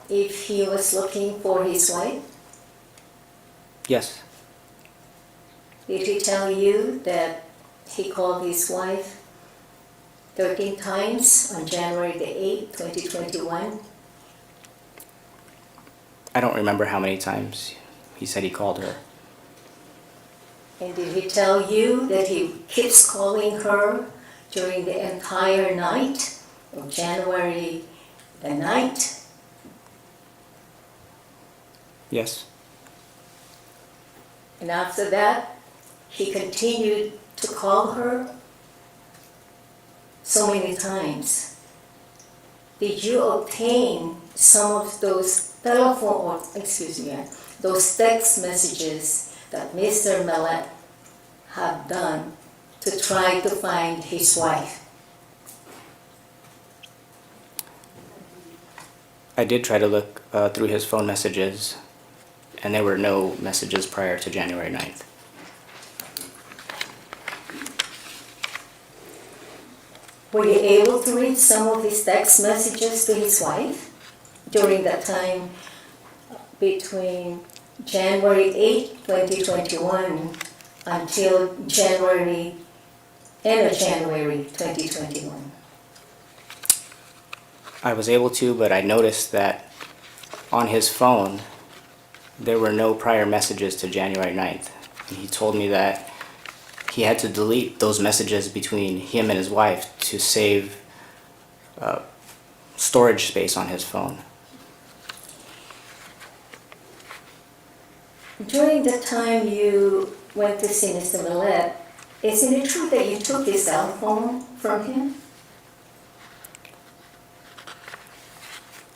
Speaker 8: if he was looking for his wife?
Speaker 4: Yes,
Speaker 8: Did he tell you that he called his wife 13 times on January the 8th, 2021?
Speaker 4: I don't remember how many times he said he called her.
Speaker 8: And did he tell you that he keeps calling her during the entire night of January the 9th?
Speaker 4: Yes,
Speaker 8: And after that, he continued to call her so many times. Did you obtain some of those those text messages that Mr. Millete had done to try to find his wife?
Speaker 4: I did try to look through his phone messages, and there were no messages prior to January 9th.
Speaker 8: Were you able to read some of his text messages to his wife during that time between January 8, 2021 until end of January 2021?
Speaker 4: I was able to, but I noticed that on his phone, there were no prior messages to January 9th. And he told me that he had to delete those messages between him and his wife to save storage space on his phone.
Speaker 8: During the time you went to see Mr. Millete, isn't it true that you took his cell phone from him?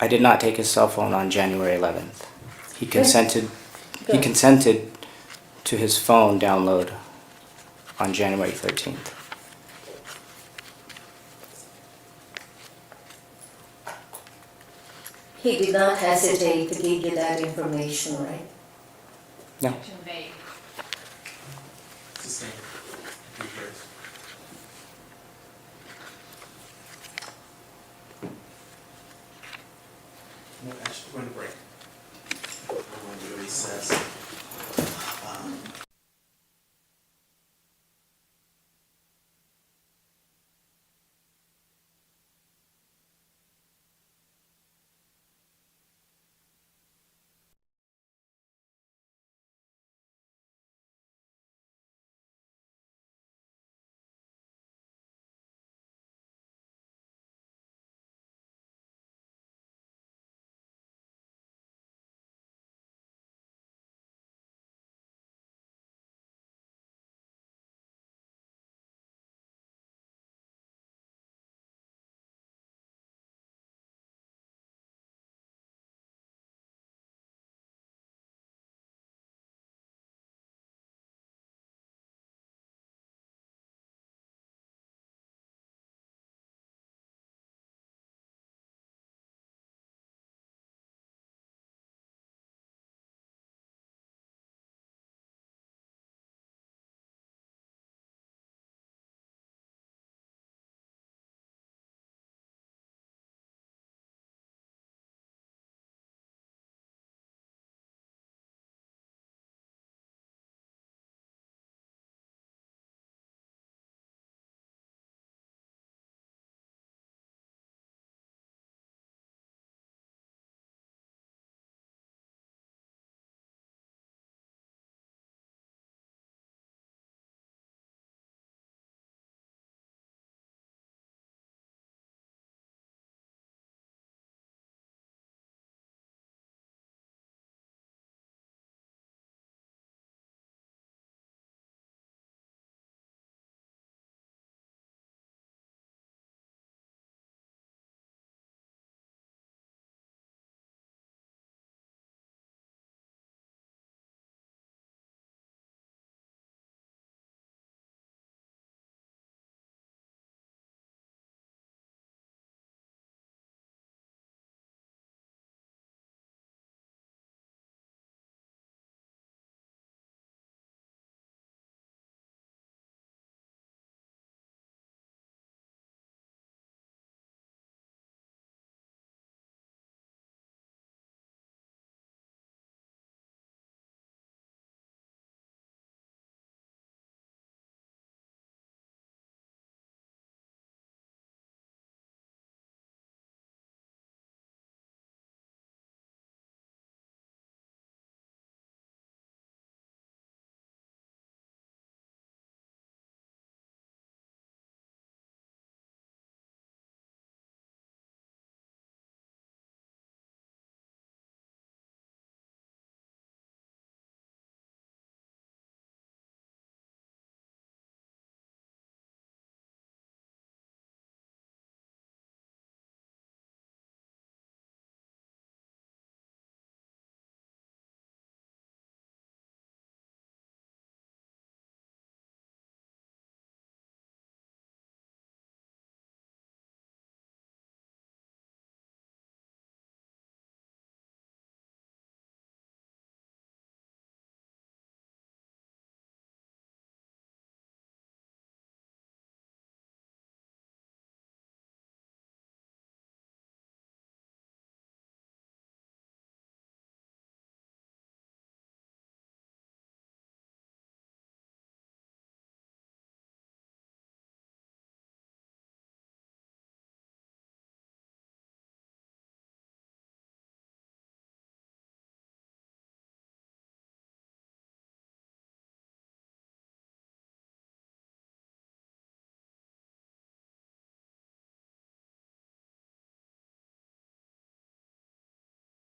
Speaker 4: I did not take his cell phone on January 11th. He consented to his phone download on January 13th.
Speaker 8: He did not hesitate to give you that information, right?
Speaker 4: No.
Speaker 2: Conveyed.
Speaker 1: It's the same. Rephrase. No, actually, we're going to break. We're going to recess.